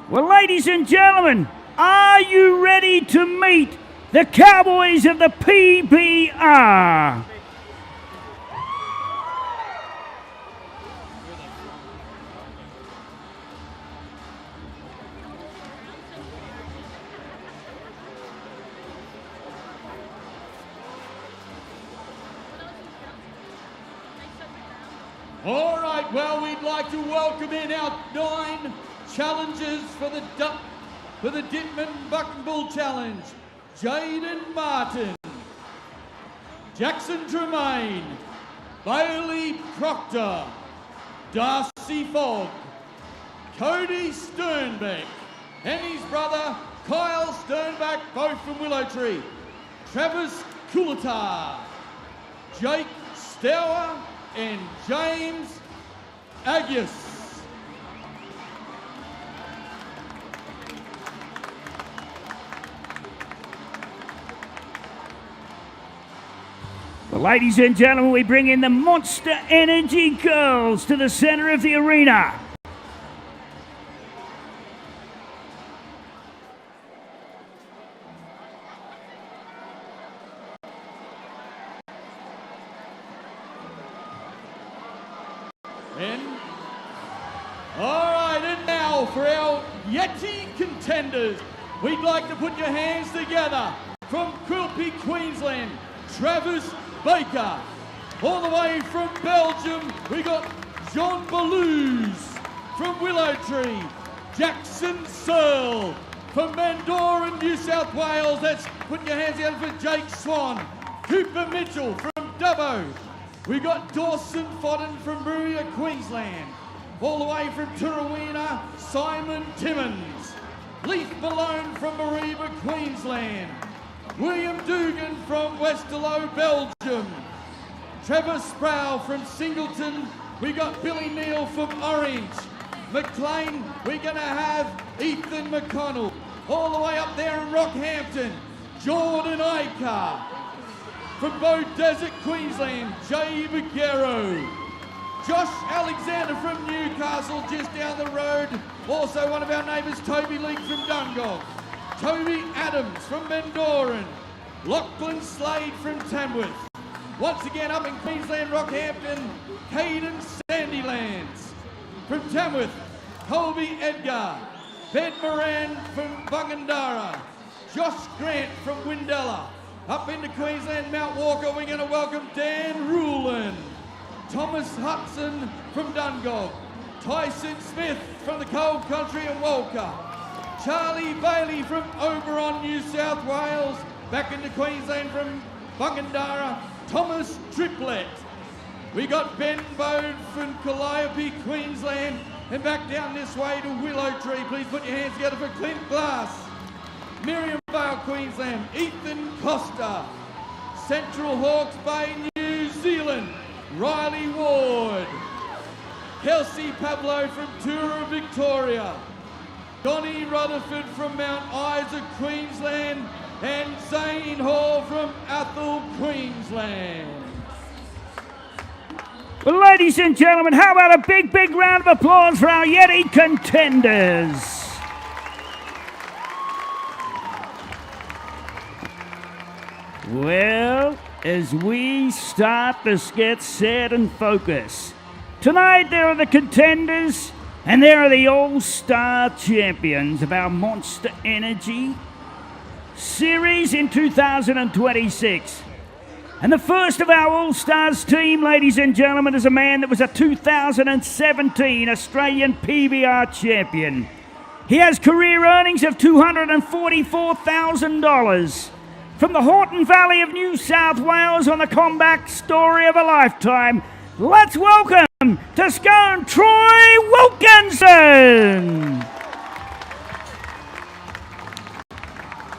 Well, ladies and gentlemen, are you ready to meet the Cowboys of the PBR? All right, well, we'd like to welcome in our 9 challengers for the Ditman Buck and Bull Challenge. Jaden Martin, Jackson Tremaine, Bailey Proctor, Darcy Fogg, Cody Sternbeck, and his brother Kyle Sternbeck, both from Willow Tree, Travis Coulatar, Jake Stour, and James Agius. Well, ladies and gentlemen, we bring in the Monster Energy girls to the center of the arena. And now for our Yeti contenders, we'd like to put your hands together. From Quilpie, Queensland, Travis Baker. All the way from Belgium, we got Jean Balouz. From Willow Tree, Jackson Searle. From Mandora, New South Wales, put your hands together for Jake Swan. Cooper Mitchell from Dubbo. We got Dawson Fodden from Maria, Queensland. All the way from Turawina, Simon Timmins. Leith Malone from Mareeba, Queensland. William Dugan from Westerlo, Belgium. Trevor Sproul from Singleton. We got Billy Neal from Orange. McLean, we're going to have Ethan McConnell. All the way up there in Rockhampton, Jordan Iker. From Bow Desert, Queensland, Jay Baguero. Josh Alexander from Newcastle, just down the road. Also one of our neighbours, Toby Leake from Dungog. Toby Adams from Mendoran. Lachlan Slade from Tamworth. Once again up in Queensland, Rockhampton, Caden Sandylands. From Tamworth, Colby Edgar. Ben Moran from Bungandara. Josh Grant from Windella. Up into Queensland, Mount Walker, we're going to welcome Dan Rulin. Thomas Hudson from Dungog. Tyson Smith from the Cold Country and Walker. Charlie Bailey from Oberon, New South Wales. Back into Queensland from Bungandara, Thomas Triplett. We got Ben Bode from Calliope, Queensland. And back down this way to Willow Tree. Please put your hands together for Clint Glass. Miriam Vale, Queensland. Ethan Costa. Central Hawke's Bay, New Zealand. Riley Ward. Kelsey Pablo from Tura, Victoria. Donnie Rutherford from Mount Isa, Queensland. And Zane Hall from Athol, Queensland. Well, ladies and gentlemen, how about a big, big round of applause for our Yeti contenders? Well, as we start to get set and focus, tonight there are the contenders and there are the all-star champions of our Monster Energy series in 2026. And the first of our All-Stars team, ladies and gentlemen, is a man that was a 2017 Australian PBR champion. He has career earnings of $244,000. From the Horton Valley of New South Wales on the comeback story of a lifetime, let's welcome to Scone, Troy Wilkinson.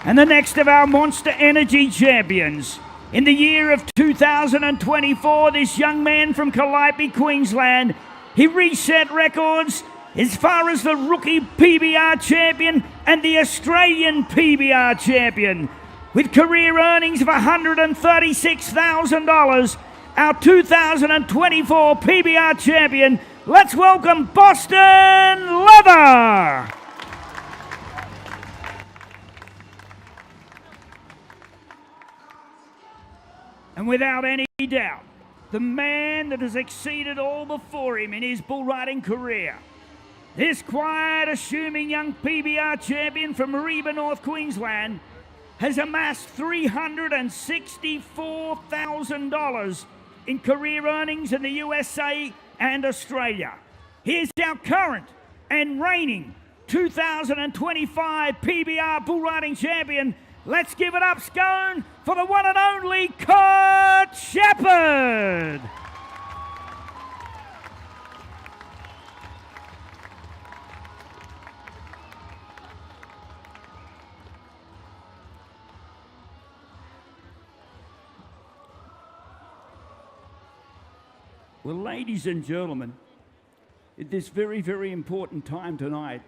And the next of our Monster Energy champions. In the year of 2024, this young man from Calliope, Queensland, he reset records as far as the rookie PBR champion and the Australian PBR champion. With career earnings of $136,000, our 2024 PBR champion, let's welcome Boston Leather. without any doubt, the man that has exceeded all before him in his bull riding career. This quiet, assuming young PBR champion from Mareeba, North Queensland, has amassed $364,000 in career earnings in the USA and Australia. Here's our current and reigning 2025 PBR bull riding champion. Let's give it up, Scone, for the one and only Kurt Shepherd. Well, ladies and gentlemen, at this very, very important time tonight,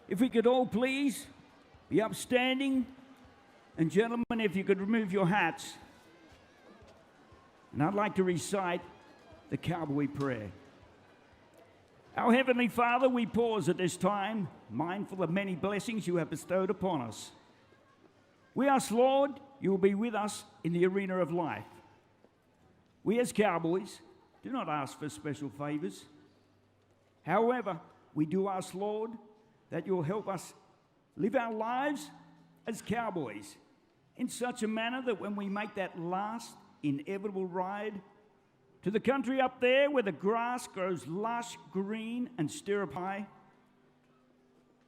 if we could all please be upstanding, and gentlemen, if you could remove your hats, and I'd like to recite the cowboy prayer. Our Heavenly Father, we pause at this time, mindful of many blessings you have bestowed upon us. We ask, Lord, you will be with us in the arena of life. We as cowboys do not ask for special favors. However, we do ask, Lord, that you'll help us live our lives as cowboys in such a manner that when we make that last inevitable ride to the country up there where the grass grows lush, green, and stirrup high,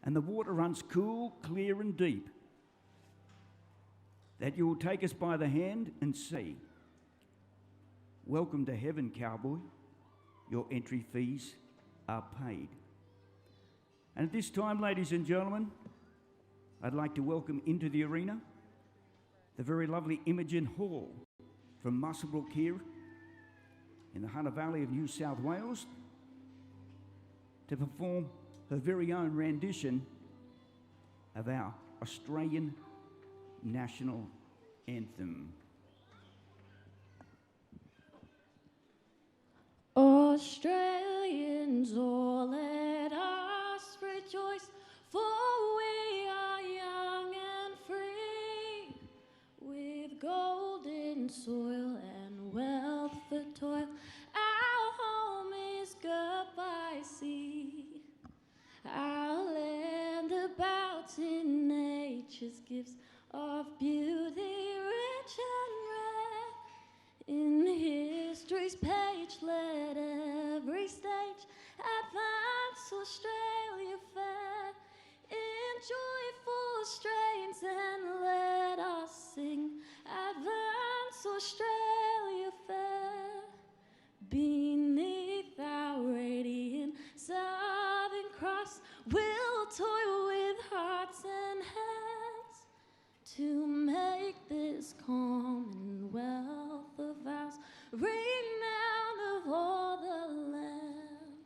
and the water runs cool, clear, and deep, that you will take us by the hand and say, "Welcome to heaven, cowboy. Your entry fees are paid." And at this time, ladies and gentlemen, I'd like to welcome into the arena the very lovely Imogen Hall from Muswellbrook here in the Hunter Valley of New South Wales to perform her very own rendition of our Australian national anthem. Australians, all let us rejoice, for we are young and free, with golden soil and wealth for toil. Our home is girt by sea, our land about in nature's gifts of beauty rich and rare. In history's page, let every stage advance Australia fair in joyful strains, and let us sing, advance Australia fair. Beneath our radiant Southern Cross, we'll toil with hearts and hands to make this commonwealth of ours renowned of all the land.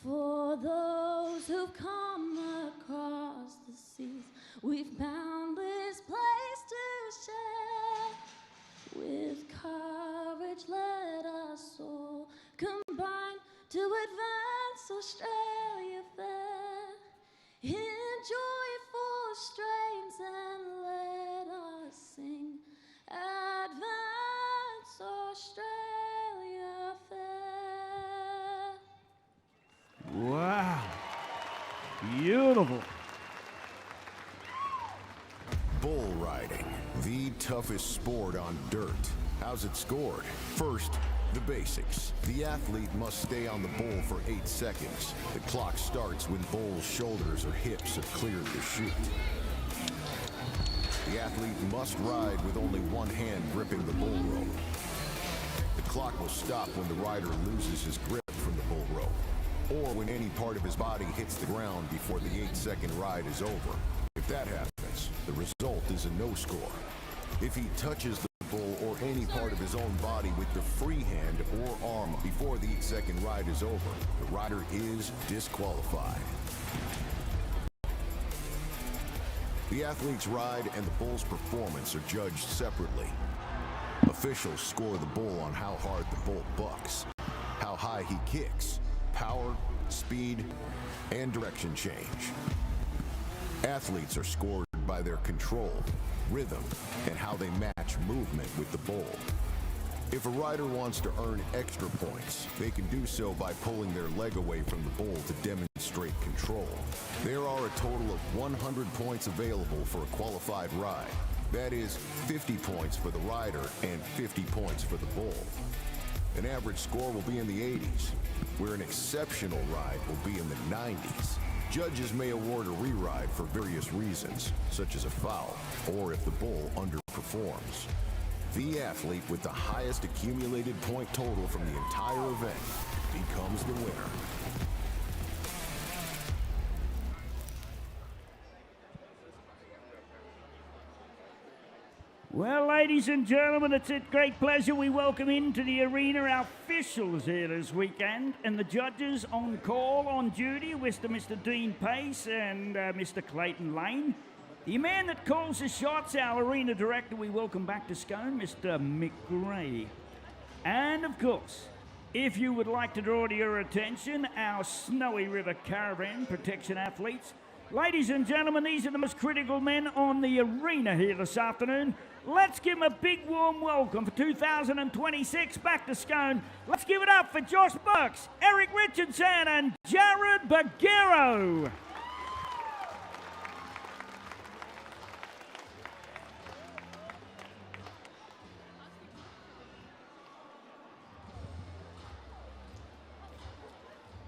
For those who've come across the seas, we've boundless place to share. With courage, let us all combine to advance Australia fair in joyful strains, and let us sing, advance Australia fair. Wow. Beautiful. Bull riding, the toughest sport on dirt. How's it scored? First, the basics. The athlete must stay on the bull for 8 seconds. The clock starts when bull's shoulders or hips have cleared the chute. The athlete must ride with only one hand gripping the bull rope. The clock will stop when the rider loses his grip from the bull rope, or when any part of his body hits the ground before the 8-second ride is over. If that happens, the result is a no score. If he touches the bull or any part of his own body with the free hand or arm before the 8-second ride is over, the rider is disqualified. The athlete's ride and the bull's performance are judged separately. Officials score the bull on how hard the bull bucks, how high he kicks, power, speed, and direction change. Athletes are scored by their control, rhythm, and how they match movement with the bull. If a rider wants to earn extra points, they can do so by pulling their leg away from the bull to demonstrate control. There are a total of 100 points available for a qualified ride. That is 50 points for the rider and 50 points for the bull. An average score will be in the 80s, where an exceptional ride will be in the 90s. Judges may award a re-ride for various reasons, such as a foul, or if the bull underperforms. The athlete with the highest accumulated point total from the entire event becomes the winner. Well, ladies and gentlemen, it's a great pleasure we welcome into the arena our officials here this weekend and the judges on call, on duty, Mr. Dean Pace and Mr. Clayton Lane. The man that calls the shots, our arena director, we welcome back to Scone, Mr. Mick Gray. And, of course, if you would like to draw to your attention our Snowy River Caravan protection athletes, ladies and gentlemen, these are the most critical men on the arena here this afternoon. Let's give them a big warm welcome for 2026 back to Scone. Let's give it up for Josh Burks, Eric Richardson and Jared Baguero.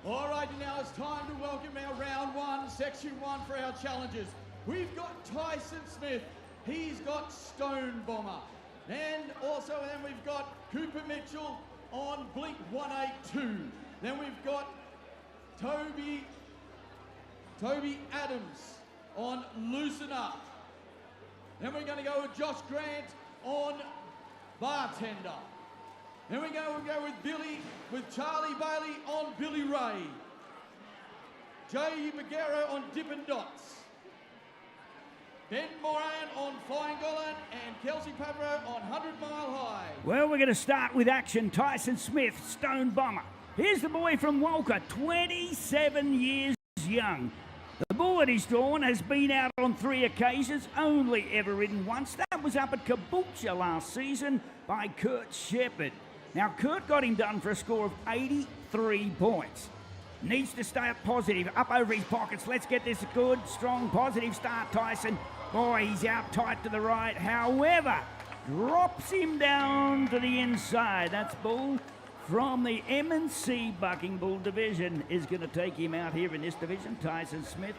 All right, now it's time to welcome our round one, section one for our challengers. We've got Tyson Smith. He's got Stone Bomber. And also then we've got Cooper Mitchell on Blink 182. Then we've got Toby Adams on Loosen Up. Then we're going to go with Josh Grant on Bartender. Then we'll go with Charlie Bailey on Billy Ray. Jay Baguero on Dippin' Dots. Ben Moran on Flying Golan and Kelsey Pavro on 100 Mile High. Well, we're going to start with action. Tyson Smith, Stone Bomber. Here's the boy from Walker, 27 years young. The bull that he's drawn has been out on 3 occasions, only ever ridden once. That was up at Caboolture last season by Kurt Shepherd. Now, Kurt got him done for a score of 83 points. Needs to stay up positive, up over his pockets. Let's get this good, strong, positive start, Tyson. Boy, he's out tight to the right. However, drops him down to the inside. That's bull from the M&C Bucking Bull division is going to take him out here in this division. Tyson Smith,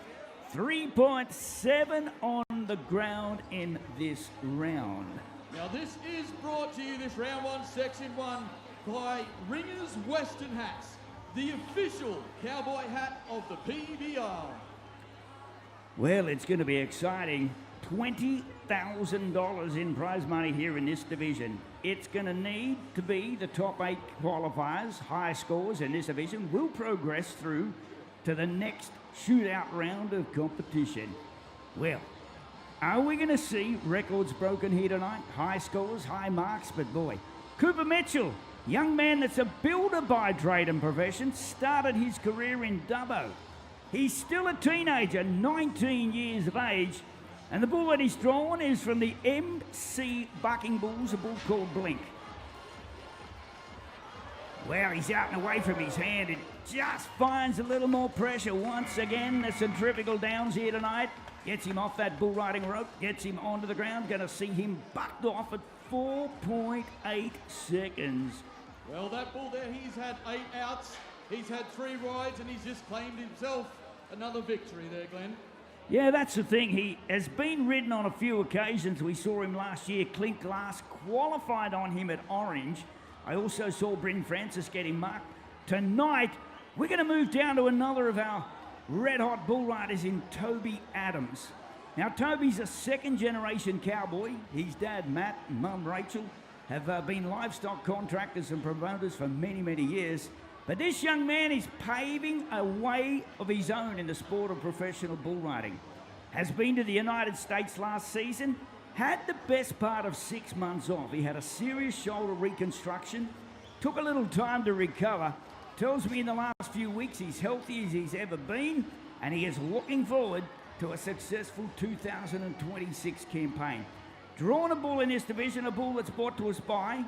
3.7 on the ground in this round. Now this is brought to you, this round one, section one, by Ringers Western Hats, the official cowboy hat of the PBR. Well, it's going to be exciting. $20,000 in prize money here in this division. It's going to need to be the top 8 qualifiers. High scores in this division will progress through to the next shootout round of competition. Well, are we going to see records broken here tonight? High scores, high marks, but boy, Cooper Mitchell, young man that's a builder by trade and profession, started his career in Dubbo. He's still a teenager, 19 years of age, and the bull that he's drawn is from the MC Bucking Bulls, a bull called Blink. Well, he's out and away from his hand. It just finds a little more pressure once again. The centrifugal downs here tonight. Gets him off that bull riding rope, gets him onto the ground. Going to see him bucked off at 4.8 seconds. Well, that bull there, he's had 8 outs. He's had 3 rides, and he's just claimed himself another victory there, Glenn. Yeah, that's the thing. He has been ridden on a few occasions. We saw him last year. Clint Glass qualified on him at Orange. I also saw Bryn Francis get him marked. Tonight, we're going to move down to another of our red-hot bull riders in Toby Adams. Now, Toby's a second-generation cowboy. His dad, Matt, and mum, Rachel, have been livestock contractors and promoters for many, many years. But this young man is paving a way of his own in the sport of professional bull riding. Has been to the United States last season, had the best part of 6 months off. He had a serious shoulder reconstruction, took a little time to recover. Tells me in the last few weeks he's healthy as he's ever been, and he is looking forward to a successful 2026 campaign. Drawn a bull in this division, a bull that's brought to us by...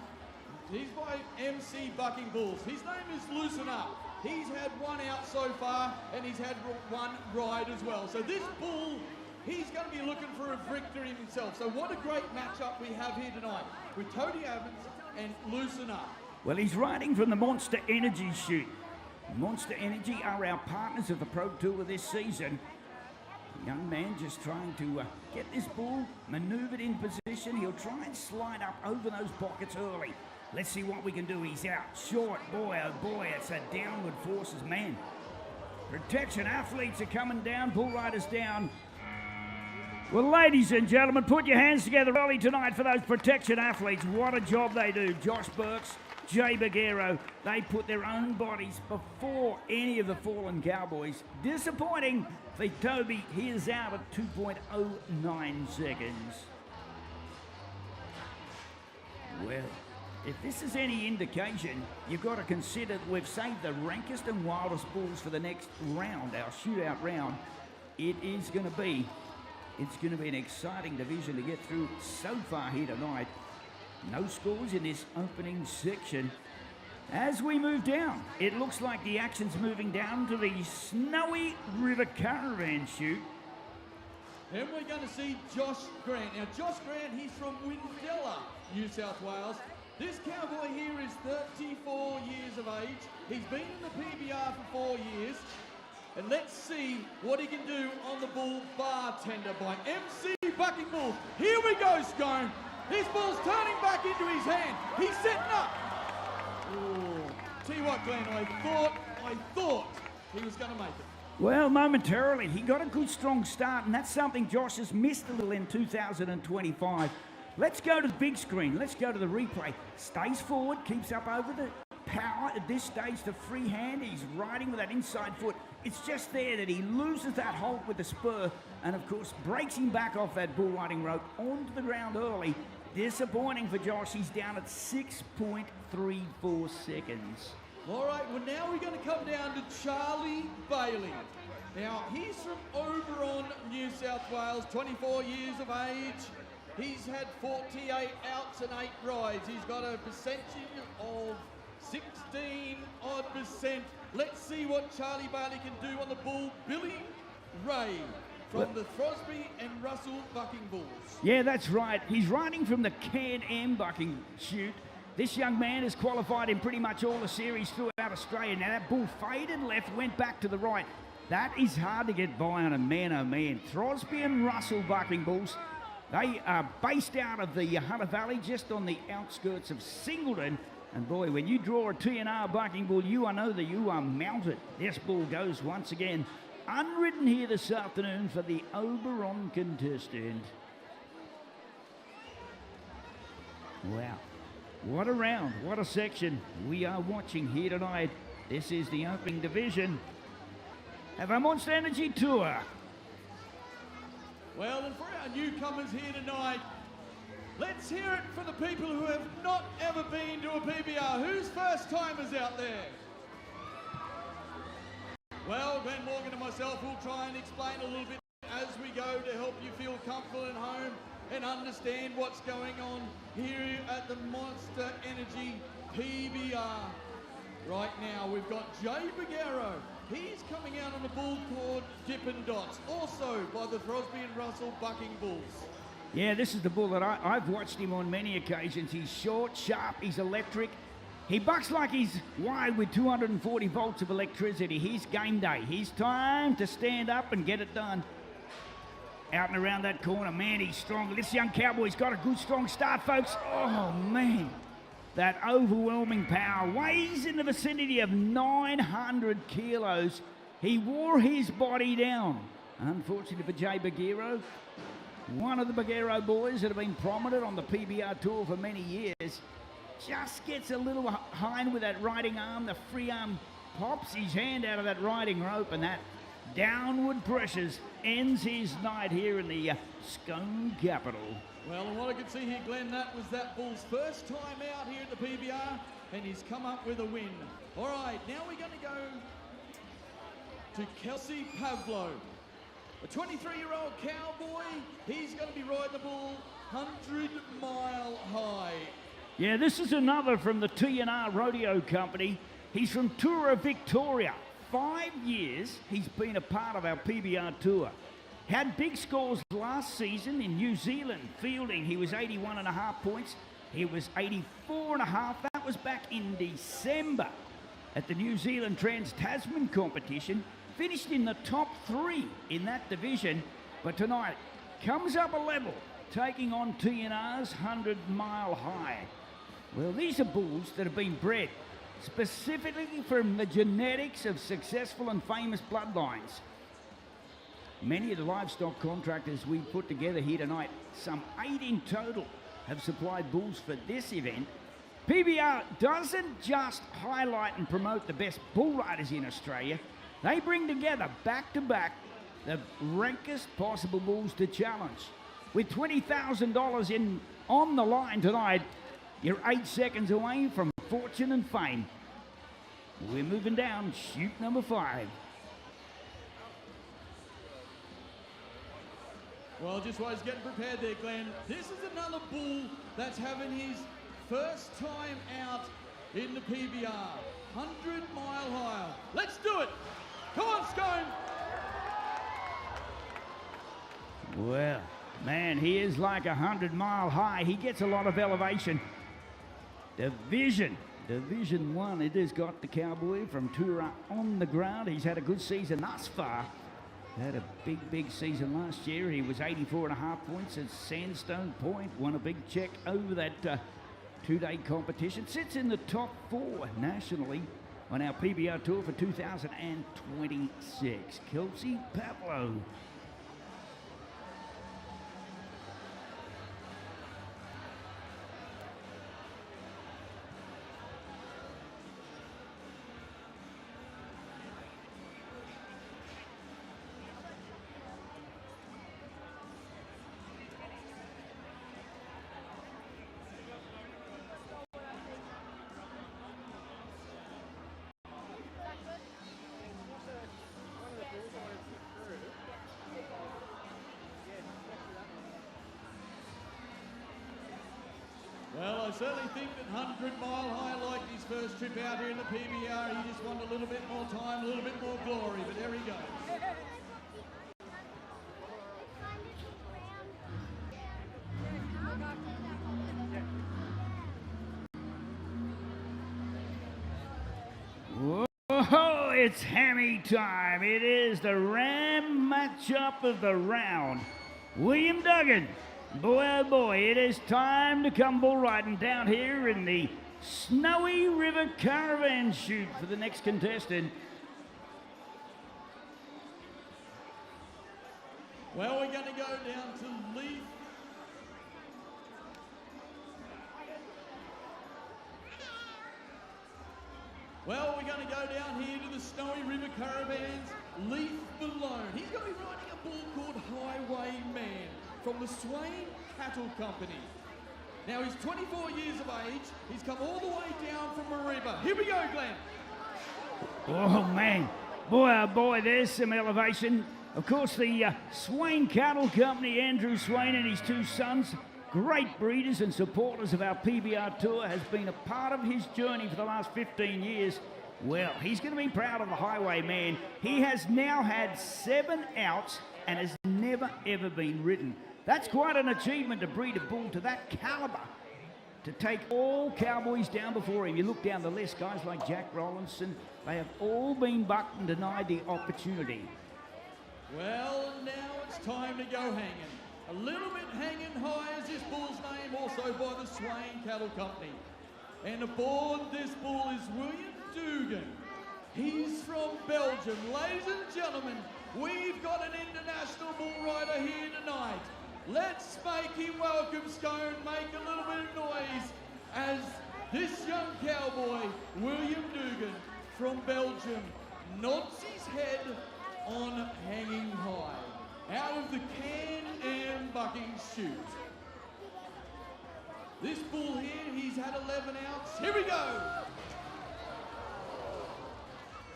He's by MC Bucking Bulls. His name is Loosen Up. He's had one out so far, and he's had one ride as well. So this bull, he's going to be looking for a victory himself. So what a great matchup we have here tonight with Toady Evans and Loosen Up. Well, he's riding from the Monster Energy chute. Monster Energy are our partners of the Pro Tour this season. The young man just trying to get this bull manoeuvred in position. He'll try and slide up over those pockets early. Let's see what we can do. He's out short. Boy, oh boy, it's a downward forces man. Protection athletes are coming down. Bull riders down. Well, ladies and gentlemen, put your hands together early tonight for those protection athletes. What a job they do. Josh Burks, Jay Bagheero, they put their own bodies before any of the fallen cowboys. Disappointing for Toby. He is out at 2.09 seconds. Well, if this is any indication, you've got to consider that we've saved the rankest and wildest bulls for the next round, our shootout round. It's going to be an exciting division to get through so far here tonight. No scores in this opening section. As we move down, it looks like the action's moving down to the Snowy River Caravan chute. And we're going to see Josh Grant. Now, Josh Grant, he's from Windella, New South Wales. This cowboy here is 34 years of age. He's been in the PBR for 4 years. And let's see what he can do on the bull bartender by MC Bucking Bulls. Here we go, Scone. This bull's turning back into his hand. He's setting up. Ooh. Tell you what, Glenn, I thought he was going to make it. Well, momentarily, he got a good, strong start, and that's something Josh has missed a little in 2025. Let's go to the big screen. Let's go to the replay. Stays forward, keeps up over the power at this stage, the free hand. He's riding with that inside foot. It's just there that he loses that hold with the spur and, of course, breaks him back off that bull riding rope onto the ground early. Disappointing for Josh. He's down at 6.34 seconds. All right, well, now we're going to come down to Charlie Bailey. Now, he's from Oberon, New South Wales, 24 years of age. He's had 48 outs and 8 rides. He's got a percentage of 16%. Let's see what Charlie Bailey can do on the bull, Billy Ray, from the Throsby and Russell Bucking Bulls. Yeah, that's right. He's riding from the Can-Am Bucking chute. This young man has qualified in pretty much all the series throughout Australia. Now that bull faded left, went back to the right. That is hard to get by on a man-oh-man. Throsby and Russell Bucking Bulls, they are based out of the Hunter Valley, just on the outskirts of Singleton. And boy, when you draw a TNR Bucking Bull, you know that you are mounted. This bull goes once again unridden here this afternoon for the Oberon contestant. Wow. What a round, what a section we are watching here tonight. This is the opening division of our Monster Energy Tour. Well, and for our newcomers here tonight, let's hear it for the people who have not ever been to a PBR. Who's first timers out there? Well, Glenn Morgan and myself will try and explain a little bit as we go to help you feel comfortable at home and understand what's going on here at the Monster Energy PBR. Right now, we've got Jay Bagheero. He's coming out on a bull called Dippin' Dots, also by the Throsby and Russell Bucking Bulls. Yeah, this is the bull that I've watched him on many occasions. He's short, sharp, he's electric. He bucks like he's wired with 240 volts of electricity. He's game day. He's time to stand up and get it done. Out and around that corner, man, he's strong. This young cowboy's got a good, strong start, folks. Oh, man. That overwhelming power. Weighs in the vicinity of 900 kilos. He wore his body down. Unfortunately for Jay Bagheero, one of the Bagheero boys that have been prominent on the PBR Tour for many years, just gets a little behind with that riding arm. The free arm pops his hand out of that riding rope, and that downward pressures ends his night here in the Scone capital. Well, and what I can see here, Glenn, that was that bull's first time out here at the PBR, and he's come up with a win. All right, now we're going to go to Kelsey Pavlo. A 23-year-old cowboy, he's going to be riding the bull 100 Mile High. Yeah, this is another from the T&R Rodeo Company. He's from Tour of Victoria. 5 years he's been a part of our PBR Tour. Had big scores last season in New Zealand fielding. He was 81.5 points. He was 84.5. That was back in December at the New Zealand Trans-Tasman competition. Finished in the top 3 in that division. But tonight comes up a level, taking on T&R's 100 Mile High. Well, these are bulls that have been bred specifically from the genetics of successful and famous bloodlines. Many of the livestock contractors we put together here tonight, some 8 in total, have supplied bulls for this event. PBR doesn't just highlight and promote the best bull riders in Australia. They bring together back-to-back the rankest possible bulls to challenge. With $20,000 on the line tonight, you're 8 seconds away from fortune and fame. We're moving down, chute number 5. Well, just while he's getting prepared there, Glenn, this is another bull that's having his first time out in the PBR. 100 Mile High. Let's do it. Come on, Scone. Well, man, he is like 100 Mile High. He gets a lot of elevation. Division 1, it has got the cowboy from Tura on the ground. He's had a good season thus far. Had a big season last year. He was 84.5 points at Sandstone Point. Won a big check over that 2-day competition. Sits in the top 4 nationally on our PBR Tour for 2026. Kelsey Pavlo. Well, I certainly think that 100 Mile High liked his first trip out here in the PBR. He just wanted a little bit more time, a little bit more glory, but there he goes. Whoa, it's hammy time. It is the Ram matchup of the round. William Duggan. Boy, oh boy, it is time to come bull riding down here in the Snowy River Caravan Chute for the next contestant. Well, we're going to go down to Leaf. Well, we're going to go down here to the Snowy River Caravans, Leaf Malone. He's going to be riding a bull called Highwayman from the Swain Cattle Company. Now, he's 24 years of age. He's come all the way down from Mareeba. Here we go, Glenn. Oh, man. Boy, oh boy, there's some elevation. Of course, the Swain Cattle Company, Andrew Swain and his 2 sons, great breeders and supporters of our PBR Tour, has been a part of his journey for the last 15 years. Well, he's going to be proud of the Highwayman. He has now had 7 outs and has never, ever been ridden. That's quite an achievement to breed a bull to that caliber, to take all cowboys down before him. You look down the list, guys like Jack Rollinson, they have all been bucked and denied the opportunity. Well, now it's time to go hanging. A little bit hanging high is this bull's name, also by the Swain Cattle Company. And aboard this bull is William Dugan. He's from Belgium. Ladies and gentlemen, we've got an international bull rider here tonight. Let's make him welcome, Scone. Make a little bit of noise as this young cowboy, William Dugan from Belgium, nods his head on hanging high out of the Can-Am bucking chute. This bull here, he's had 11 outs. Here we go.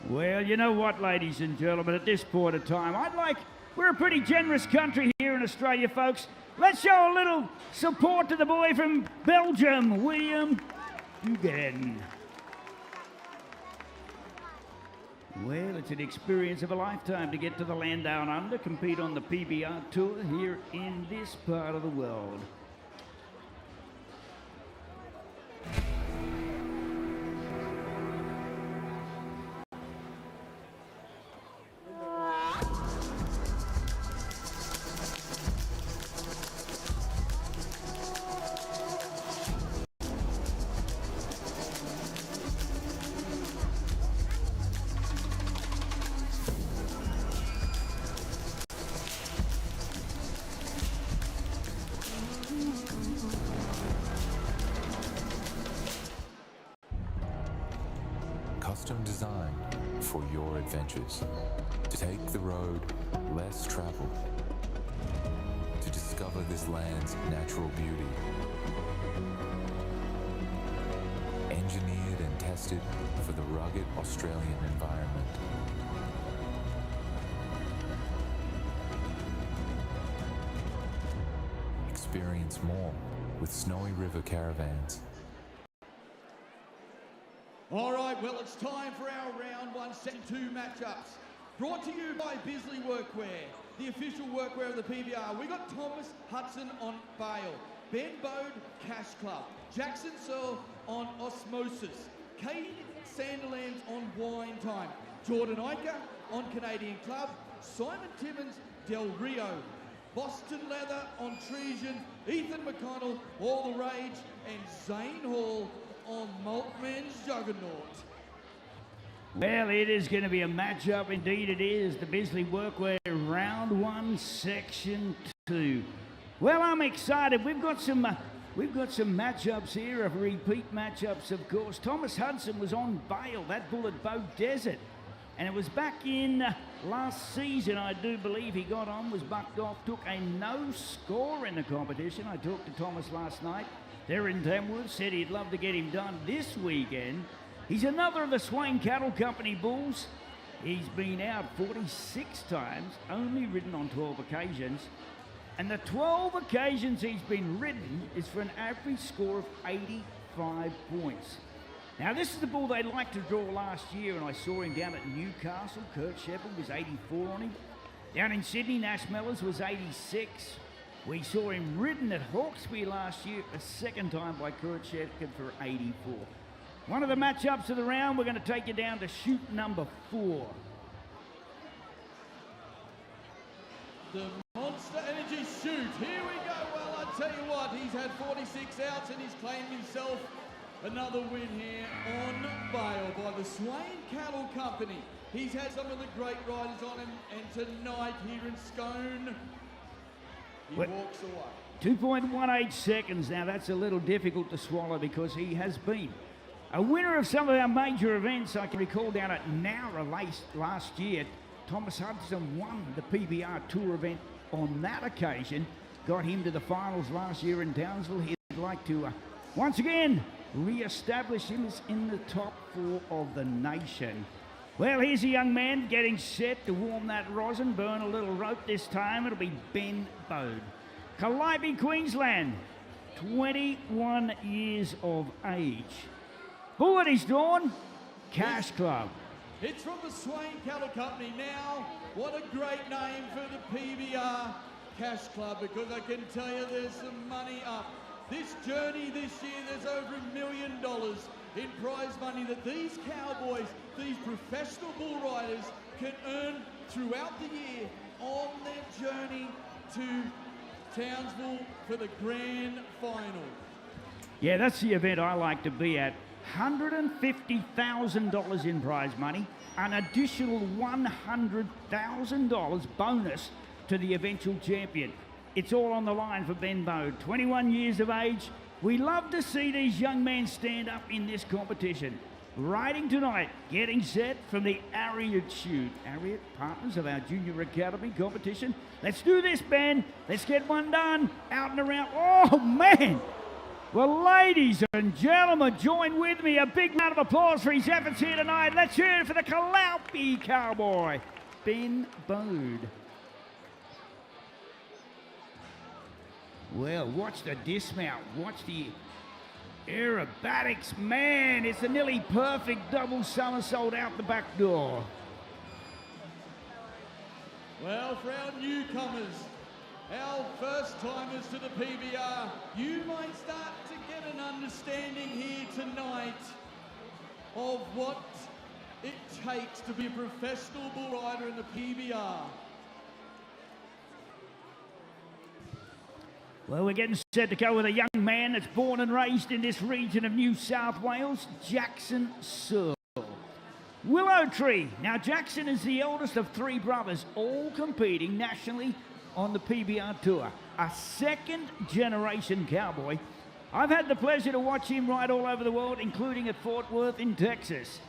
Well, you know what, ladies and gentlemen, at this point of time, I'd like We're a pretty generous country here in Australia, folks. Let's show a little support to the boy from Belgium, William Dugan. Well, it's an experience of a lifetime to get to the land down under, compete on the PBR Tour here in this part of the world. Custom designed for your adventures. To take the road less traveled. To discover this land's natural beauty. Engineered and tested for the rugged Australian environment. Experience more with Snowy River Caravans. All right, well, it's time for our round one, set 2 matchups. Brought to you by Bisley Workwear, the official workwear of the PBR. We got Thomas Hudson on bail, Ben Bode, Cash Club, Jackson Searle on Osmosis, Katie Sanderlands on Wine Time, Jordan Iker on Canadian Club, Simon Timmins, Del Rio, Boston Leather on Treason, Ethan McConnell, All the Rage, and Zane Hall on Maltman's Juggernaut. Well, it is going to be a matchup. Indeed it is. The Bisley Workwear Round 1, Section 2. Well, I'm excited. We've got some matchups here, of repeat matchups, of course. Thomas Hudson was on bail, that bull at Bow Desert. And it was back in last season, I do believe he got on, was bucked off, took a no score in the competition. I talked to Thomas last night. There in Tamworth, said he'd love to get him done this weekend. He's another of the Swain Cattle Company bulls. He's been out 46 times, only ridden on 12 occasions. And the 12 occasions he's been ridden is for an average score of 85 points. Now, this is the bull they liked to draw last year, and I saw him down at Newcastle. Kurt Shepherd was 84 on him. Down in Sydney, Nash Mellors was 86. We saw him ridden at Hawkesbury last year, a second time by Kurt Shepherd for 84. One of the matchups of the round, we're going to take you down to chute number 4. The Monster Energy chute. Here we go. Well, I tell you what, he's had 46 outs and he's claimed himself another win here on bail by the Swain Cattle Company. He's had some of the great riders on him, and tonight here in Scone, he walks away. 2.18 seconds. Now, that's a little difficult to swallow because he has been a winner of some of our major events. I can recall down at Nowra last year, Thomas Hudson won the PBR Tour event on that occasion. Got him to the finals last year in Townsville. He'd like to, once again, re-establish him as in the top 4 of the nation. Well, here's a young man getting set to warm that rosin, burn a little rope this time. It'll be Ben Bode. Calliope, Queensland, 21 years of age. Bull that he's drawn, Cash Club. It's from the Swain Cattle Company. Now, what a great name for the PBR Cash Club, because I can tell you there's some money up. This journey this year, there's over $1 million in prize money that these cowboys, these professional bull riders, can earn throughout the year on their journey to Townsville for the grand final. Yeah, that's the event I like to be at. $150,000 in prize money, an additional $100,000 bonus to the eventual champion. It's all on the line for Ben Bode, 21 years of age. We love to see these young men stand up in this competition. Riding tonight, getting set from the Ariat chute. Ariat, partners of our Junior Academy competition. Let's do this, Ben. Let's get one done. Out and around. Oh, man. Well, ladies and gentlemen, join with me. A big round of applause for his efforts here tonight. Let's hear it for the Calliope Cowboy, Ben Bode. Well, watch the dismount. Watch the aerobatics. Man, it's a nearly perfect double somersault out the back door. Well, for our newcomers, our first timers to the PBR, you might start to get an understanding here tonight of what it takes to be a professional bull rider in the PBR. Well, we're getting set to go with a young man that's born and raised in this region of New South Wales, Jackson Searle. Willow Tree. Now, Jackson is the eldest of three brothers, all competing nationally on the PBR Tour. A second-generation cowboy. I've had the pleasure to watch him ride all over the world, including at Fort Worth in Texas.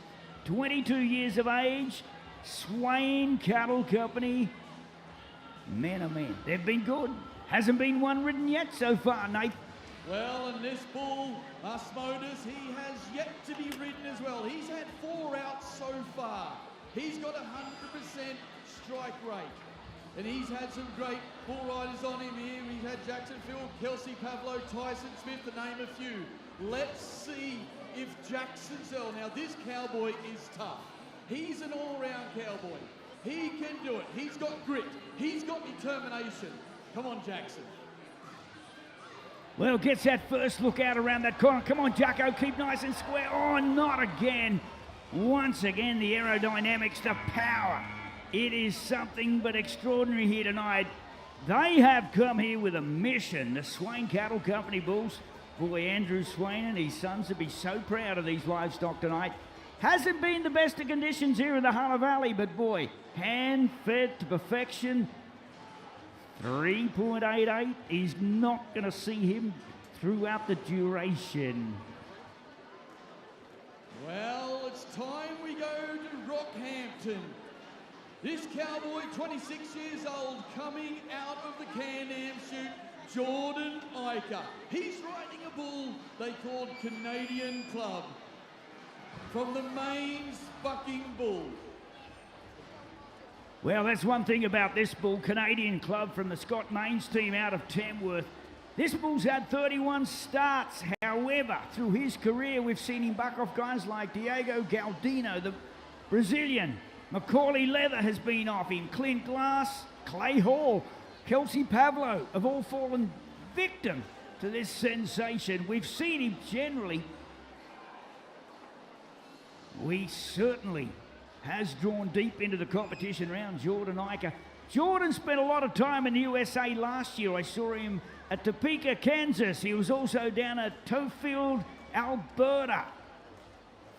22 years of age, Scone Cattle Company. Man, oh man, they've been good. Hasn't been one ridden yet so far, Nate. Well, and this bull, Asmodus, he has yet to be ridden as well. He's had 4 outs so far. He's got 100% strike rate. And he's had some great bull riders on him here. He's had Jackson Field, Kelsey Pavlo, Tyson Smith, to name a few. Let's see if Jackson Searle, now this cowboy is tough. He's an all-round cowboy. He can do it. He's got grit. He's got determination. Come on, Jackson. Well, gets that first look out around that corner. Come on, Jacko, keep nice and square. Oh, not again. Once again, the aerodynamics, the power. It is something but extraordinary here tonight. They have come here with a mission. The Swain Cattle Company bulls. Boy, Andrew Swain and his sons would be so proud of these livestock tonight. Hasn't been the best of conditions here in the Hunter Valley, but boy, hand-fed to perfection. 3.88. He's not going to see him throughout the duration. Well, it's time we go to Rockhampton. This cowboy, 26 years old, coming out of the Can-Am chute, Jordan Iker. He's riding a bull they called Canadian Club from the Mains Bucking Bull. Well, that's one thing about this bull, Canadian Club from the Scott Mains team out of Tamworth. This bull's had 31 starts. However, through his career, we've seen him buck off guys like Diego Galdino, the Brazilian. Macaulay Leather has been off him. Clint Glass, Clay Hall, Kelsey Pavlo have all fallen victim to this sensation. We've seen him generally. We certainly has drawn deep into the competition round, Jordan Iker. Jordan spent a lot of time in the USA last year. I saw him at Topeka, Kansas. He was also down at Tofield, Alberta.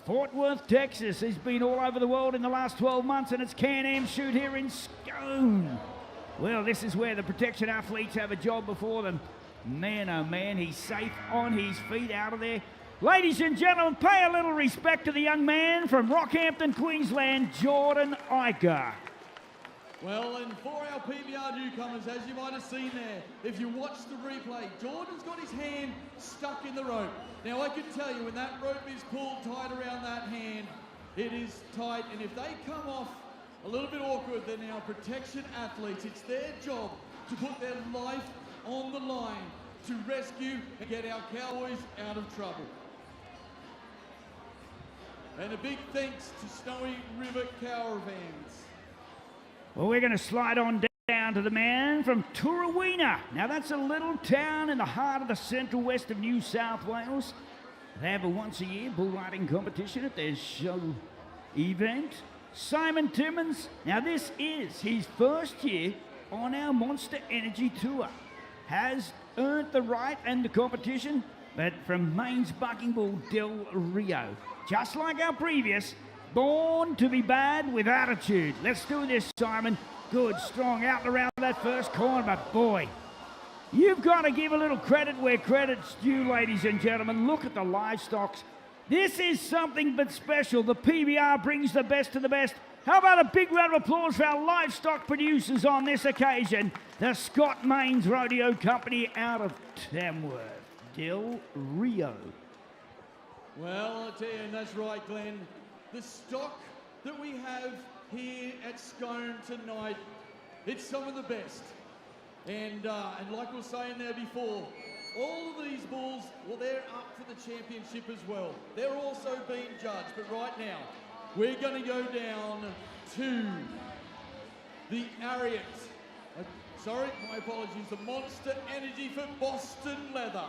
Fort Worth, Texas. He's been all over the world in the last 12 months, and it's Can-Am shoot here in Scone. Well, this is where the protection athletes have a job before them. Man, oh man, he's safe on his feet out of there. Ladies and gentlemen, pay a little respect to the young man from Rockhampton, Queensland, Jordan Iker. Well, and for our PBR newcomers, as you might have seen there, if you watch the replay, Jordan's got his hand stuck in the rope. Now, I can tell you, when that rope is pulled tight around that hand, it is tight, and if they come off a little bit awkward, then our protection athletes, it's their job to put their life on the line to rescue and get our cowboys out of trouble. And a big thanks to Snowy River Caravans. Well, we're going to slide on down to the man from Turawina. Now, that's a little town in the heart of the central west of New South Wales. They have a once-a-year bull riding competition at their show event. Simon Timmins. Now, this is his first year on our Monster Energy Tour. Has earned the right and the competition, but from Mains Bucking Bull Del Rio. Just like our previous, born to be bad with attitude. Let's do this, Simon. Good, strong, out and around that first corner, but boy, you've got to give a little credit where credit's due, ladies and gentlemen. Look at the livestock. This is something but special. The PBR brings the best of the best. How about a big round of applause for our livestock producers on this occasion? The Scott Mains Rodeo Company out of Tamworth, Del Rio. Well, I tell you, and that's right, Glenn. The stock that we have here at Scone tonight, it's some of the best. And like we were saying there before, all of these bulls, well, they're up for the championship as well. They're also being judged, but right now, we're going to go down to the Ariat. Sorry, my apologies, the Monster Energy for Boston Leather.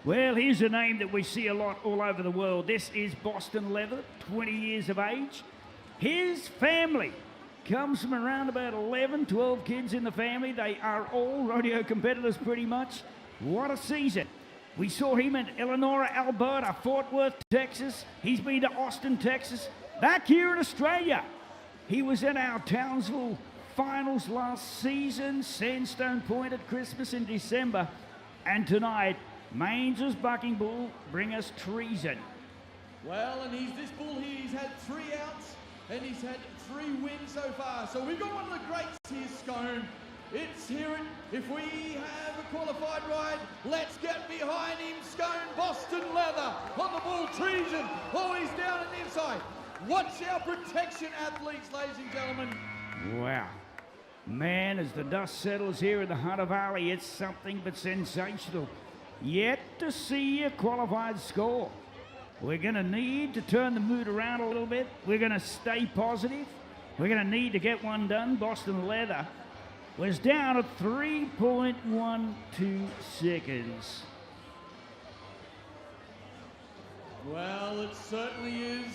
Well, here's a name that we see a lot all over the world. This is Boston Leather, 20 years of age. His family comes from around about 11, 12 kids in the family. They are all rodeo competitors pretty much. What a season. We saw him in Eleanor, Alberta, Fort Worth, Texas. He's been to Austin, Texas. Back here in Australia, he was in our Townsville finals last season, Sandstone Point at Christmas in December. And tonight, Mains's bucking bull bring us Treason. Well, and this bull here, he's had 3 outs and he's had 3 wins so far. So we've got one of the greats here, Scone. It's here. If we have a qualified ride, let's get behind him. Scone, Boston Leather on the bull, Treason. Oh, he's down on the inside. Watch our protection athletes, ladies and gentlemen. Wow. Man, as the dust settles here in the Hunter Valley, it's something but sensational. Yet to see a qualified score. We're going to need to turn the mood around a little bit. We're going to stay positive. We're going to need to get one done. Boston Leather was down at 3.12 seconds. Well, it certainly is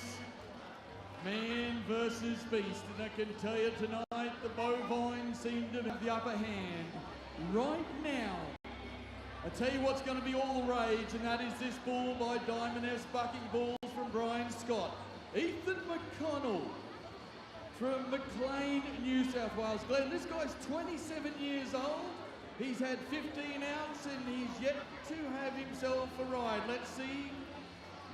man versus beast, and I can tell you tonight the bovine seem to have the upper hand. Right now, I tell you what's going to be all the rage, and that is this bull by Diamond S Bucking Bulls from Brian Scott. Ethan McConnell from McLean, New South Wales. Glenn, this guy's 27 years old. He's had 15 outs and he's yet to have himself a ride. Let's see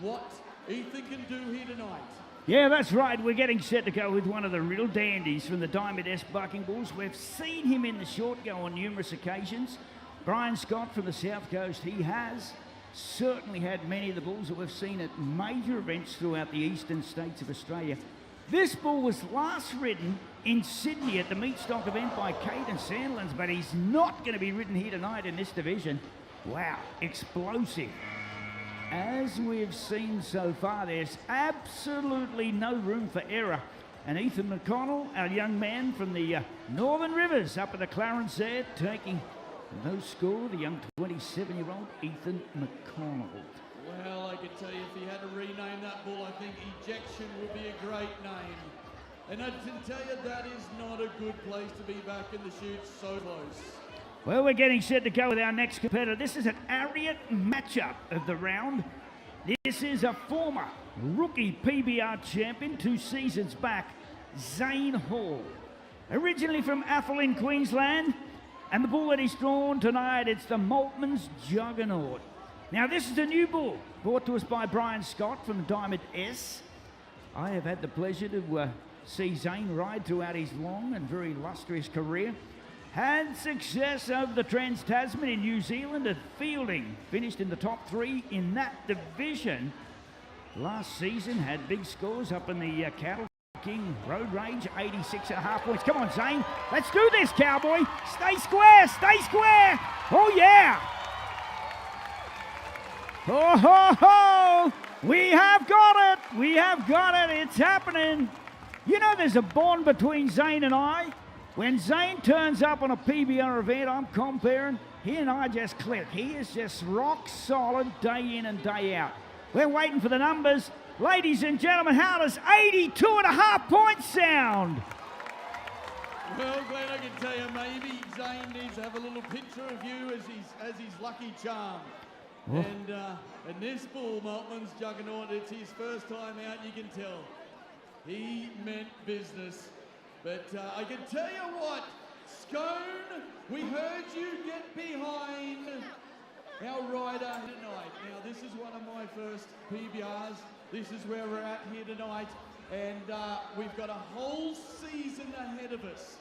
what Ethan can do here tonight. Yeah, that's right. We're getting set to go with one of the real dandies from the Diamond S Bucking Bulls. We've seen him in the short go on numerous occasions. Brian Scott from the South Coast, he has certainly had many of the bulls that we've seen at major events throughout the eastern states of Australia. This bull was last ridden in Sydney at the meat stock event by Caden Sandlands, but he's not going to be ridden here tonight in this division. Wow, explosive. As we've seen so far, there's absolutely no room for error. And Ethan McConnell, our young man from the Northern Rivers up at the Clarence there, taking no score, the young 27-year-old Ethan McConnell. Well, I can tell you, if he had to rename that bull, I think Ejection would be a great name. And I can tell you that is not a good place to be back in the chute, so close. Well, we're getting set to go with our next competitor. This is an Ariat matchup of the round. This is a former rookie PBR champion 2 seasons back, Zane Hall. Originally from Athol in Queensland, and the bull that he's drawn tonight, it's the Maltman's Juggernaut. Now, this is a new bull brought to us by Brian Scott from Diamond S. I have had the pleasure to see Zane ride throughout his long and very illustrious career. Had success over the Trans-Tasman in New Zealand at fielding. Finished in the top 3 in that division. Last season had big scores up in the Cattle King Road Range, 86.5 points. Come on, Zane. Let's do this, Cowboy. Stay square, stay square. Oh, yeah. Oh, ho, ho. We have got it. We have got it. It's happening. You know, there's a bond between Zane and I. When Zane turns up on a PBR event, I'm comparing, he and I just click. He is just rock solid day in and day out. We're waiting for the numbers. Ladies and gentlemen, how does 82.5 points sound? Well, Glenn, I can tell you, maybe Zane needs to have a little picture of you as his lucky charm. Oh. And this bull, Maltman's Juggernaut, it's his first time out, you can tell. He meant business. But I can tell you what, Scone, we heard you get behind our rider tonight. Now, this is one of my first PBRs. This is where we're at here tonight. And we've got a whole season ahead of us.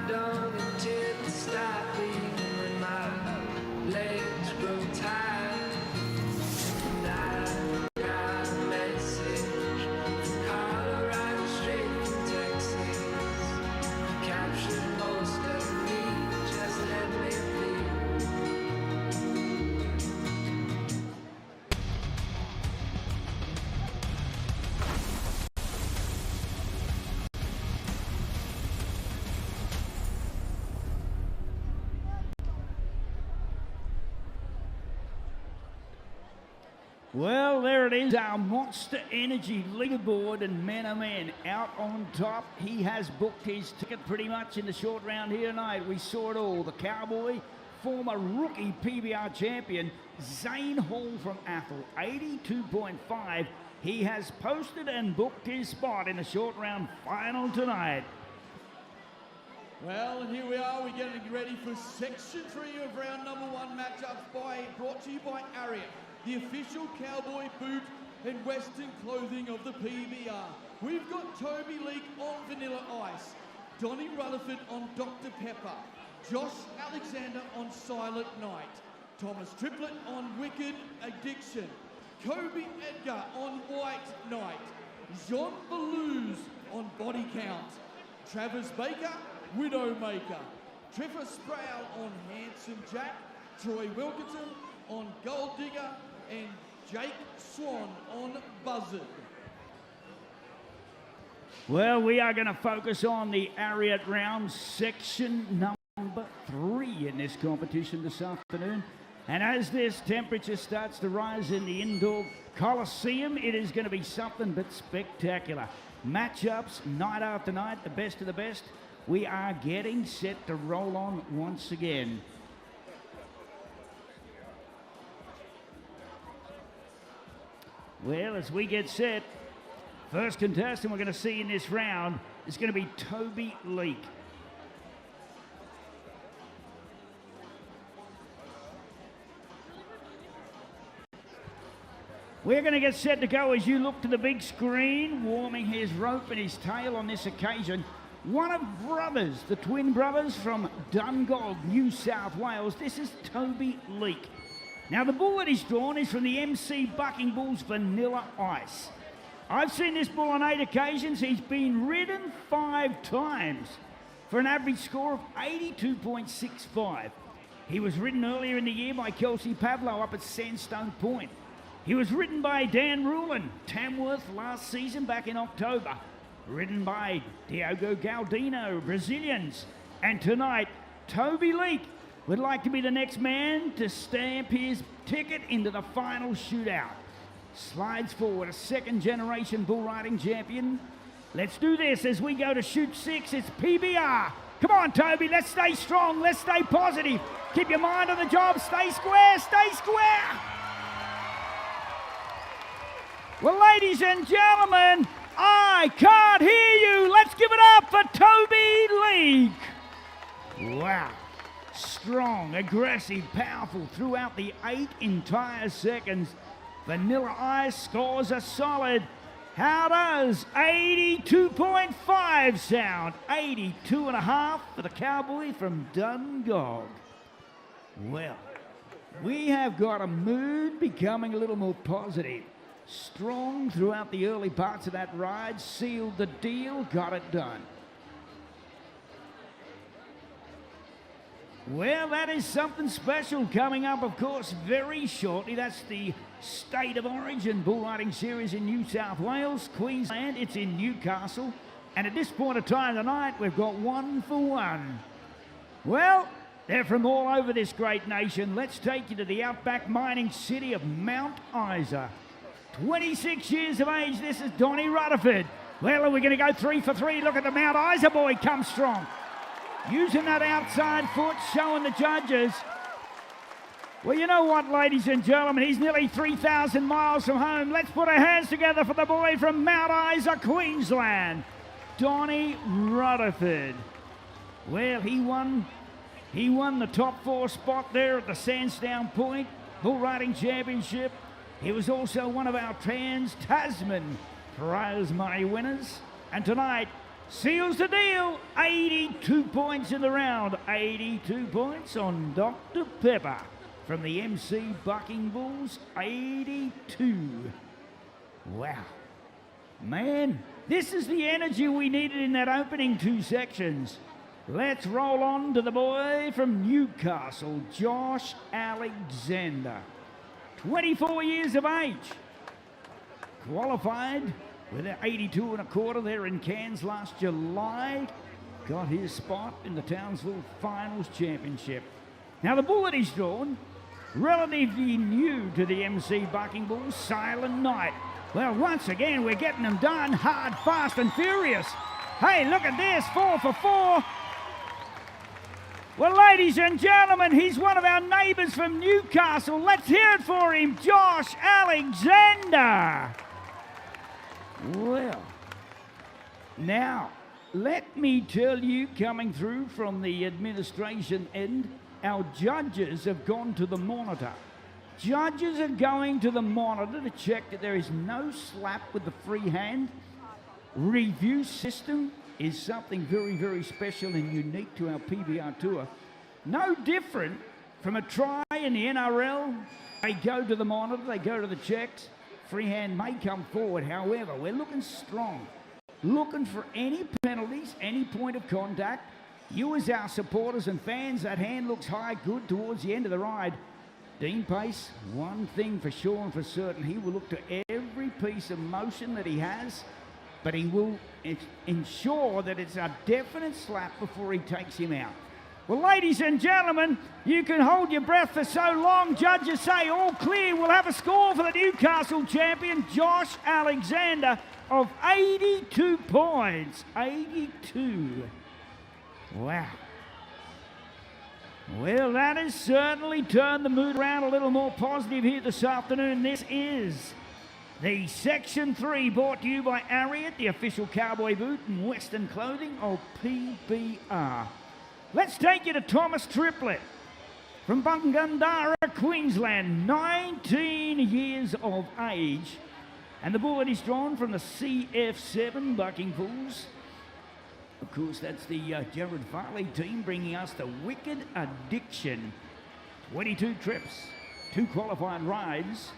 don't intend to stop even when my legs grow tired. And I got a message from Colorado straight from Texas. Captured most of me, just let me be. Well, there it is, our Monster Energy leaderboard, and man oh man, out on top. He has booked his ticket pretty much in the short round here tonight. We saw it all. The Cowboy, former rookie PBR champion, Zane Hall from Athol, 82.5. He has posted and booked his spot in the short round final tonight. Well, and here we are. We're getting ready for Section 3 of round number 1 matchups brought to you by Ariat, the official cowboy boot and western clothing of the PBR. We've got Toby Leake on Vanilla Ice, Donnie Rutherford on Dr. Pepper, Josh Alexander on Silent Night, Thomas Triplett on Wicked Addiction, Kobe Edgar on White Knight, Jean Belouz on Body Count, Travis Baker, Widowmaker, Trevor Sproul on Handsome Jack, Troy Wilkinson on Gold Digger, and Jake Swan on Buzzard. Well, we are going to focus on the Ariat round, section number 3 in this competition this afternoon. And as this temperature starts to rise in the indoor Coliseum, it is going to be something but spectacular. Matchups night after night, the best of the best. We are getting set to roll on once again. Well, as we get set, first contestant we're going to see in this round is going to be Toby Leake. We're going to get set to go as you look to the big screen, warming his rope and his tail on this occasion. One of brothers, the twin brothers from Dungog, New South Wales. This is Toby Leake. Now, the bull that he's drawn is from the MC Bucking Bulls Vanilla Ice. I've seen this bull on 8 occasions. He's been ridden 5 times for an average score of 82.65. He was ridden earlier in the year by Kelsey Pavlo up at Sandstone Point. He was ridden by Dan Rulin, Tamworth last season back in October. Ridden by Diogo Galdino, Brazilians. And tonight, Toby Leake would like to be the next man to stamp his ticket into the final shootout. Slides forward, a second-generation bull riding champion. Let's do this as we go to shoot 6. It's PBR. Come on, Toby, let's stay strong, let's stay positive. Keep your mind on the job, stay square, stay square. Well, ladies and gentlemen, I can't hear you. Let's give it up for Toby Leake. Wow. Strong, aggressive, powerful throughout the 8 entire seconds. Vanilla Ice scores a solid. How does 82.5 sound? 82.5 for the Cowboy from Dungog. Well, we have got a mood becoming a little more positive. Strong throughout the early parts of that ride, sealed the deal, got it done. Well, that is something special coming up, of course, very shortly. That's the State of Origin Bull Riding Series in New South Wales, Queensland. It's in Newcastle. And at this point of time tonight, we've got 1 for 1. Well, they're from all over this great nation. Let's take you to the outback mining city of Mount Isa. 26 years of age, this is Donnie Rutherford. Well, are we going to go 3 for 3? Look at the Mount Isa boy come strong. Using that outside foot, showing the judges. Well, you know what, ladies and gentlemen? He's nearly 3,000 miles from home. Let's put our hands together for the boy from Mount Isa, Queensland, Donnie Rutherford. Well, he won the top 4 spot there at the Sandstone Point Bull Riding Championship. He was also one of our Trans-Tasman prize money winners. And tonight, seals the deal. 82 points in the round. 82 points on Dr. Pepper from the MC Bucking Bulls. 82. Wow. Man, this is the energy we needed in that opening two sections. Let's roll on to the boy from Newcastle, Josh Alexander. 24 years of age. Qualified with an 82 and a quarter there in Cairns last July. Got his spot in the Townsville Finals Championship. Now the bull that he's drawn, relatively new to the MC Bucking Bulls, Silent Night. Well, once again, we're getting them done hard, fast and furious. Hey, look at this, 4 for 4. Well, ladies and gentlemen, he's one of our neighbours from Newcastle. Let's hear it for him, Josh Alexander. Well, now, let me tell you, coming through from the administration end, our judges have gone to the monitor. Judges are going to the monitor to check that there is no slap with the free hand. Review system is something very, very special and unique to our PBR tour. No different from a try in the NRL. They go to the monitor, they go to the checks. Free hand may come forward. However, we're looking strong, looking for any penalties, any point of contact. You as our supporters and fans, that hand looks high, good towards the end of the ride. Dean Pace, one thing for sure and for certain, he will look to every piece of motion that he has, but he will ensure that it's a definite slap before he takes him out. Well, ladies and gentlemen, you can hold your breath for so long. Judges say all clear. We'll have a score for the Newcastle champion, Josh Alexander, of 82 points. 82. Wow. Well, that has certainly turned the mood around a little more positive here this afternoon. This is the Section 3 brought to you by Ariat, the official cowboy boot and western clothing of PBR. Let's take you to Thomas Triplett from Bungundara, Queensland, 19 years of age. And the bull that he's drawn from the CF7 Bucking Bulls. Of course, that's the Jared Farley team bringing us the Wicked Addiction. 22 trips, 2 qualified rides,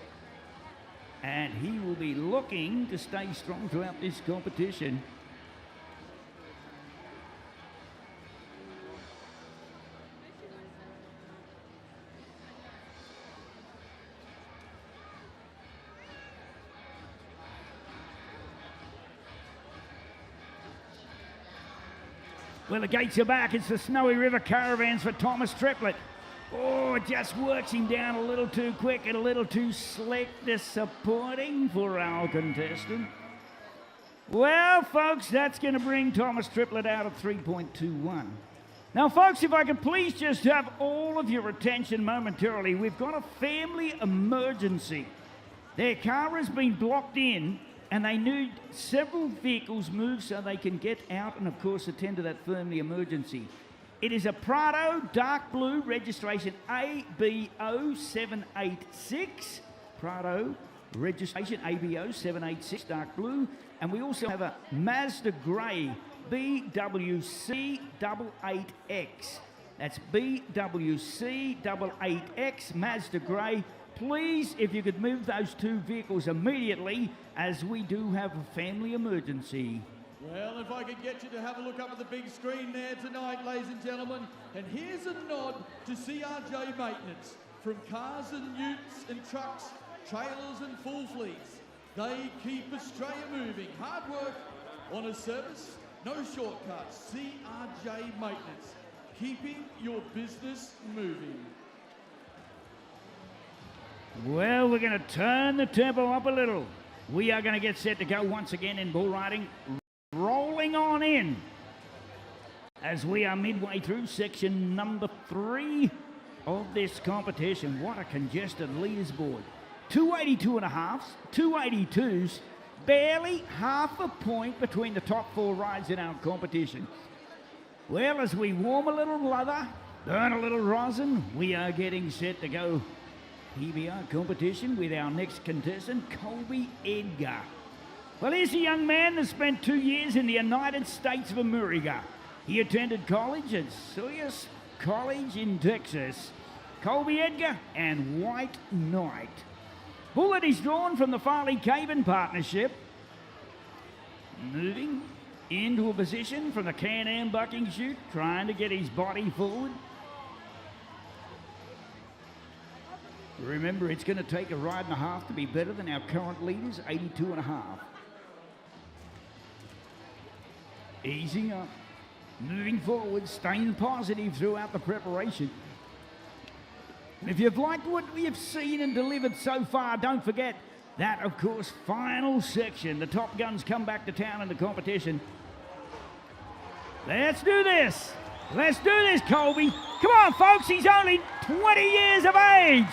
and he will be looking to stay strong throughout this competition. Well, the gates are back. It's the Snowy River Caravans for Thomas Triplett. Oh, it just works him down a little too quick and a little too slick. Disappointing for our contestant. Well, folks, that's going to bring Thomas Triplett out at 3.21. Now, folks, if I could please just have all of your attention momentarily. We've got a family emergency. Their car has been blocked in, and they need several vehicles moved so they can get out and, of course, attend to that family emergency. It is a Prado dark blue, registration ABO 786. Prado registration ABO 786 dark blue. And we also have a Mazda grey BWC 88X. That's BWC 88X Mazda grey. Please, if you could move those 2 vehicles immediately, as we do have a family emergency. Well, if I could get you to have a look up at the big screen there tonight, ladies and gentlemen. And here's a nod to CRJ Maintenance. From cars and utes and trucks, trailers and full fleets, they keep Australia moving. Hard work, honest service, no shortcuts. CRJ Maintenance, keeping your business moving. Well, we're going to turn the tempo up a little. We are going to get set to go once again in bull riding. Rolling on in as we are midway through section number 3 of this competition. What a congested leaderboard. 282 and a halves, 282s, barely half a point between the top 4 rides in our competition. Well, as we warm a little leather, burn a little rosin, we are getting set to go PBR competition with our next contestant, Colby Edgar. Well, here's a young man that spent 2 years in the United States of America. He attended college at Syracuse College in Texas. Colby Edgar and White Knight. Bull that he's drawn from the Farley-Caven partnership. Moving into a position from the Can-Am bucking chute, trying to get his body forward. Remember, it's going to take a ride and a half to be better than our current leaders, 82 and a half. Easing up, moving forward, staying positive throughout the preparation. And if you've liked what we have seen and delivered so far, don't forget that, of course, final section. The top guns come back to town in the competition. Let's do this. Let's do this, Colby. Come on, folks. He's only 20 years of age.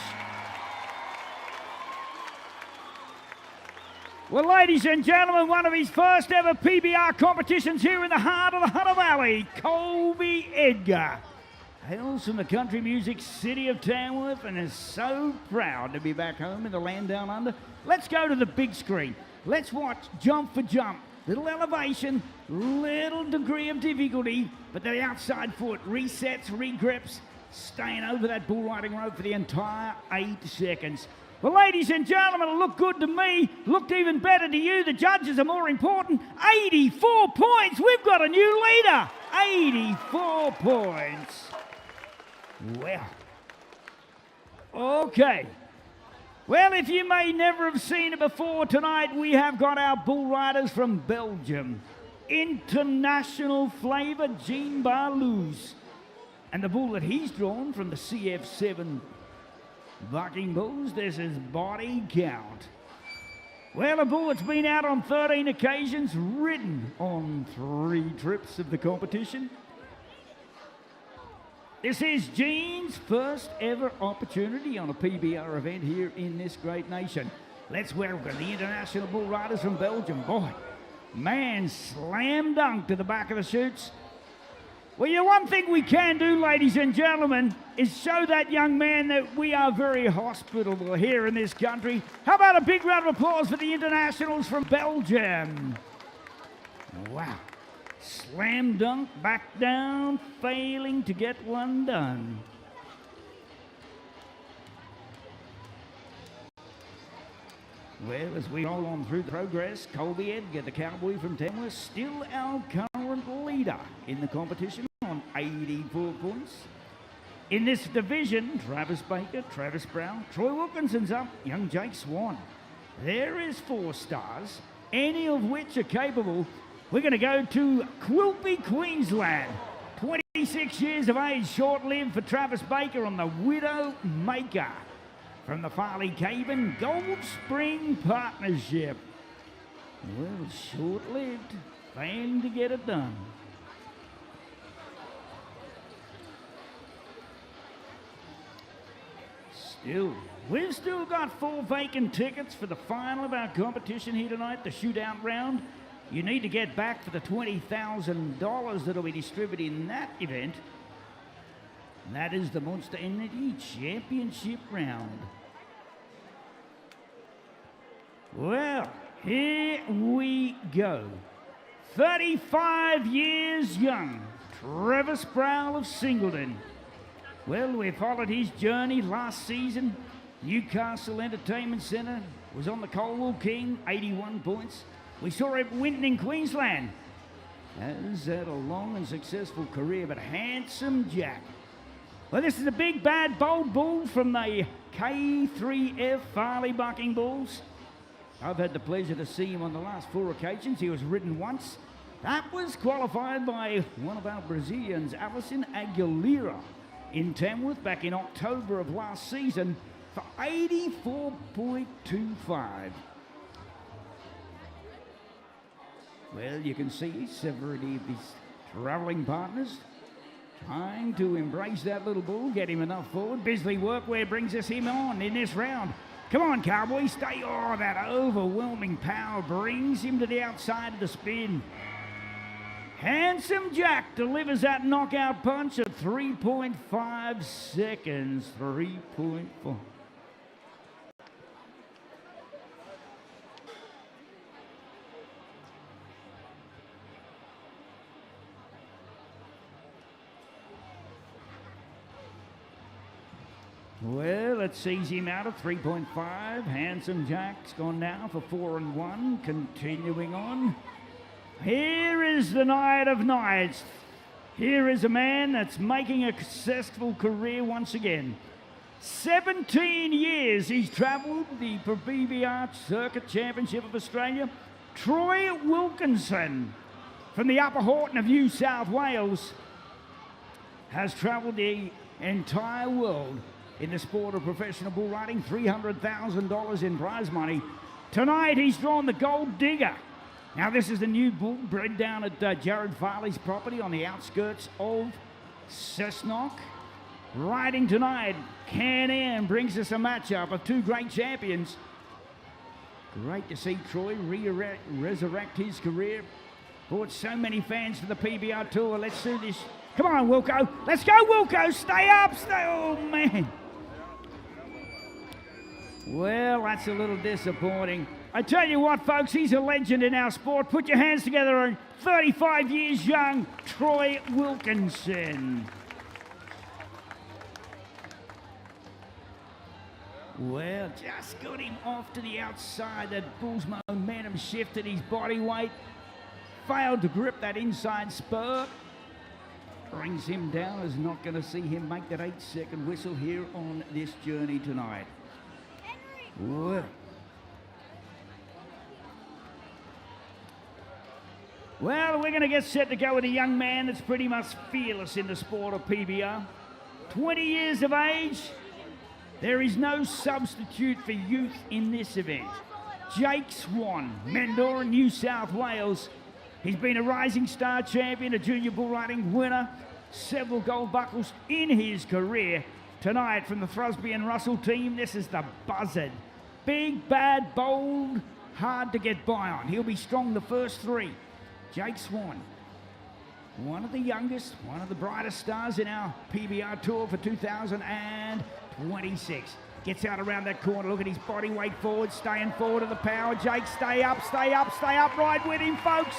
Well, ladies and gentlemen, one of his first ever PBR competitions here in the heart of the Hunter Valley, Colby Edgar. Hails from the country music city of Tamworth and is so proud to be back home in the land down under. Let's go to the big screen. Let's watch jump for jump. Little elevation, little degree of difficulty, but the outside foot resets, regrips, staying over that bull riding rope for the entire 8 seconds. Well, ladies and gentlemen, it looked good to me. Looked even better to you. The judges are more important. 84 points. We've got a new leader. 84 points. Well, okay. Well, if you may never have seen it before, tonight we have got our bull riders from Belgium. International flavour, Jean Barlouz. And the bull that he's drawn from the CF7 bucking bulls, this is Body Count. Well, a bull that's been out on 13 occasions, ridden on 3 trips of the competition. This is Jean's first ever opportunity on a PBR event here in this great nation. Let's welcome the international bull riders from Belgium. Boy, man, slam dunk to the back of the chutes. Well, yeah, one thing we can do, ladies and gentlemen, is show that young man that we are very hospitable here in this country. How about a big round of applause for the internationals from Belgium? Wow. Slam dunk, back down, failing to get one done. Well, as we roll on through the progress, Colby Edgar, the cowboy from Tamworth, still our current leader in the competition on 84 points. In this division, Travis Baker, Travis Brown, Troy Wilkinson's up, young Jake Swan. There is 4 stars, any of which are capable. We're going to go to Quilpie, Queensland. 26 years of age, short-lived for Travis Baker on the Widow Maker. From the Farley-Caven Gold Spring Partnership. Well, short-lived, failing to get it done. We've still got 4 vacant tickets for the final of our competition here tonight, the shootout round. You need to get back for the $20,000 that will be distributed in that event. And that is the Monster Energy Championship round. Well, here we go. 35 years young, Travis Brown of Singleton. Well, we followed his journey last season. Newcastle Entertainment Centre was on the Colwell King, 81 points. We saw him win in Queensland. Has had a long and successful career, but Handsome Jack. Well, this is a big, bad, bold bull from the K3F Farley Bucking Bulls. I've had the pleasure to see him on the last 4 occasions. He was ridden once. That was qualified by one of our Brazilians, Alison Aguilera, in Tamworth back in October of last season for 84.25. Well, you can see several of his travelling partners trying to embrace that little bull, get him enough forward. Bisley Workwear brings us him on in this round. Come on, Cowboy, stay. Oh, that overwhelming power brings him to the outside of the spin. Handsome Jack delivers that knockout punch at 3.5 seconds. 3.4. Well, it sees him out at 3.5. Handsome Jack's gone now for 4 and 1. Continuing on. Here is the Knight of Knights. Here is a man that's making a successful career once again. 17 years he's travelled the PBR Circuit Championship of Australia. Troy Wilkinson from the Upper Horton of New South Wales has travelled the entire world in the sport of professional bull riding. $300,000 in prize money. Tonight he's drawn the Gold Digger. Now this is the new bull bred down at Jared Farley's property on the outskirts of Cessnock. Riding tonight, Can-Am brings us a matchup of two great champions. Great to see Troy resurrect his career. Brought so many fans to the PBR Tour. Let's do this. Come on, Wilco. Let's go, Wilco. Stay up. Oh, man. Well, that's a little disappointing. I tell you what, folks, he's a legend in our sport. Put your hands together on 35 years young, Troy Wilkinson. Well, just got him off to the outside. That bull's momentum shifted his body weight. Failed to grip that inside spur. Brings him down. Is not going to see him make that 8-second whistle here on this journey tonight. Well. Well, we're going to get set to go with a young man that's pretty much fearless in the sport of PBR. 20 years of age. There is no substitute for youth in this event. Jake Swan, Mendora, New South Wales. He's been a Rising Star champion, a junior bull riding winner, several gold buckles in his career. Tonight from the Throsby and Russell team, this is the Buzzard. Big, bad, bold, hard to get by on. He'll be strong the first three. Jake Swan, one of the youngest, one of the brightest stars in our PBR Tour for 2026. Gets out around that corner. Look at his body weight forward, staying forward to the power. Jake, stay up, stay up, stay up. Ride with him, folks.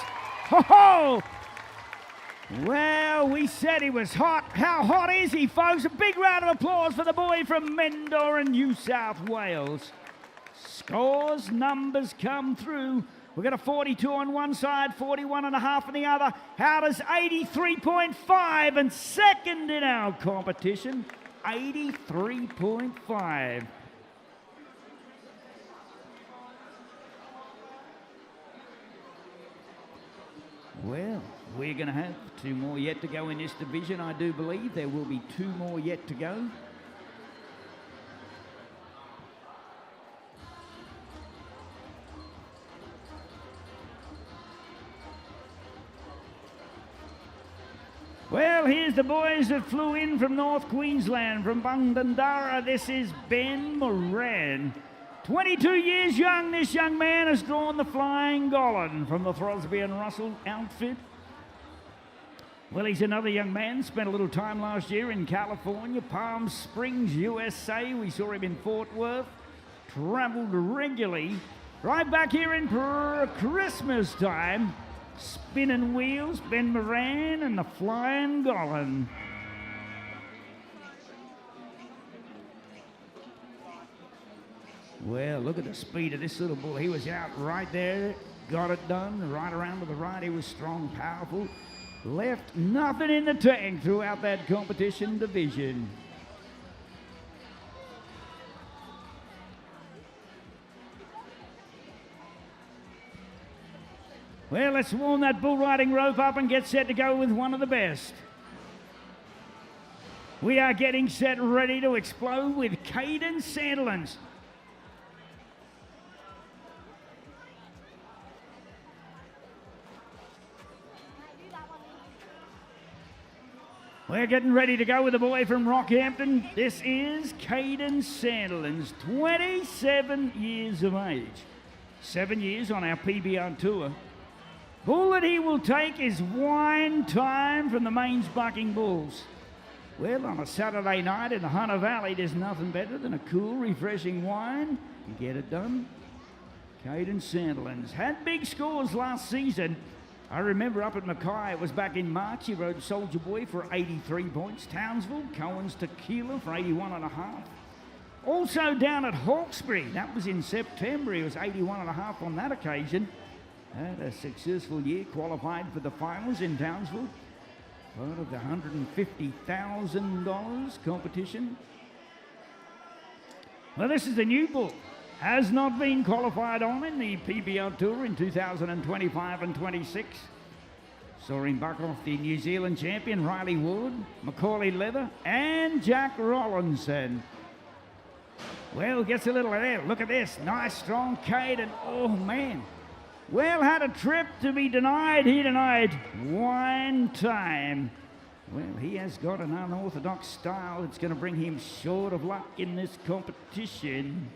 Ho-ho! Well, we said he was hot. How hot is he, folks? A big round of applause for the boy from Mendora, New South Wales. Scores, numbers come through. We've got a 42 on one side, 41.5 on the other. How does 83.5 and second in our competition? 83.5. Well, we're going to have two more yet to go in this division, I do believe. There will be two more yet to go. Well, here's the boys that flew in from North Queensland, from Bundandara. This is Ben Moran. 22 years young, this young man has drawn the Flying Golan from the Throsby and Russell outfit. Well, he's another young man, spent a little time last year in California, Palm Springs, USA. We saw him in Fort Worth, traveled regularly. Right back here in Christmas time. Spinning Wheels, Ben Moran, and the Flying Golan. Well, look at the speed of this little bull. He was out right there, got it done, right around to the right. He was strong, powerful. Left nothing in the tank throughout that competition division. Well, let's warm that bull riding rope up and get set to go with one of the best. We are getting set ready to explode with Caden Sandilands. We're getting ready to go with the boy from Rockhampton. This is Caden Sandilands, 27 years of age. 7 years on our PBR Tour. Bull that he will take is Wine Time from the Mains Bucking Bulls. Well, on a Saturday night in the Hunter Valley, there's nothing better than a cool, refreshing wine. You get it done. Caden Sandilands had big scores last season. I remember up at Mackay, it was back in March, he rode Soldier Boy for 83 points. Townsville, Cohen's Tequila for 81.5. Also down at Hawkesbury, that was in September, he was 81.5 on that occasion. Had a successful year, qualified for the finals in Townsville. Part of the $150,000 competition. Well, this is the new bull. Has not been qualified on in the PBR Tour in 2025 and 26. Saw him buck off the New Zealand champion Riley Wood, Macaulay Leather, and Jack Rollinson. Well, gets a little of that. Look at this. Nice, strong cadence. Oh, man. Well, had a trip to be denied. He denied one time. Well, he has got an unorthodox style that's going to bring him short of luck in this competition.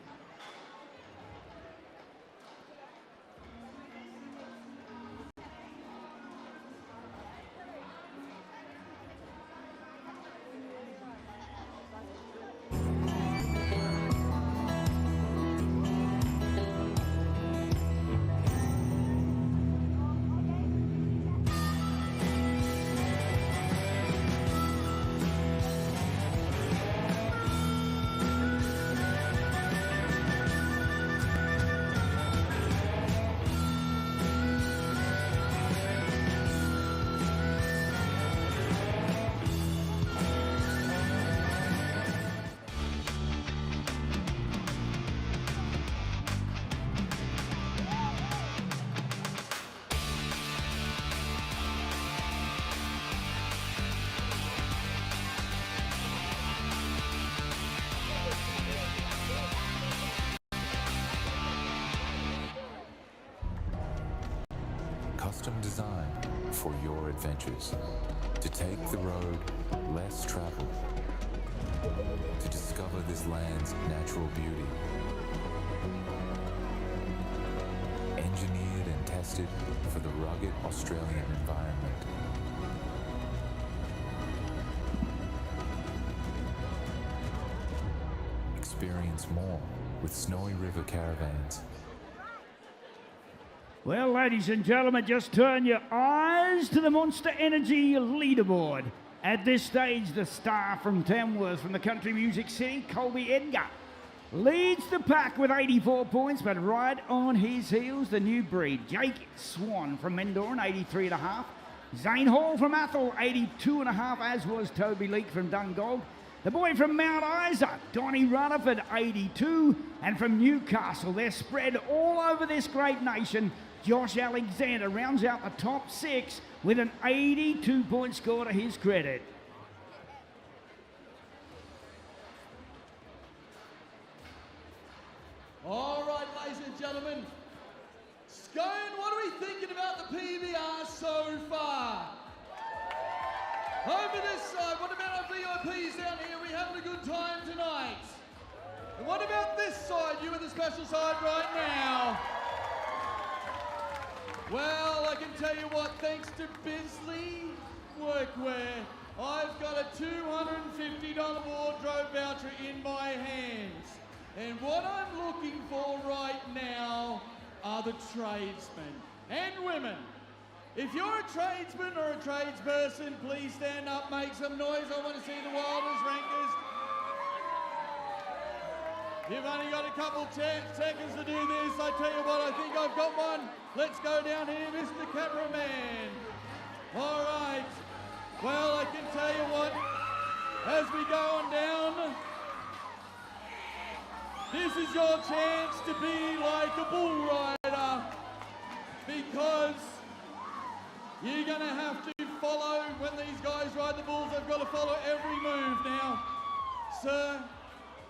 Custom designed for your adventures. To take the road less traveled. To discover this land's natural beauty. Engineered and tested for the rugged Australian environment. Experience more with Snowy River Caravans. Well, ladies and gentlemen, just turn your eyes to the Monster Energy leaderboard. At this stage, the star from Tamworth, from the country music city, Colby Edgar, leads the pack with 84 points, but right on his heels, the new breed, Jake Swan from Mendoran, 83.5. Zane Hall from Athol, 82.5, as was Toby Leake from Dungog. The boy from Mount Isa, Donnie Rutherford, 82. And from Newcastle, they're spread all over this great nation. Josh Alexander rounds out the top 6 with an 82-point score to his credit. All right, ladies and gentlemen. Scone, what are we thinking about the PBR so far? Over this side, what about our VIPs down here? We having a good time tonight? And what about this side, you at the special side right now? Well, I can tell you what, thanks to Bisley Workwear, I've got a $250 wardrobe voucher in my hands. And what I'm looking for right now are the tradesmen and women. If you're a tradesman or a tradesperson, please stand up, make some noise. I want to see the wildest rankers. You've only got a couple seconds to do this. I tell you what, I think I've got one. Let's go down here, Mr. Cameraman. All right. Well, I can tell you what, as we go on down, this is your chance to be like a bull rider, because you're going to have to follow, when these guys ride the bulls, they've got to follow every move. Now, sir,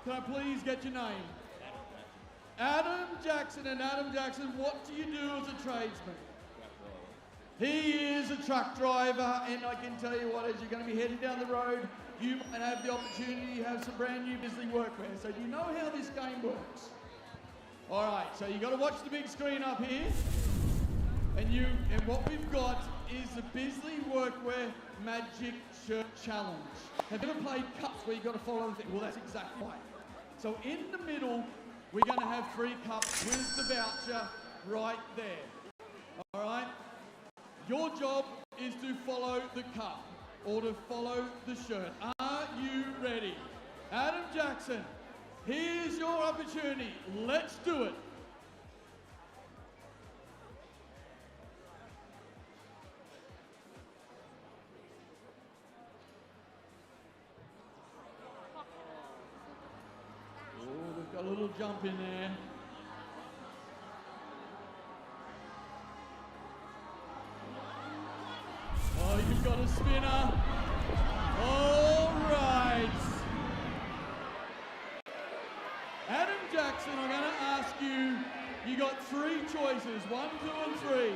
can I please get your name? Adam Jackson. And Adam Jackson, what do you do as a tradesman? He is a truck driver, and I can tell you what, as you're going to be heading down the road, you might have the opportunity to have some brand new Bisley workwear. So do you know how this game works? All right, so you got to watch the big screen up here. And what we've got is the Bisley Workwear Magic Shirt Challenge. Have you ever played cups where you've got to follow the thing? Well, that's exactly right. So in the middle, we're going to have 3 cups with the voucher right there. All right? Your job is to follow the cup or to follow the shirt. Are you ready? Adam Jackson, Here's your opportunity. Let's do it. Oh, they've got a little jump in there. Oh, you've got a spinner. All right. Adam Jackson, I'm going to ask you, you got three choices, 1, 2, and 3.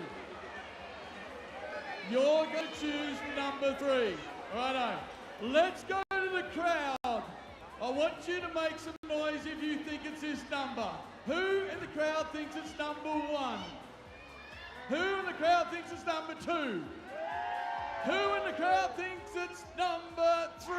You're going to choose number 3. Righto. Let's go to the crowd. I want you to make some noise if you think it's this number. Who in the crowd thinks it's number 1? Who in the crowd thinks it's number 2? Who in the crowd thinks it's number 3?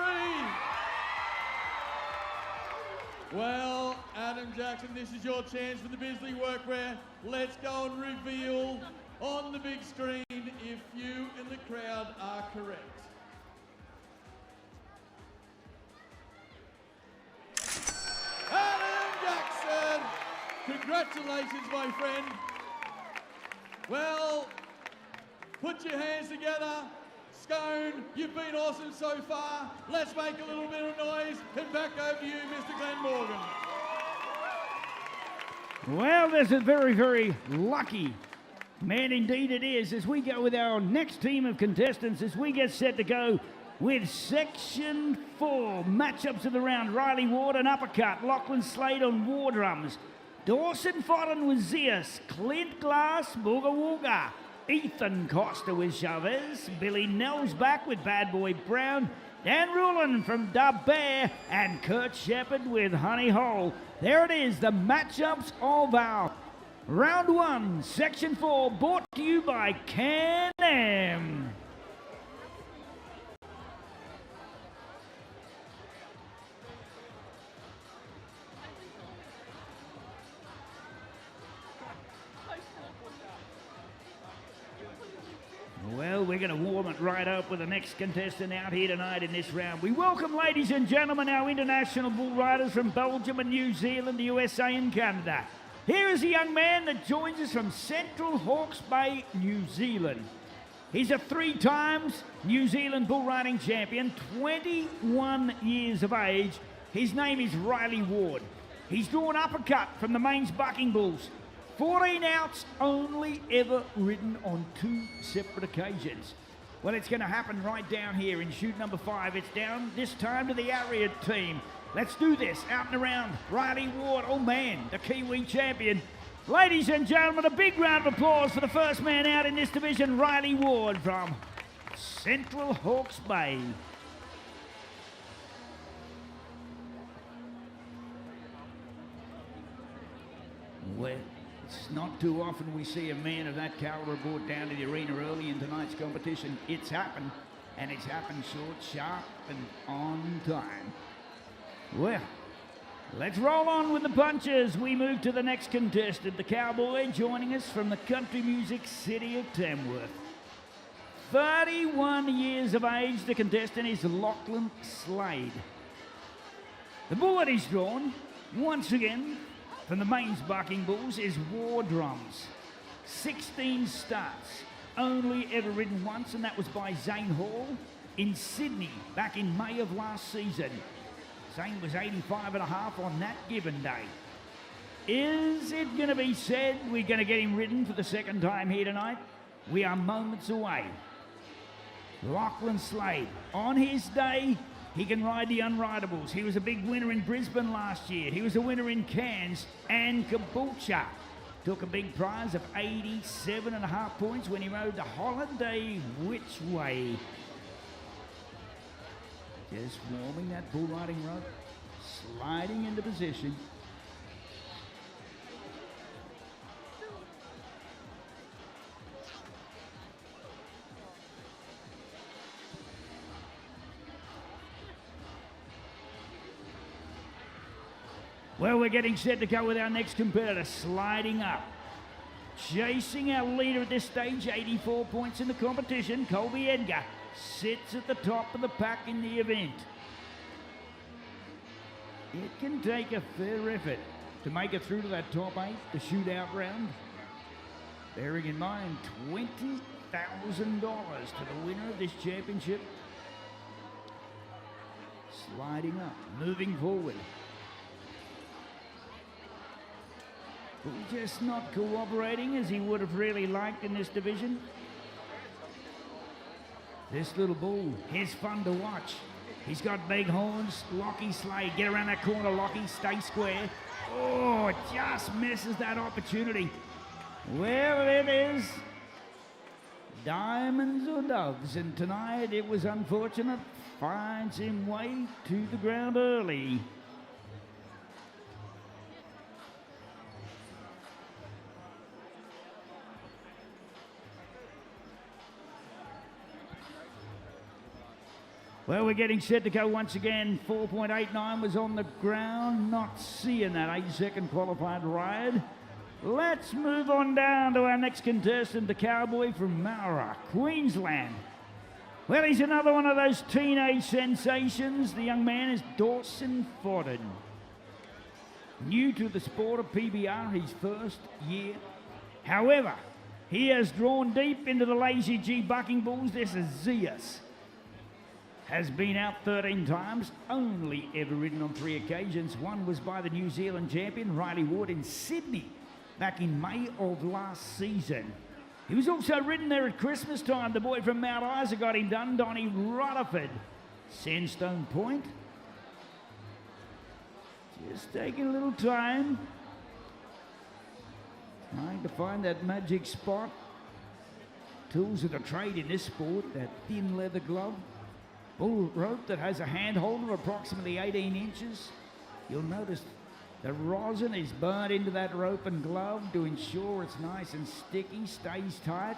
Well, Adam Jackson, this is your chance for the Bisley Workwear. Let's go and reveal on the big screen if you and the crowd are correct. Adam Jackson! Congratulations, my friend. Well, put your hands together. Scone, you've been awesome so far. Let's make a little bit of noise and back over to you, Mr. Glenn Morgan. Well, there's a very, very lucky man indeed it is as we go with our next team of contestants as we get set to go with Section 4 matchups of the round. Riley Ward on uppercut, Lachlan Slade on war drums, Dawson Fodden with Zeus, Clint Glass, Booga Wooga, Ethan Costa with Chavez, Billy Nels back with Bad Boy Brown, Dan Rulin from Dub Bear, and Kurt Shepard with Honey Hole. There it is, the matchups of our Round 1, Section 4, brought to you by Can-Am. Well, we're going to warm it right up with the next contestant out here tonight in this round. We welcome, ladies and gentlemen, our international bull riders from Belgium and New Zealand, the USA and Canada. Here is a young man that joins us from Central Hawke's Bay, New Zealand. He's a 3 times New Zealand bull riding champion, 21 years of age. His name is Riley Ward. He's drawn uppercut from the Mainz Bucking Bulls. 14 outs only ever ridden on 2 separate occasions. Well, it's going to happen right down here in chute number 5. It's down this time to the Ariat team. Let's do this. Out and around. Riley Ward, oh man, the Kiwi champion. Ladies and gentlemen, a big round of applause for the first man out in this division, Riley Ward from Central Hawke's Bay. Well, it's not too often we see a man of that caliber brought down to the arena early in tonight's competition. It's happened, and it's happened short, sharp, and on time. Well, let's roll on with the punches. We move to the next contestant, the Cowboy, joining us from the country music city of Tamworth. 31 years of age, the contestant is Lachlan Slade. The bull that he's drawn, once again, from the Mainz Bucking Bulls, is War Drums. 16 starts, only ever ridden once, and that was by Zane Hall in Sydney back in May of last season. Zane was 85.5 on that given day. Is it going to be said we're going to get him ridden for the second time here tonight? We are moments away. Lachlan Slade, on his day, he can ride the unridables. He was a big winner in Brisbane last year. He was a winner in Cairns and Caboolture. Took a big prize of 87.5 points when he rode the Holiday Which Way. Just warming that bull riding rope, sliding into position. Well, we're getting set to go with our next competitor, sliding up. Chasing our leader at this stage, 84 points in the competition, Colby Edgar, sits at the top of the pack in the event. it can take a fair effort to make it through to that top 8, the shootout round. Bearing in mind $20,000 to the winner of this championship. Sliding up, moving forward. But just not cooperating as he would have really liked in this division. This little bull, he's fun to watch. He's got big horns. Lockie Slade, get around that corner, Lockie, stay square. Oh, just misses that opportunity. Well, it is diamonds or doves, and tonight it was unfortunate. Finds him way to the ground early. Well, we're getting set to go once again. 4.89 was on the ground. Not seeing that 8-second qualified ride. Let's move on down to our next contestant, the Cowboy from Mara, Queensland. Well, he's another one of those teenage sensations. The young man is Dawson Fodden. New to the sport of PBR, his first year. However, he has drawn deep into the Lazy G bucking bulls. This is Zeus. Has been out 13 times, only ever ridden on 3 occasions. One was by the New Zealand champion, Riley Ward, in Sydney back in May of last season. He was also ridden there at Christmas time. The boy from Mount Isa got him done, Donnie Rutherford. Sandstone Point. Just taking a little time. Trying to find that magic spot. Tools of the trade in this sport, that thin leather glove. Bull rope that has a handhold of approximately 18 inches. You'll notice the rosin is burnt into that rope and glove to ensure it's nice and sticky, stays tight.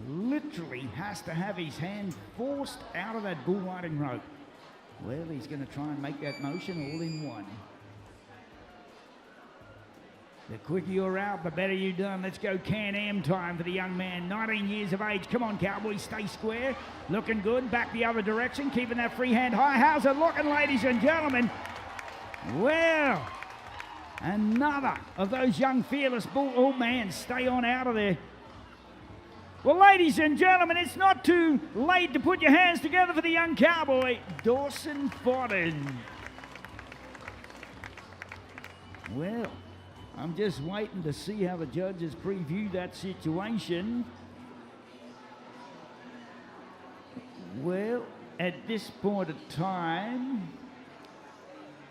Literally has to have his hand forced out of that bull riding rope. Well, he's going to try and make that motion all in one. The quicker you're out, the better you've done. Let's go Can-Am time for the young man, 19 years of age. Come on, Cowboy, stay square. Looking good, back the other direction, keeping that free hand high. How's it looking, ladies and gentlemen? Well, another of those young fearless bull. Oh, man, stay on out of there. Well, ladies and gentlemen, it's not too late to put your hands together for the young Cowboy, Dawson Fodden. Well, I'm just waiting to see how the judges preview that situation. Well, at this point of time,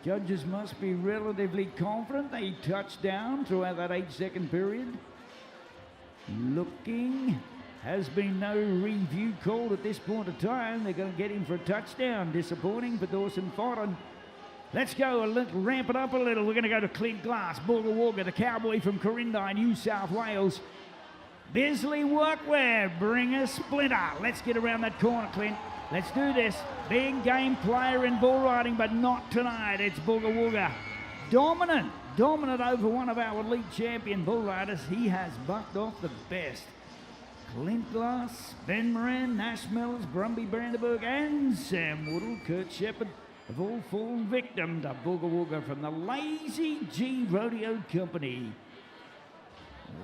judges must be relatively confident. They touched down throughout that 8-second period. Looking, has been no review called at this point of time. They're going to get him for a touchdown. Disappointing for Dawson Fodden. Let's go ramp it up a little. We're going to go to Clint Glass, Booga Wooga, the Cowboy from Corindi, New South Wales. Bisley Workwear, bring a splinter. Let's get around that corner, Clint. Let's do this. Big game player in bull riding, but not tonight. It's Booga Wooga. Dominant over one of our elite champion bull riders. He has bucked off the best. Clint Glass, Ben Moran, Nash Mills, Brumby Brandenburg, and Sam Woodall, Kurt Shepherd have all fallen victim to Booga Wooga from the Lazy G Rodeo Company.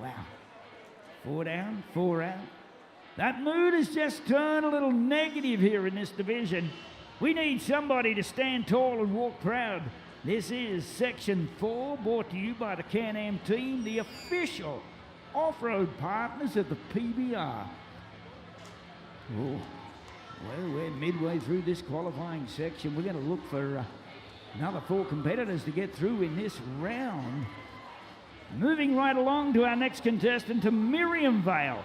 Wow. 4 down, 4 out. That mood has just turned a little negative here in this division. We need somebody to stand tall and walk proud. This is Section 4, brought to you by the Can-Am team, the official off-road partners of the PBR. Oh. Well, we're midway through this qualifying section. We're going to look for another 4 competitors to get through in this round. Moving right along to our next contestant, to Miriam Vale.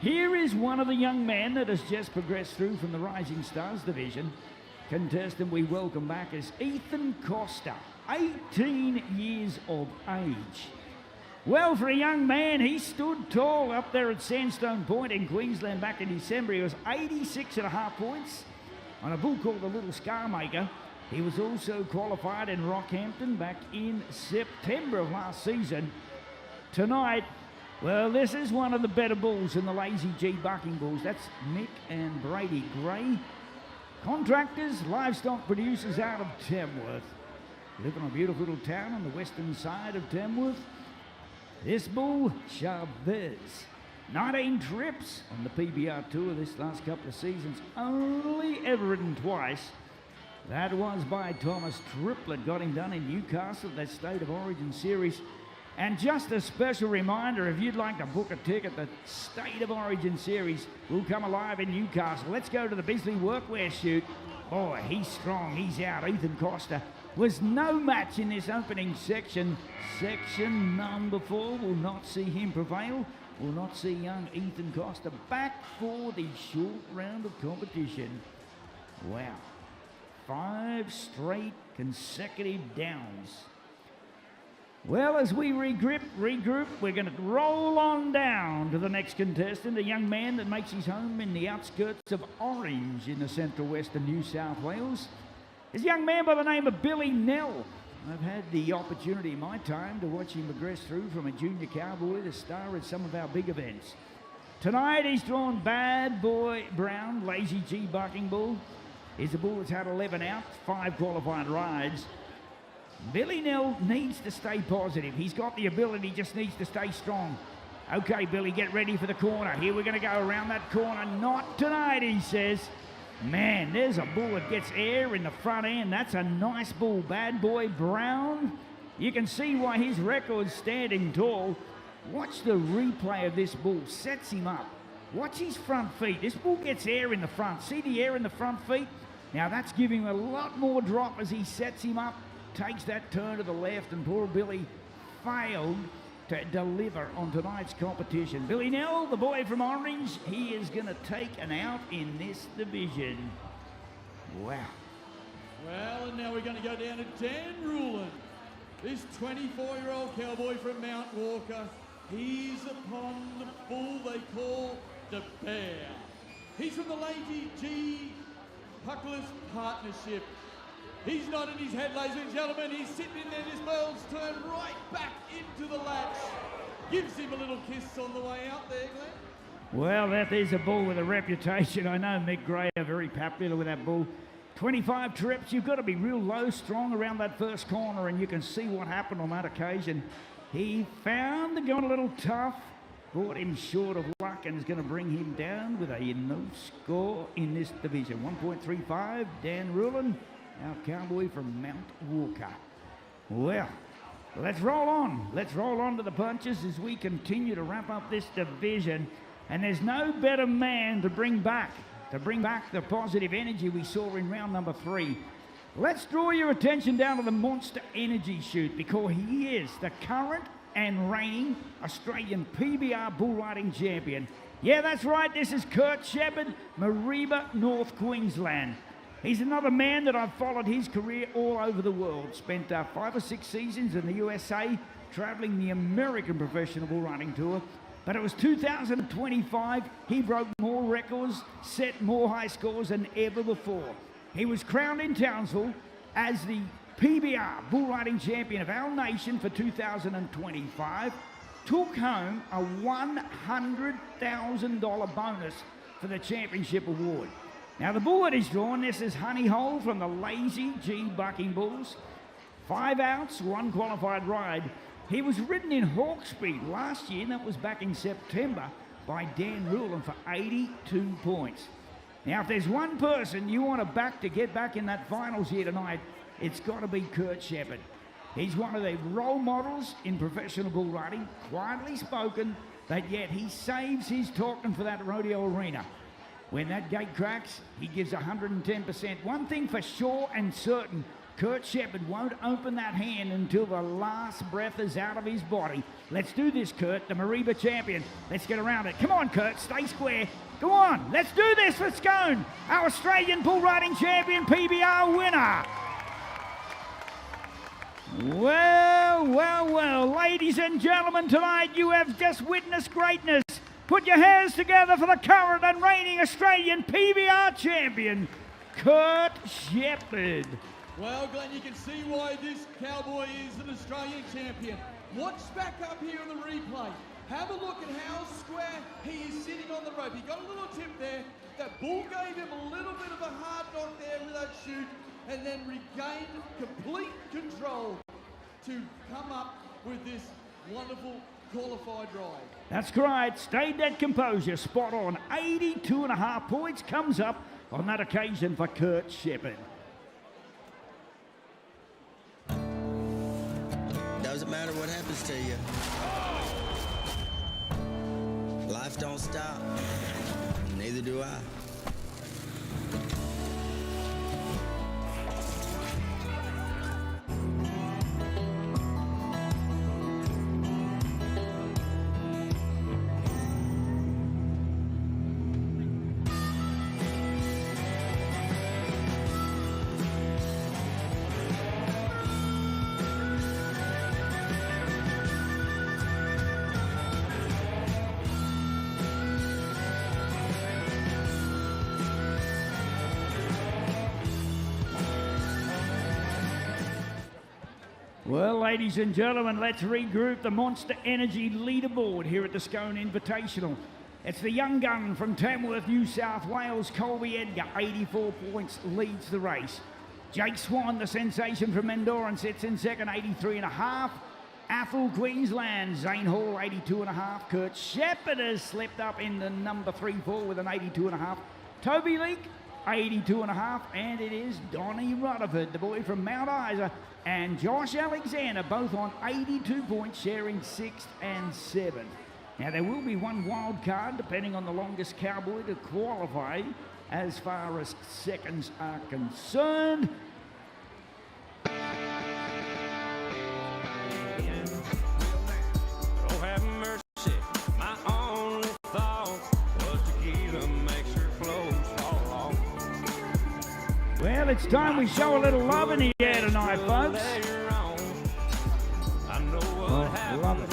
Here is one of the young men that has just progressed through from the Rising Stars division. Contestant we welcome back is Ethan Costa, 18 years of age. Well, for a young man, he stood tall up there at Sandstone Point in Queensland back in December. He was 86.5 points on a bull called the Little Scarmaker. He was also qualified in Rockhampton back in September of last season. Tonight, well, this is one of the better bulls in the Lazy G bucking bulls. That's Mick and Brady Gray. Contractors, livestock producers out of Tamworth. Live in a beautiful little town on the western side of Tamworth. This bull, Chavez. 19 trips on the PBR Tour this last couple of seasons. Only ever ridden twice. That was by Thomas Triplett. Got him done in Newcastle, that State of Origin series. And just a special reminder, if you'd like to book a ticket, the State of Origin series will come alive in Newcastle. Let's go to the Bisley Workwear shoot. Boy, he's strong, he's out. Ethan Costa was no match in this opening section. Section number 4 will not see him prevail. Will not see young Ethan Costa back for the short round of competition. Wow. 5 straight consecutive downs. Well, as we regroup, we're going to roll on down to the next contestant, a young man that makes his home in the outskirts of Orange in the central western New South Wales. This young man by the name of Billy Nell. I've had the opportunity in my time to watch him progress through from a junior cowboy to star at some of our big events. Tonight he's drawn Bad Boy Brown, Lazy G Bucking Bull. He's a bull that's had 11 out, 5 qualified rides. Billy Nell needs to stay positive. He's got the ability, just needs to stay strong. Okay, Billy, get ready for the corner. Here we're going to go around that corner. Not tonight, he says. Man, there's a bull that gets air in the front end. That's a nice bull, Bad Boy Brown. You can see why his record's standing tall. Watch the replay of this bull. Sets him up. Watch his front feet. This bull gets air in the front. See the air in the front feet? Now that's giving him a lot more drop as he sets him up. Takes that turn to the left, and poor Billy failed to deliver on tonight's competition. Billy Nell, the boy from Orange, he is going to take an out in this division. Wow. Well, and now we're going to go down to Dan Rulin. This 24-year-old cowboy from Mount Walker. He's upon the bull they call the Bear. He's from the Lazy G Puckless Partnership. He's nodding his head, ladies and gentlemen. He's sitting in there. This bell's turned right back into the latch. Gives him a little kiss on the way out there, Glenn. Well, that is a bull with a reputation. I know Mick Gray are very popular with that bull. 25 trips. You've got to be real low, strong around that first corner, and you can see what happened on that occasion. He found the going a little tough, brought him short of luck, and is going to bring him down with a no score in this division. 1.35, Dan Rulin, our cowboy from Mount Walker. Well, let's roll on. Let's roll on to the punches as we continue to wrap up this division. And there's no better man to bring back the positive energy we saw in round number 3. Let's draw your attention down to the Monster Energy shoot, because he is the current and reigning Australian PBR bull riding champion. Yeah, that's right. This is Kurt Shepherd, Mareeba, North Queensland. He's another man that I've followed his career all over the world. Spent 5 or 6 seasons in the USA, traveling the American Professional Bull Riding Tour. But it was 2025, he broke more records, set more high scores than ever before. He was crowned in Townsville as the PBR Bull Riding Champion of our nation for 2025. Took home a $100,000 bonus for the championship award. Now the bull that he's drawn, this is Honey Hole from the Lazy G Bucking Bulls. 5 outs, 1 qualified ride. He was ridden in Hawkesbury last year, and that was back in September, by Dan Rulin for 82 points. Now if there's one person you want to back to get back in that finals here tonight, it's got to be Kurt Shepherd. He's one of the role models in professional bull riding, quietly spoken, but yet he saves his talking for that rodeo arena. When that gate cracks, he gives 110%. One thing for sure and certain, Kurt Shepherd won't open that hand until the last breath is out of his body. Let's do this, Kurt, the Mareeba champion. Let's get around it. Come on, Kurt, stay square. Go on, let's do this for Scone, our Australian bull riding champion, PBR winner. Well, ladies and gentlemen, tonight you have just witnessed greatness. Put your hands together for the current and reigning Australian PBR champion, Kurt Shepherd. Well, Glenn, you can see why this cowboy is an Australian champion. Watch back up here in the replay. Have a look at how square he is sitting on the rope. He got a little tip there. That bull gave him a little bit of a hard knock there with that chute, and then regained complete control to come up with this wonderful qualified ride. That's correct. Stayed that composure. Spot on. 82.5 points comes up on that occasion for Kurt Shepherd. Doesn't matter what happens to you. Life don't stop. Neither do I. Well, ladies and gentlemen, let's regroup the Monster Energy leaderboard here at the Scone Invitational. It's the young gun from Tamworth, New South Wales, Colby Edgar, 84 points, leads the race. Jake Swan, the sensation from Mendoran, sits in second, 83.5. Athol, Queensland, Zane Hall, 82.5. Kurt Shepherd has slipped up in the number 3-4 with an 82.5. Toby Leake, 82.5, and it is Donnie Rutherford, the boy from Mount Isa, and Josh Alexander, both on 82 points, sharing 6th and 7th. Now, there will be one wild card, depending on the longest cowboy to qualify as far as seconds are concerned. Oh, have mercy. My only thought was tequila makes her clothes fall off. Well, it's time we show a little love in the air tonight, folks. Oh, love it.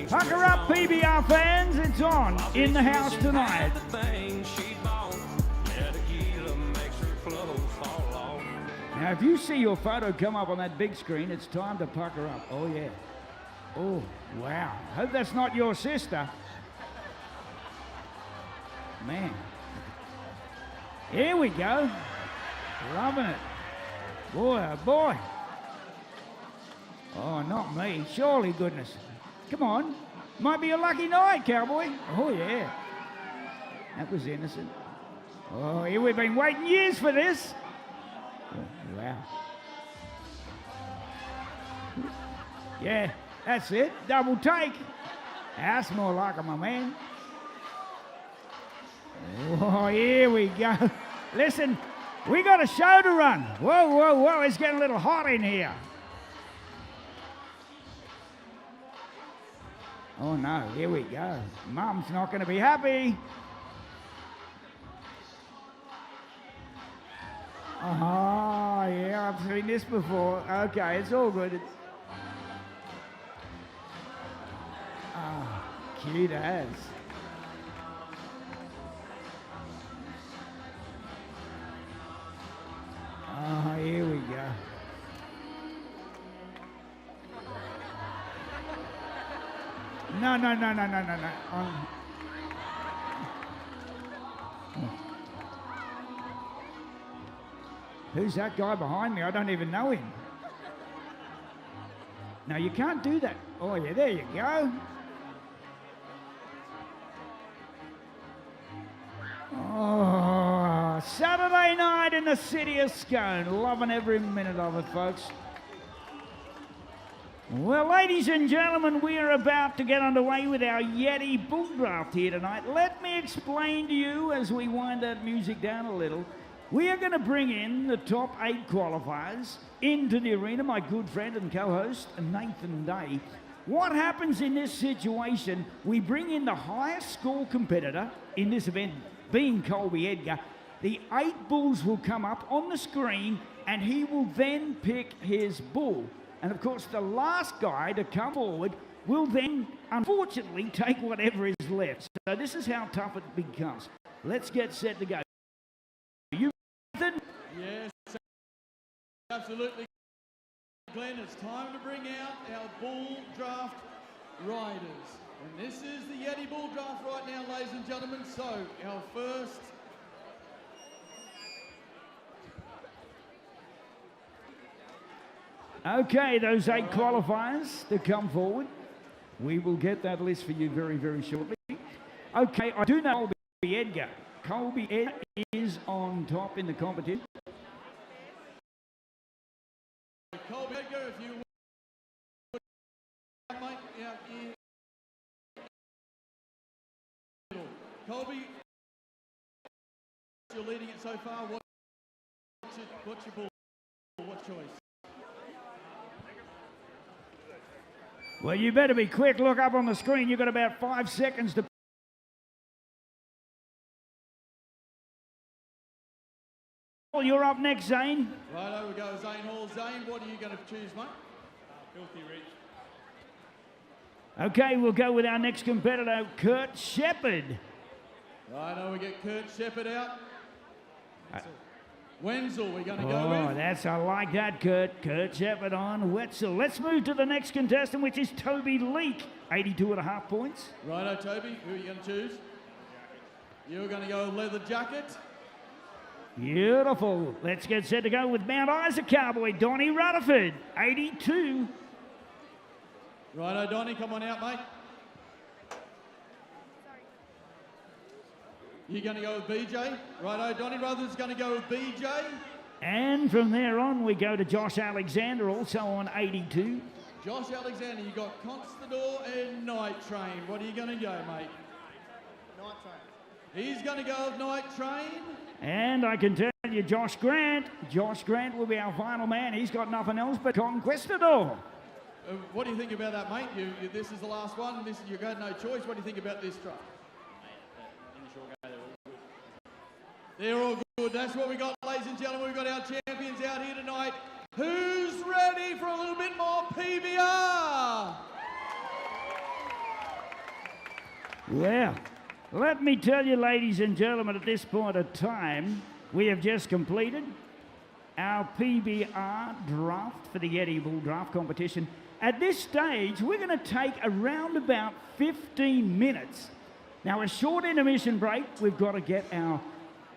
Pucker up, PBR fans. It's on in the house tonight. Now, if you see your photo come up on that big screen, it's time to pucker up. Oh, yeah. Oh, wow. Hope that's not your sister. Man. Here we go. Loving it. Boy, oh boy. Oh, not me. Surely, goodness. Come on. Might be a lucky night, cowboy. Oh, yeah. That was innocent. Oh, here we've been waiting years for this. Oh, wow. Yeah, that's it. Double take. That's more like it, my man. Oh, here we go. Listen, we got a show to run. Whoa, whoa, whoa. It's getting a little hot in here. Oh, no. Here we go. Mum's not going to be happy. Oh, yeah, I've seen this before. Okay, it's all good. Cute as. Oh, here we go. No. Who's that guy behind me? I don't even know him. No, you can't do that. Oh, yeah, there you go. Oh, Saturday night in the city of Scone. Loving every minute of it, folks. Well, ladies and gentlemen, we are about to get underway with our Yeti bull draft here tonight. Let me explain to you as we wind that music down a little. We are going to bring in the top 8 qualifiers into the arena, my good friend and co-host, Nathan Day. What happens in this situation, we bring in the highest score competitor in this event, being Colby Edgar. The 8 bulls will come up on the screen, and he will then pick his bull. And, of course, the last guy to come forward will then, unfortunately, take whatever is left. So this is how tough it becomes. Let's get set to go. You, Nathan? Yes, absolutely, Glenn. It's time to bring out our bull draft riders. And this is the Yeti Bull Draft right now, ladies and gentlemen. So, our first... Okay, those 8 qualifiers to come forward. We will get that list for you very, very shortly. Okay, I do know Colby Edgar. Colby Edgar is on top in the competition. Colby Edgar, if you would, mate, Colby, you're leading it so far. What's your ball? What choice? Well, you better be quick. Look up on the screen. You've got about 5 seconds to... You're up next, Zane. Righto, we go Zane Hall. Zane, what are you going to choose, mate? Filthy Rich. Okay, we'll go with our next competitor, Kurt Shepherd. Righto, we get Kurt Shepherd out. Wenzel, we're going to go with. I like that, Kurt. Kurt Shepherd on Wetzel. Let's move to the next contestant, which is Toby Leake, 82.5 points. Righto, Toby, who are you going to choose? You're going to go leather jacket. Beautiful. Let's get set to go with Mount Isa Cowboy, Donnie Rutherford, 82. Righto, Donnie, come on out, mate. You're going to go with BJ. Righto, Donnie Rutherford's going to go with BJ. And from there on, we go to Josh Alexander, also on 82. Josh Alexander, you got Constador and Night Train. What are you going to go, mate? Night Train. He's going to go with Night Train. And I can tell you, Josh Grant. Josh Grant will be our final man. He's got nothing else but Conquistador. What do you think about that, mate? This is the last one. You've got no choice. What do you think about this truck? They're all good. That's what we got, ladies and gentlemen. We've got our champions out here tonight. Who's ready for a little bit more PBR? Well, let me tell you, ladies and gentlemen, at this point of time, we have just completed our PBR draft for the Yeti Bull Draft competition. At this stage, we're going to take around about 15 minutes. Now, a short intermission break. We've got to get our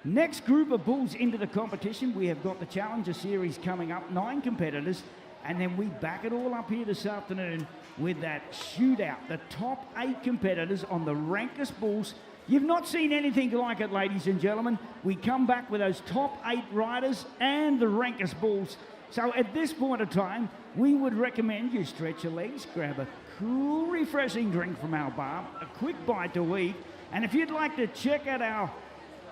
next group of bulls into the competition. We have got the Challenger Series coming up, 9 competitors, and then we back it all up here this afternoon with that shootout, the top 8 competitors on the rankest bulls. You've not seen anything like it, ladies and gentlemen. We come back with those top 8 riders and the rankest bulls. So at this point of time, we would recommend you stretch your legs, grab a cool, refreshing drink from our bar, a quick bite to eat, and if you'd like to check out our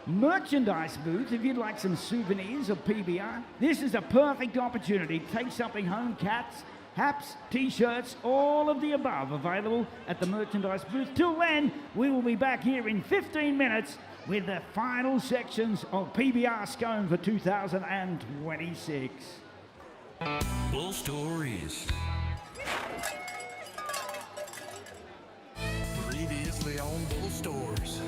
merchandise booth, if you'd like some souvenirs of PBR, this is a perfect opportunity. Take something home, cats, hats, t-shirts, all of the above available at the merchandise booth. Till then, we will be back here in 15 minutes with the final sections of PBR Scone for 2026. Bull Stories. Previously on Bull Stores.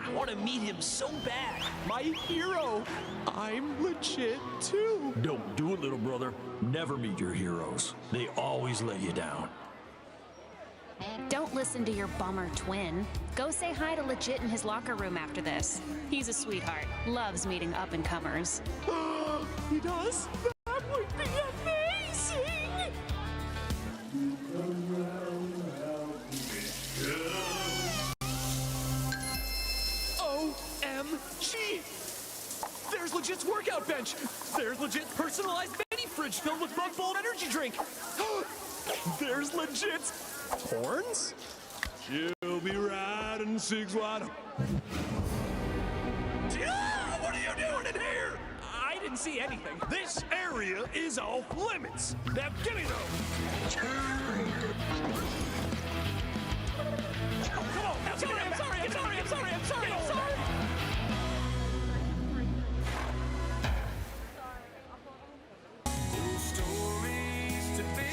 I want to meet him so bad. My hero. I'm legit too. Don't do it, little brother. Never meet your heroes. They always let you down. Don't listen to your bummer twin. Go say hi to Legit in his locker room after this. He's a sweetheart. Loves meeting up-and-comers. He does? That would be amazing! OMG! There's Legit's workout bench! There's Legit's personalized mini fridge filled with Bug Bolt energy drink! There's Legit's horns? She'll be riding 6 wide. What are you doing in here? I didn't see anything. This area is off limits. Now give me those. Come on. I'm sorry. Stories to be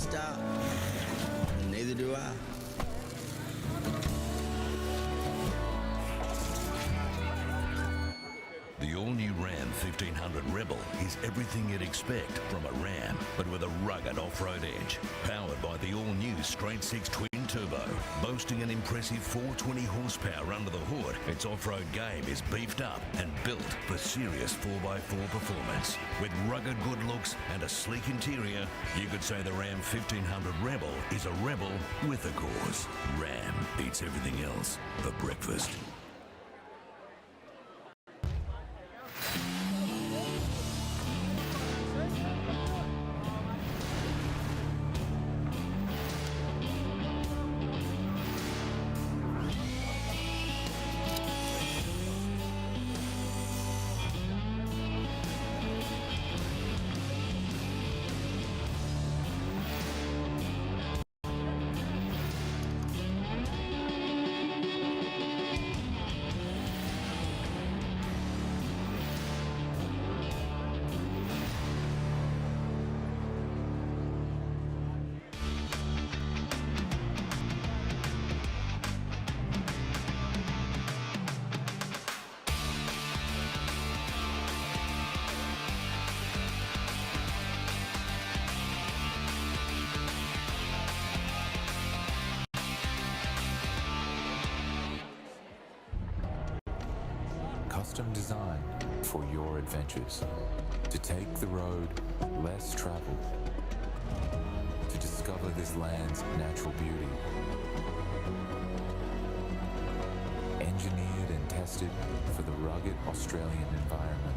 stop. Neither do I. The all-new Ram 1500 Rebel is everything you'd expect from a Ram, but with a rugged off-road edge. Powered by the all-new straight-six twin-turbo, boasting an impressive 420 horsepower under the hood, its off-road game is beefed up and built for serious 4x4 performance. With rugged good looks and a sleek interior, you could say the Ram 1500 Rebel is a rebel with a cause. Ram beats everything else for breakfast. Custom designed for your adventures. To take the road less traveled. To discover this land's natural beauty. Engineered and tested for the rugged Australian environment.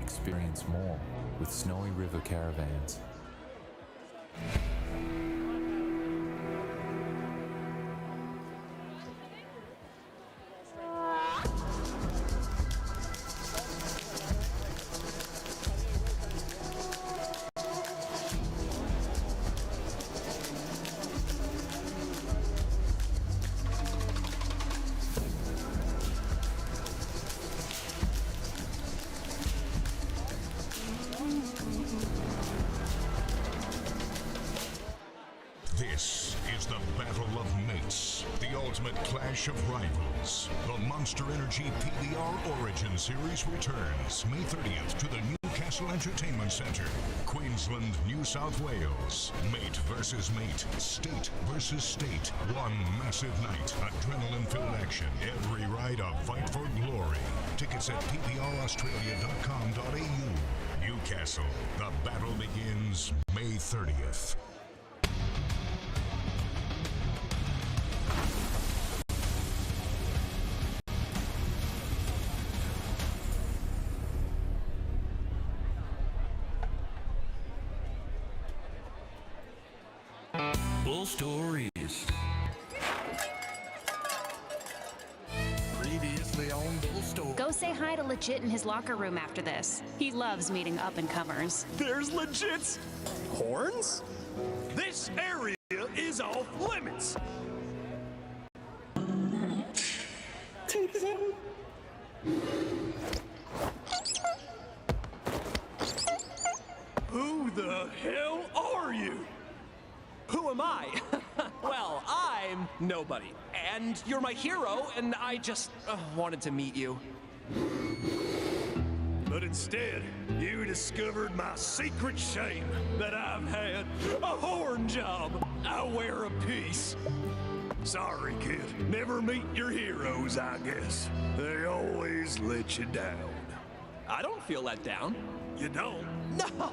Experience more with Snowy River Caravans. This is the Battle of Mates, the ultimate clash of rivals. The Monster Energy PBR Origin Series returns May 30th to the Newcastle Entertainment Centre, Queensland, New South Wales. Mate versus mate, state versus state. One massive night, adrenaline-filled action. Every ride a fight for glory. Tickets at pbraustralia.com.au. Newcastle, the battle begins May 30th. Bull Stories. Previously on Bull Stories. Go say hi to Legit in his locker room after this. He loves meeting up-and-comers. There's Legit's horns? This area is off limits. Who the hell are you? Who am I? Well, I'm nobody. And you're my hero, and I just wanted to meet you. But instead, you discovered my secret shame that I've had a horn job. I wear a piece. Sorry, kid. Never meet your heroes, I guess. They always let you down. I don't feel let down. You don't?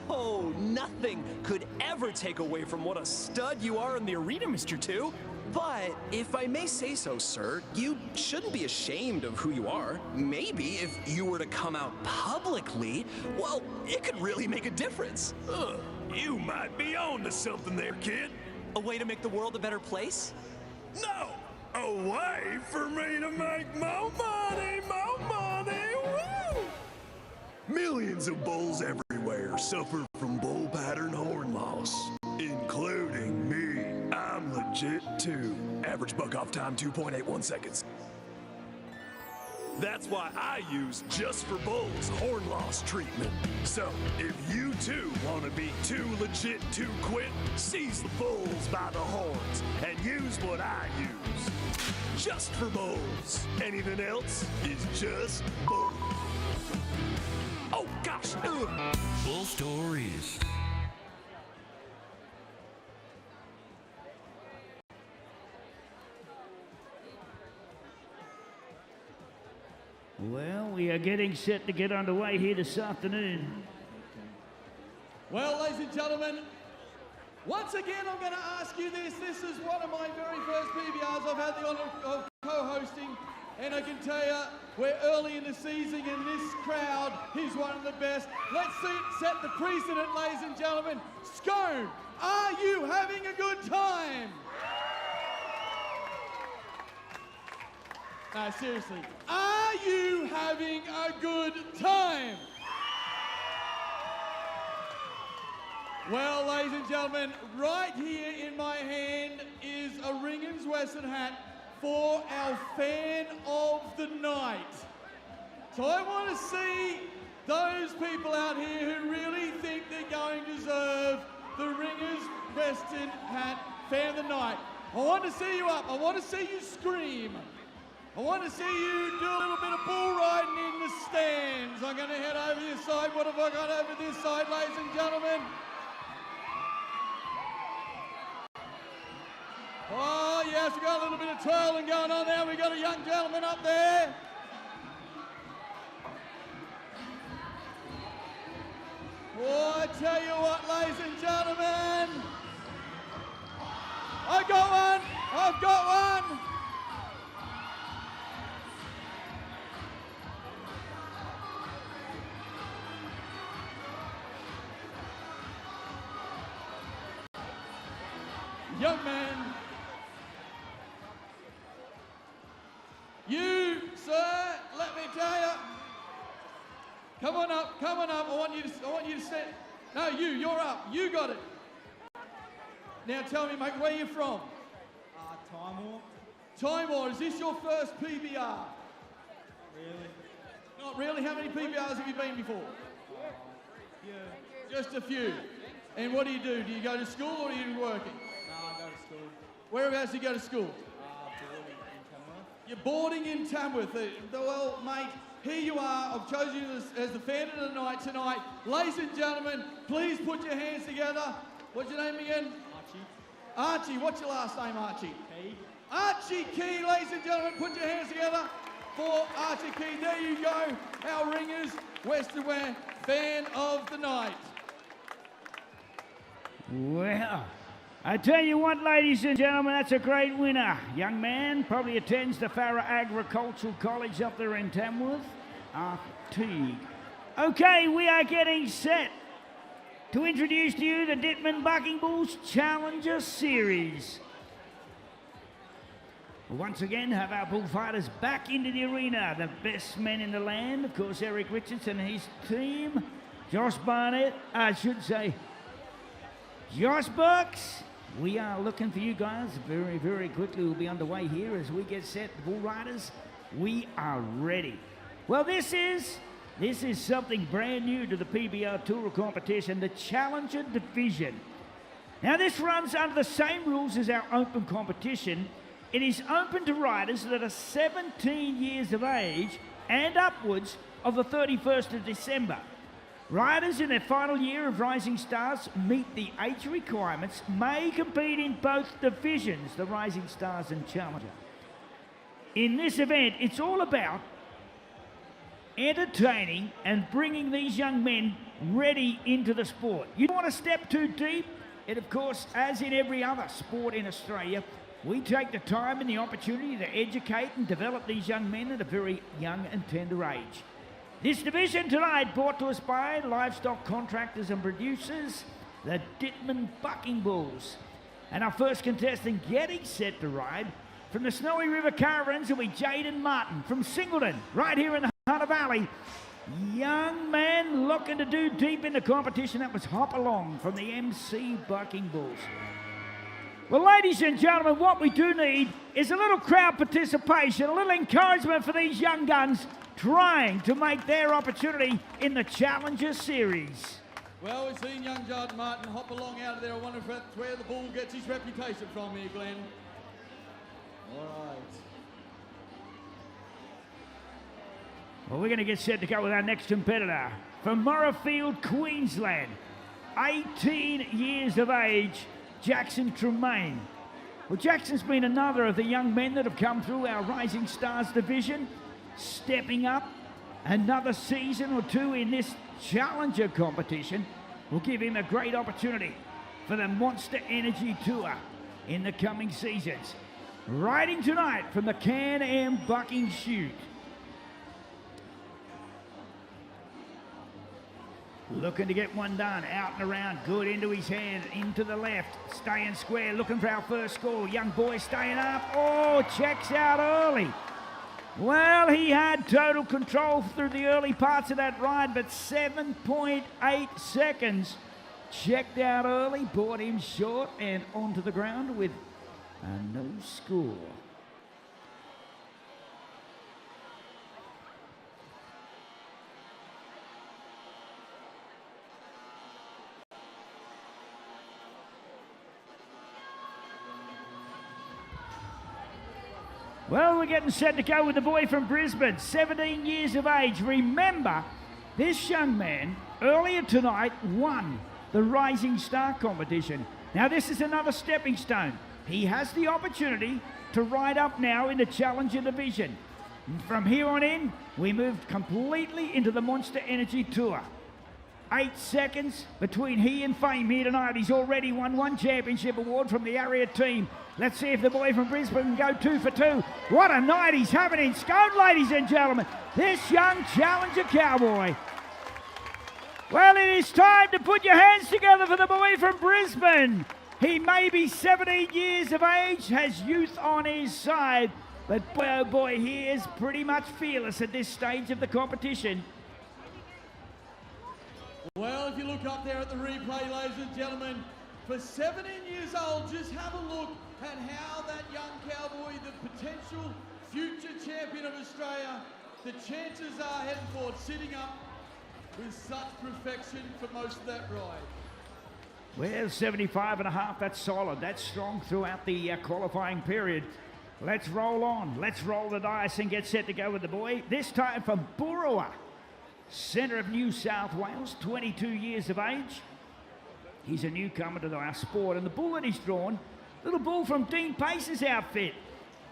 No, nothing could ever take away from what a stud you are in the arena, Mr. Two. But if I may say so, sir, you shouldn't be ashamed of who you are. Maybe if you were to come out publicly, well, it could really make a difference. You might be on to something there, kid. A way to make the world a better place? No! A way for me to make more money, woo! Millions of bulls everywhere suffer from bull pattern horn loss, including me. I'm legit too. Average buck off time 2.81 seconds. That's why I use Just for Bulls horn loss treatment. So, if you too want to be too legit to quit, seize the bulls by the horns and use what I use. Just for Bulls. Anything else is just bull. Oh gosh! Ugh. Bull stories. Well, we are getting set to get underway here this afternoon. Well, ladies and gentlemen, once again I'm going to ask you this. This is one of my very first PBRs I've had the honour of co-hosting, and I can tell you we're early in the season and this crowd is one of the best. Let's set the precedent, ladies and gentlemen. Scone, are you having a good time? No, seriously, are you having a good time? Well, ladies and gentlemen, right here in my hand is a Ringens Western hat for our fan of the night. So I want to see those people out here who really think they're going to deserve the Ringens Western hat fan of the night. I want to see you up. I want to see you scream. I want to see you do a little bit of bull riding in the stands. I'm going to head over this side. What have I got over this side, ladies and gentlemen? Oh, yes, we've got a little bit of twirling going on there. We've got a young gentleman up there. Oh, I tell you what, ladies and gentlemen. I've got one. I've got one. Young man, you, sir, let me tell you. Come on up, come on up. I want you to stand. No, you're up. You got it. Now tell me, mate, where you from? Timor. Timor. Is this your first PBR? Not really. Not really? How many PBRs have you been before? Yeah. Just a few. And what do? Do you go to school or are you working? I go to school. Whereabouts do you go to school? Boarding in Tamworth. You're boarding in Tamworth. Well, mate, here you are. I've chosen you as the fan of the night tonight. Ladies and gentlemen, please put your hands together. What's your name again? Archie. Archie. What's your last name, Archie? Key. Archie Key. Ladies and gentlemen, put your hands together for Archie Key. There you go. Our Ringers Western Wear fan of the night. Well, I tell you what, ladies and gentlemen, that's a great winner. Young man, probably attends the Farrer Agricultural College up there in Tamworth. Teague. Okay, we are getting set to introduce to you the Dittman Bucking Bulls Challenger Series. Once again, have our bullfighters back into the arena. The best men in the land, of course, Eric Richardson and his team. Josh Barnett, Josh Bucks. We are looking for you guys very, very quickly. We'll be underway here as we get set. The Bull Riders, we are ready. Well, this is something brand new to the PBR Tour competition, the Challenger Division. Now, this runs under the same rules as our open competition. It is open to riders that are 17 years of age and upwards of the 31st of December. Riders in their final year of Rising Stars meet the age requirements, may compete in both divisions, the Rising Stars and Challenger. In this event, it's all about entertaining and bringing these young men ready into the sport. You don't want to step too deep, and of course, as in every other sport in Australia, we take the time and the opportunity to educate and develop these young men at a very young and tender age. This division tonight brought to us by livestock contractors and producers, the Dittman Bucking Bulls. And our first contestant getting set to ride from the Snowy River Caravans will be Jaden Martin from Singleton, right here in the Hunter Valley. Young man looking to do deep in the competition. That was Hop Along from the MC Bucking Bulls. Well, ladies and gentlemen, what we do need is a little crowd participation, a little encouragement for these young guns trying to make their opportunity in the Challenger Series. Well, we've seen young Jordan Martin hop along out of there. I wonder if that's where the bull gets his reputation from here, Glenn. All right. Well, we're going to get set to go with our next competitor from Murrayfield, Queensland. 18 years of age, Jackson Tremaine. Well, Jackson's been another of the young men that have come through our Rising Stars division, stepping up another season or two in this Challenger competition will give him a great opportunity for the Monster Energy Tour in the coming seasons. Riding tonight from the Can-Am Bucking Chute. Looking to get one done, out and around, good into his hand, into the left, staying square, looking for our first score. Young boy staying up, oh, checks out early. Well, he had total control through the early parts of that ride, but 7.8 seconds. Checked out early, brought him short and onto the ground with a no score. Well, we're getting set to go with the boy from Brisbane, 17 years of age. Remember, this young man earlier tonight won the Rising Star competition. Now, this is another stepping stone. He has the opportunity to ride up now in the Challenger division. From here on in, we moved completely into the Monster Energy Tour. 8 seconds between he and fame here tonight. He's already won one championship award from the Area team. Let's see if the boy from Brisbane can go 2 for 2. What a night he's having in Scone, ladies and gentlemen. This young Challenger cowboy. Well, it is time to put your hands together for the boy from Brisbane. He may be 17 years of age, has youth on his side, but boy, oh boy, he is pretty much fearless at this stage of the competition. Well, if you look up there at the replay, ladies and gentlemen, for 17 years old, just have a look at how that young cowboy, the potential future champion of Australia, the chances are heading forward, sitting up with such perfection for most of that ride. Well, 75.5, that's solid. That's strong throughout the qualifying period. Let's roll on. Let's roll the dice and get set to go with the boy. This time from Boorowa, centre of New South Wales, 22 years of age. He's a newcomer to our sport, and the bull that he's drawn, little bull from Dean Pace's outfit.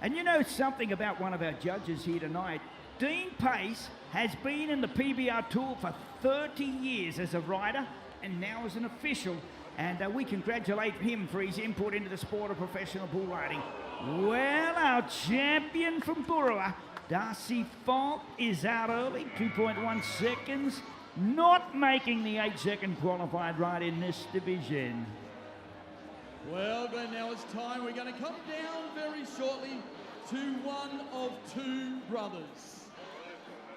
And you know something about one of our judges here tonight. Dean Pace has been in the PBR Tour for 30 years as a rider and now as an official. And we congratulate him for his input into the sport of professional bull riding. Well, our champion from Boorowa, Darcy Falk, is out early, 2.1 seconds, not making the 8-second qualified ride in this division. Well, Glenn, now it's time. We're going to come down very shortly to one of two brothers.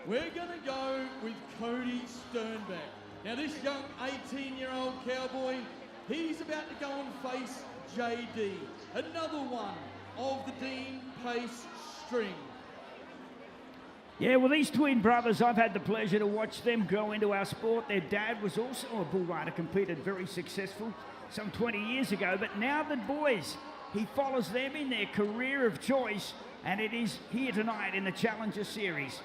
We're going to go with Cody Sternbeck. Now, this young 18-year-old cowboy, he's about to go and face JD, another one of the Dean Pace string. Yeah, well, these twin brothers, I've had the pleasure to watch them grow into our sport. Their dad was also a bull rider, competed very successful some 20 years ago. But now the boys, he follows them in their career of choice, and it is here tonight in the Challenger Series.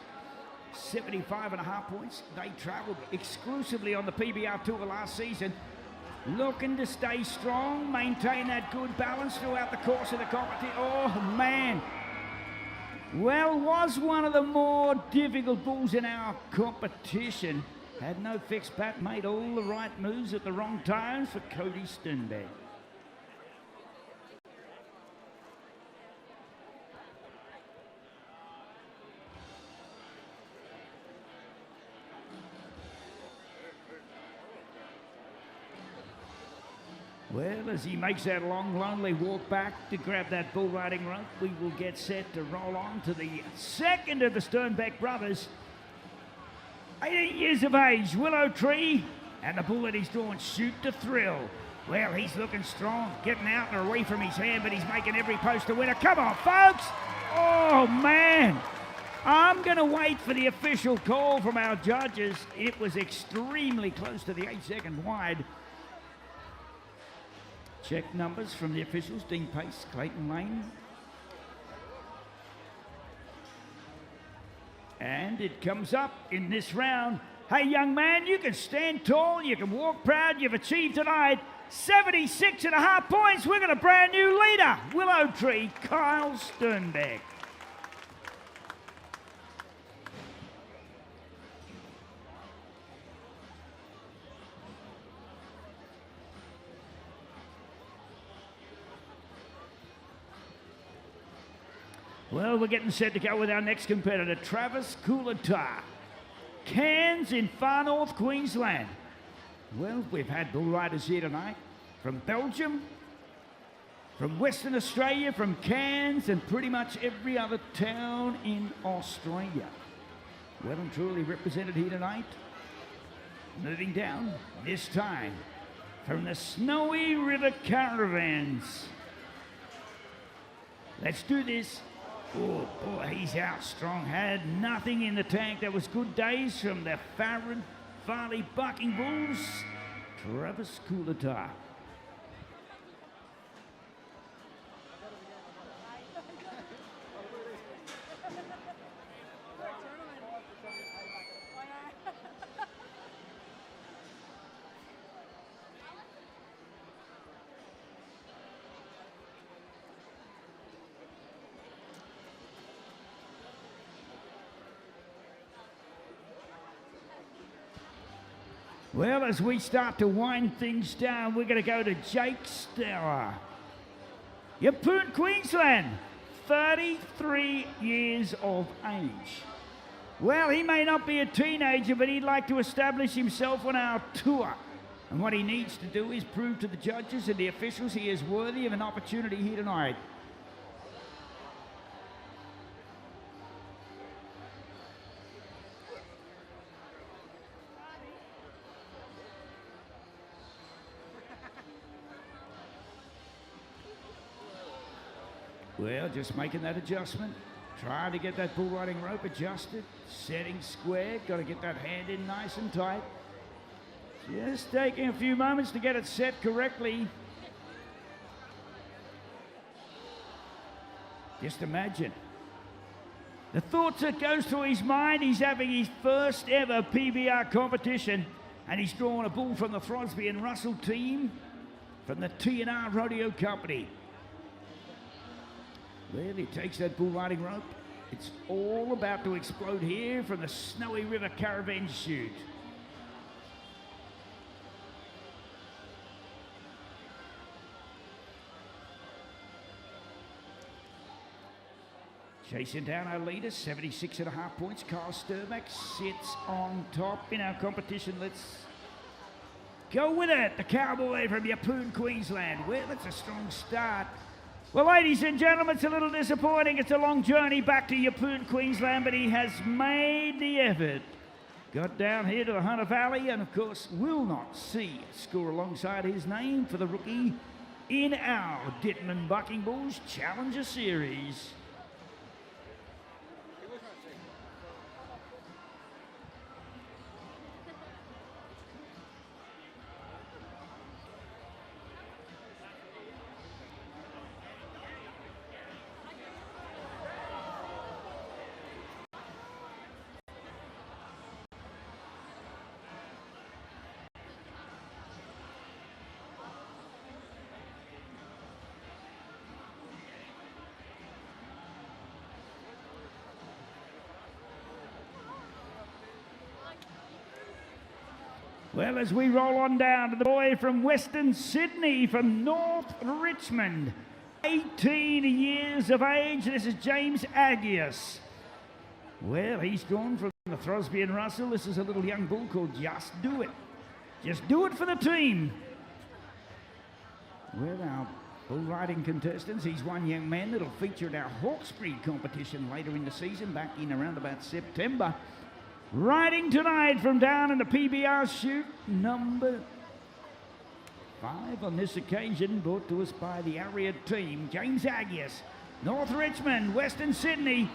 75.5 points. They travelled exclusively on the PBR Tour last season. Looking to stay strong, maintain that good balance throughout the course of the competition. Oh, man. Well, was one of the more difficult bulls in our competition. Had no fixed pat, made all the right moves at the wrong times for Cody Sternbeck. Well, as he makes that long, lonely walk back to grab that bull riding rope, we will get set to roll on to the second of the Sternbeck brothers. 18 years of age, Willow Tree, and the bull that he's drawn, Shoot to Thrill. Well, he's looking strong, getting out and away from his hand, but he's making every post a winner. Come on, folks! Oh, man! I'm going to wait for the official call from our judges. It was extremely close to the 8-second wide. Check numbers from the officials. Dean Pace, Clayton Lane. And it comes up in this round. Hey, young man, you can stand tall, you can walk proud, you've achieved tonight 76.5 points. We've got a brand new leader, Willow Tree, Kyle Sternbeck. Well, we're getting set to go with our next competitor, Travis Coulatar. Cairns in far north Queensland. Well, we've had bull riders here tonight from Belgium, from Western Australia, from Cairns, and pretty much every other town in Australia. Well and truly represented here tonight. Moving down, this time, from the Snowy River Caravans. Let's do this. Oh, boy, he's out strong. Had nothing in the tank. That was good days from the Farley Bucking Bulls. Travis Coulatar. Well, as we start to wind things down, we're going to go to Jake Stour. Yeppoon, Queensland, 33 years of age. Well, he may not be a teenager, but he'd like to establish himself on our tour. And what he needs to do is prove to the judges and the officials he is worthy of an opportunity here tonight. Well, just making that adjustment. Trying to get that bull riding rope adjusted. Setting square. Got to get that hand in nice and tight. Just taking a few moments to get it set correctly. Just imagine the thoughts that goes through his mind. He's having his first ever PBR competition, and he's drawn a bull from the Throsby and Russell team from the T&R Rodeo Company. Well, he takes that bull riding rope. It's all about to explode here from the Snowy River Caravan chute. Chasing down our leader, 76.5 points. Kyle Sternbeck sits on top in our competition. Let's go with it. The Cowboy from Yeppoon, Queensland. Well, it's a strong start. Well, ladies and gentlemen, it's a little disappointing. It's a long journey back to Yeppoon, Queensland, but he has made the effort. Got down here to the Hunter Valley and, of course, will not see a score alongside his name for the rookie in our Dittman Bucking Bulls Challenger Series. Well, as we roll on down to the boy from Western Sydney, from North Richmond, 18 years of age, this is James Agius. Well, he's gone from the Throsby and Russell. This is a little young bull called Just Do It. Just do it for the team. Well, our bull riding contestants, he's one young man that'll feature at our Hawkesbury competition later in the season, back in around about September. Riding tonight from down in the PBR chute, number 5 on this occasion, brought to us by the Ariat team. James Aggies, North Richmond, Western Sydney.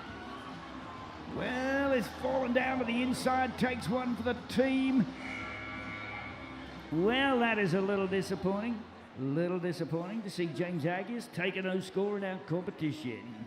Well, it's fallen down to the inside, takes one for the team. Well, that is a little disappointing. Little disappointing to see James Aggies take a no score in our competition.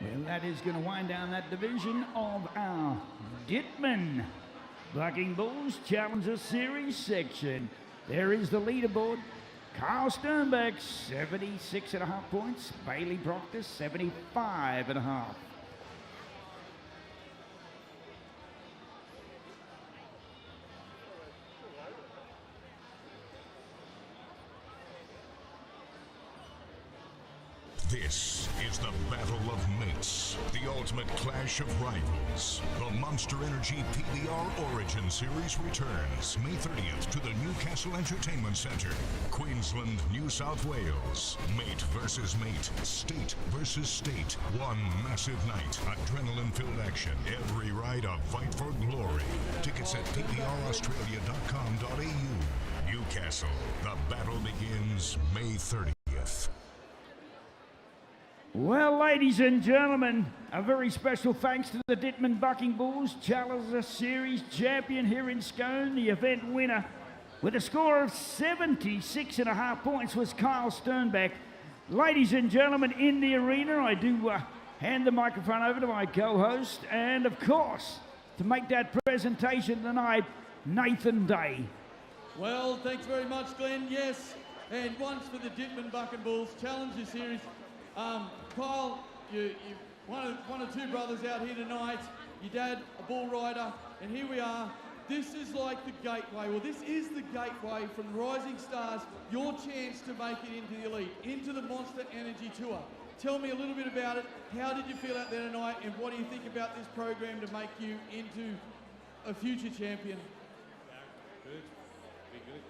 Well, that is going to wind down that division of our Ditman Bucking Bulls Challenger Series section. There is the leaderboard. Carl Sternbeck, 76.5 points. Bailey Proctor, 75.5. This is the Battle of Mates, the ultimate clash of rivals. The Monster Energy PBR Origin Series returns May 30th to the Newcastle Entertainment Centre, Queensland, New South Wales. Mate versus mate, state versus state. One massive night, adrenaline-filled action. Every ride a fight for glory. Tickets at pbraustralia.com.au. Newcastle, the battle begins May 30th. Well, ladies and gentlemen, a very special thanks to the Ditman Bucking Bulls Challenger Series champion here in Scone. The event winner with a score of 76.5 points was Kyle Sternbeck. Ladies and gentlemen, in the arena, I do hand the microphone over to my co-host, and of course, to make that presentation tonight, Nathan Day. Well, thanks very much, Glenn. Yes, and once for the Ditman Bucking Bulls Challenger Series. Kyle, you're one of two brothers out here tonight. Your dad, a bull rider, and here we are. This is like the gateway. Well, this is the gateway from Rising Stars, your chance to make it into the elite, into the Monster Energy Tour. Tell me a little bit about it. How did you feel out there tonight, and what do you think about this program to make you into a future champion? Good. Be good.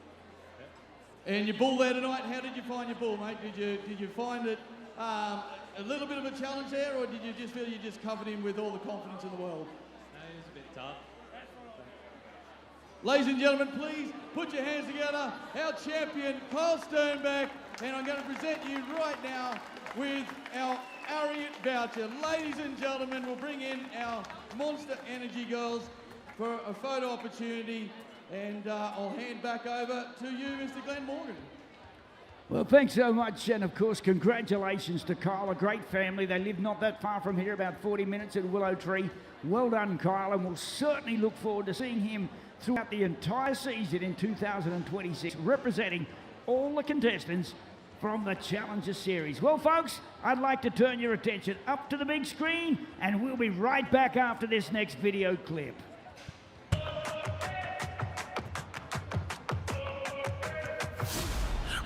Yeah. And your bull there tonight, how did you find your bull, mate? Did you find it a little bit of a challenge there, or did you just feel you just covered him with all the confidence in the world? No, it was a bit tough. Ladies and gentlemen, please put your hands together. Our champion, Kyle Sternbeck, and I'm going to present you right now with our Ariat voucher. Ladies and gentlemen, we'll bring in our Monster Energy girls for a photo opportunity, and I'll hand back over to you, Mr. Glenn Morgan. Well, thanks so much, and of course, congratulations to Kyle, a great family. They live not that far from here, about 40 minutes at Willow Tree. Well done, Kyle, and we'll certainly look forward to seeing him throughout the entire season in 2026, representing all the contestants from the Challenger Series. Well, folks, I'd like to turn your attention up to the big screen, and we'll be right back after this next video clip.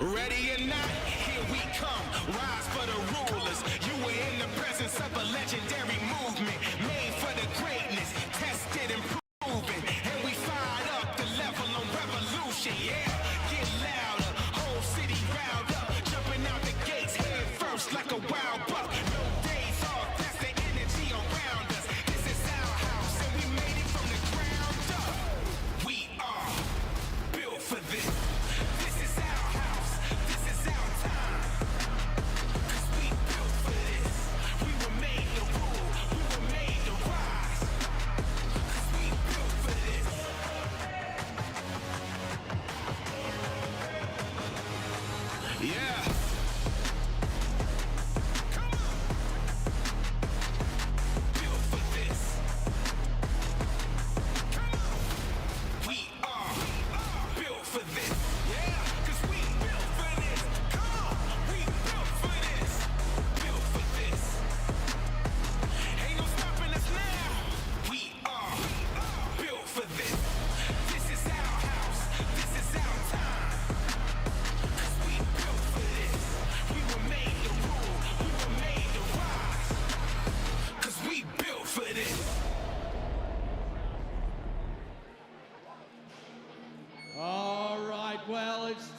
Ready or not, here we come. Rise for the rulers. You were in the presence of a legendary movement, made for the greatness, tested and proven. And we fired up the level on revolution. Yeah, get louder. Whole city riled up, jumping out the gates head first like a wild buck. No days off, that's the energy around us. This is our house, and we made it from the ground up. We are built for this. This is our house. This is our time.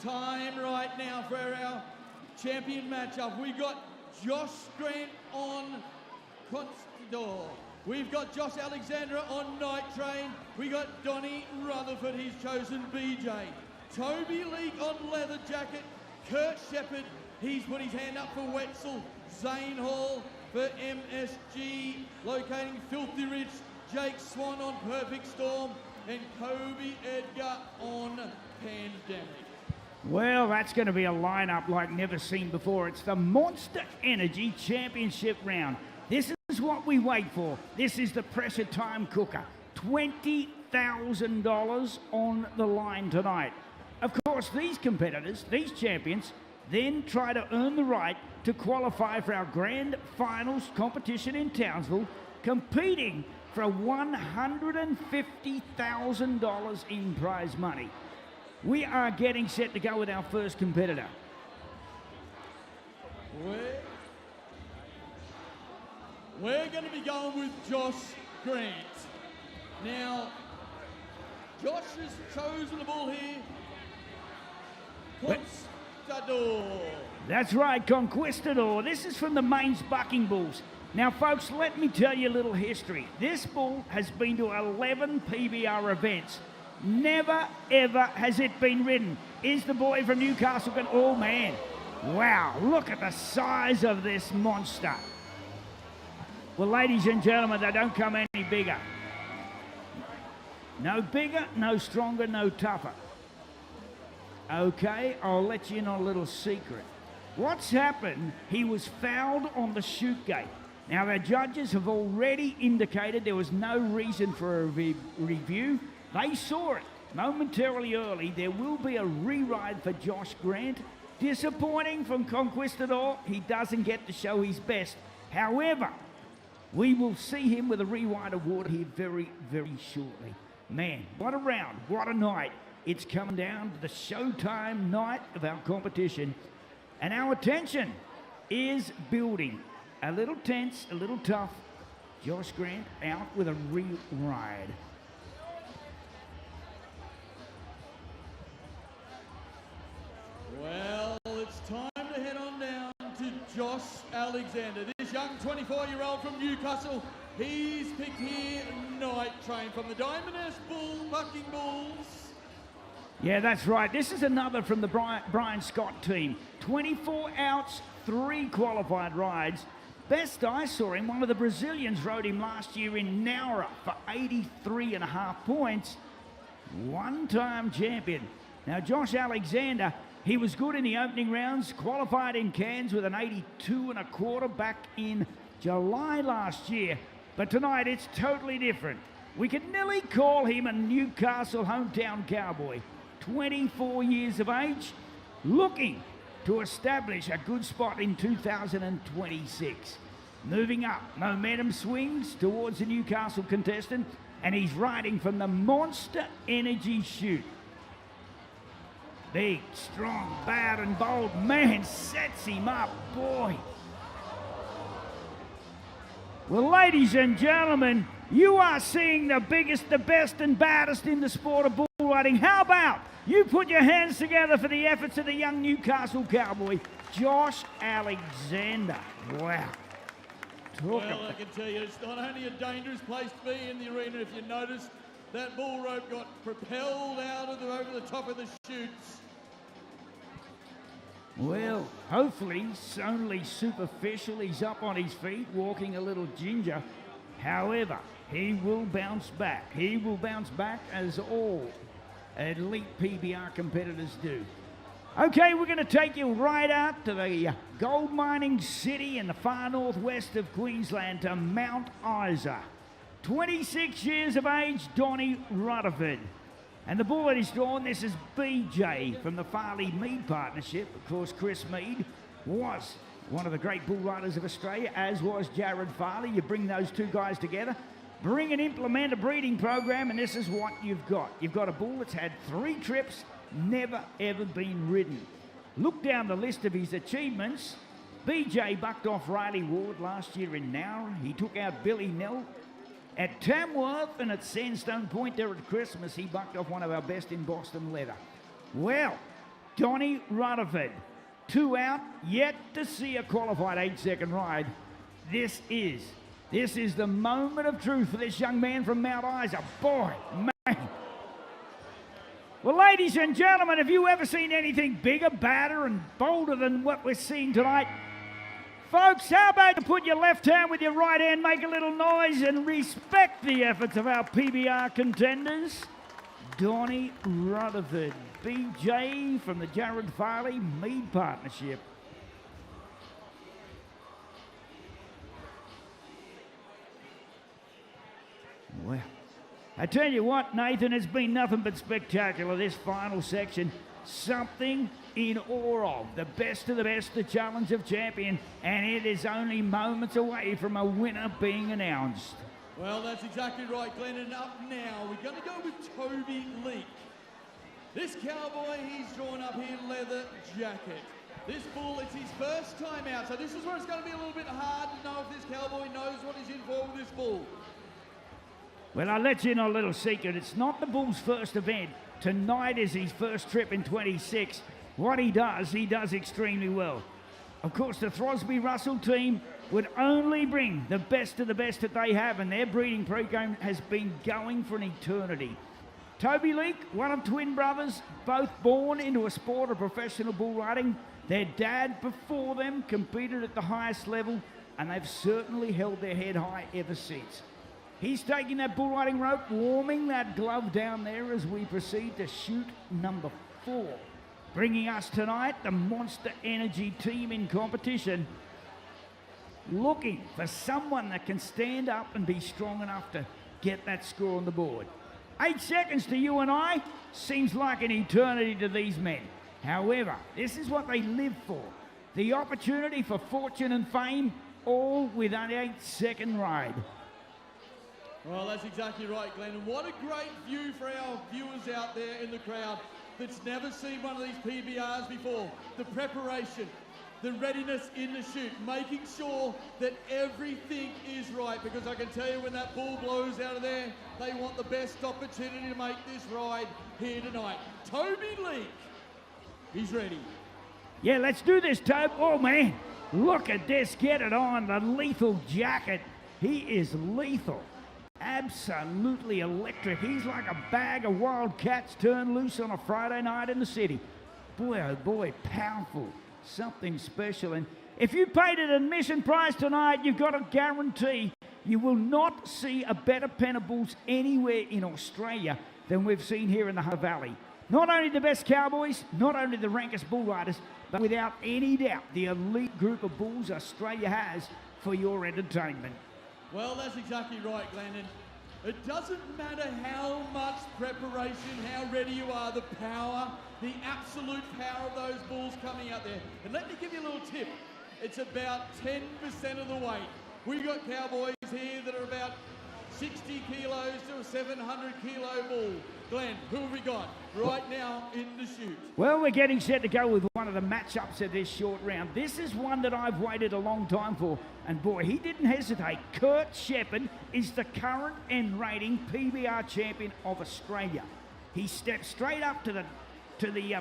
time right now for our champion matchup. We got Josh Grant on Contender. We've got Josh Alexander on Night Train. We got Donnie Rutherford, he's chosen BJ. Toby Leake on Leather Jacket. Kurt Shepherd, he's put his hand up for Wetzel. Zane Hall for MSG, locating Filthy Rich. Jake Swan on Perfect Storm. And Kobe Edgar on Pandemic. Well, that's going to be a lineup like never seen before. It's the Monster Energy Championship round. This is what we wait for. This is the pressure time cooker. $20,000 on the line tonight. Of course, these competitors, these champions, then try to earn the right to qualify for our grand finals competition in Townsville, competing for $150,000 in prize money. We are getting set to go with our first competitor. We're going to be going with Josh Grant. Now, Josh has chosen the ball here. Conquistador. That's right, Conquistador. This is from the Maine's Bucking Bulls. Now, folks, let me tell you a little history. This bull has been to 11 PBR events. Never, ever has it been ridden. Is the boy from Newcastle going? Oh, man. Wow, look at the size of this monster. Well, ladies and gentlemen, they don't come any bigger. No bigger, no stronger, no tougher. Okay, I'll let you in on a little secret. What's happened, he was fouled on the chute gate. Now, the judges have already indicated there was no reason for a review. They saw it momentarily early. There will be a re-ride for Josh Grant. Disappointing from Conquistador. He doesn't get to show his best. However, we will see him with a re-ride award here very, very shortly. Man, what a round, what a night. It's coming down to the showtime night of our competition. And our attention is building. A little tense, a little tough. Josh Grant out with a re-ride. Well, it's time to head on down to Josh Alexander. This young 24-year-old from Newcastle, he's picked here Night Train from the Diamond S Bull Bucking Bulls. Yeah, that's right. This is another from the Brian Scott team. 24 outs, 3 qualified rides. Best I saw him, one of the Brazilians rode him last year in Nowra for 83.5 points. One-time champion. Now, Josh Alexander, he was good in the opening rounds, qualified in Cairns with an 82.25 back in July last year. But tonight, it's totally different. We could nearly call him a Newcastle hometown cowboy. 24 years of age, looking to establish a good spot in 2026. Moving up, momentum swings towards the Newcastle contestant, and he's riding from the Monster Energy chute. Big, strong, bad and bold. Man, sets him up, boy. Well, ladies and gentlemen, you are seeing the biggest, the best and baddest in the sport of bull riding. How about you put your hands together for the efforts of the young Newcastle cowboy, Josh Alexander. Wow. I can tell you, it's not only a dangerous place to be in the arena. If you noticed, that bull rope got propelled out of over the top of the chutes. Well, hopefully it's only superficial. He's up on his feet, walking a little ginger. However, he will bounce back. He will bounce back as all elite PBR competitors do. Okay, we're going to take you right out to the gold mining city in the far northwest of Queensland, to Mount Isa. 26 years of age, Donnie Rutherford. And the bull that he's drawn, this is BJ from the Farley Mead partnership. Of course, Chris Mead was one of the great bull riders of Australia, as was Jared Farley. You bring those two guys together, bring and implement a breeding program, and this is what you've got. You've got a bull that's had 3 trips, never ever been ridden. Look down the list of his achievements. BJ bucked off Riley Ward last year in Nowra. He took out Billy Nell at Tamworth, and at Sandstone Point there at Christmas, he bucked off one of our best in Boston Leather. Well, Donnie Rutherford. 2 out, yet to see a qualified 8-second ride. This is the moment of truth for this young man from Mount Isa. Boy, man. Well, ladies and gentlemen, have you ever seen anything bigger, badder, and bolder than what we're seeing tonight? Folks, how about you put your left hand with your right hand, make a little noise, and respect the efforts of our PBR contenders? Donnie Rutherford, BJ from the Jared Farley Mead Partnership. Well, I tell you what, Nathan, it's been nothing but spectacular, this final section. Something in awe of. The best of the best, the challenge of champion, and it is only moments away from a winner being announced. Well, that's exactly right, Glenn. And up now, we're going to go with Toby Leak. This cowboy, he's drawn up here leather jacket. This bull, it's his first time out, so this is where it's going to be a little bit hard to know if this cowboy knows what he's in for with this bull. Well, I'll let you in a little secret. It's not the bull's first event. Tonight is his first trip in 26. What he does extremely well. Of course, the Throsby Russell team would only bring the best of the best that they have, and their breeding program has been going for an eternity. Toby Leak, one of twin brothers, both born into a sport of professional bull riding. Their dad before them competed at the highest level, and they've certainly held their head high ever since. He's taking that bull riding rope, warming that glove down there as we proceed to shoot number 4. Bringing us tonight, the Monster Energy team in competition, looking for someone that can stand up and be strong enough to get that score on the board. 8 seconds to you and I seems like an eternity to these men. However, this is what they live for. The opportunity for fortune and fame, all with an 8-second ride. Well, that's exactly right, Glenn. And what a great view for our viewers out there in the crowd that's never seen one of these PBRs before. The preparation, the readiness in the chute, making sure that everything is right, because I can tell you when that bull blows out of there, they want the best opportunity to make this ride here tonight. Toby Leak, he's ready. Yeah, let's do this, Tobe. Oh, man, look at this. Get it on, the lethal jacket. He is lethal. Absolutely electric. He's like a bag of wild cats turned loose on a Friday night in the city. Boy, oh boy, powerful. Something special. And if you paid an admission price tonight, you've got a guarantee you will not see a better pen of bulls anywhere in Australia than we've seen here in the Hunter Valley. Not only the best cowboys, not only the rankest bull riders, but without any doubt, the elite group of bulls Australia has for your entertainment. Well, that's exactly right, Glenn. And it doesn't matter how much preparation, how ready you are, the power, the absolute power of those bulls coming out there. And let me give you a little tip. It's about 10% of the weight. We've got cowboys here that are about 60 kilos to a 700 kilo bull. Glenn, who have we got right now in the chute? Well, we're getting set to go with one of the matchups of this short round. This is one that I've waited a long time for. And boy, he didn't hesitate. Kurt Shepard is the current and reigning PBR champion of Australia. He stepped straight up to the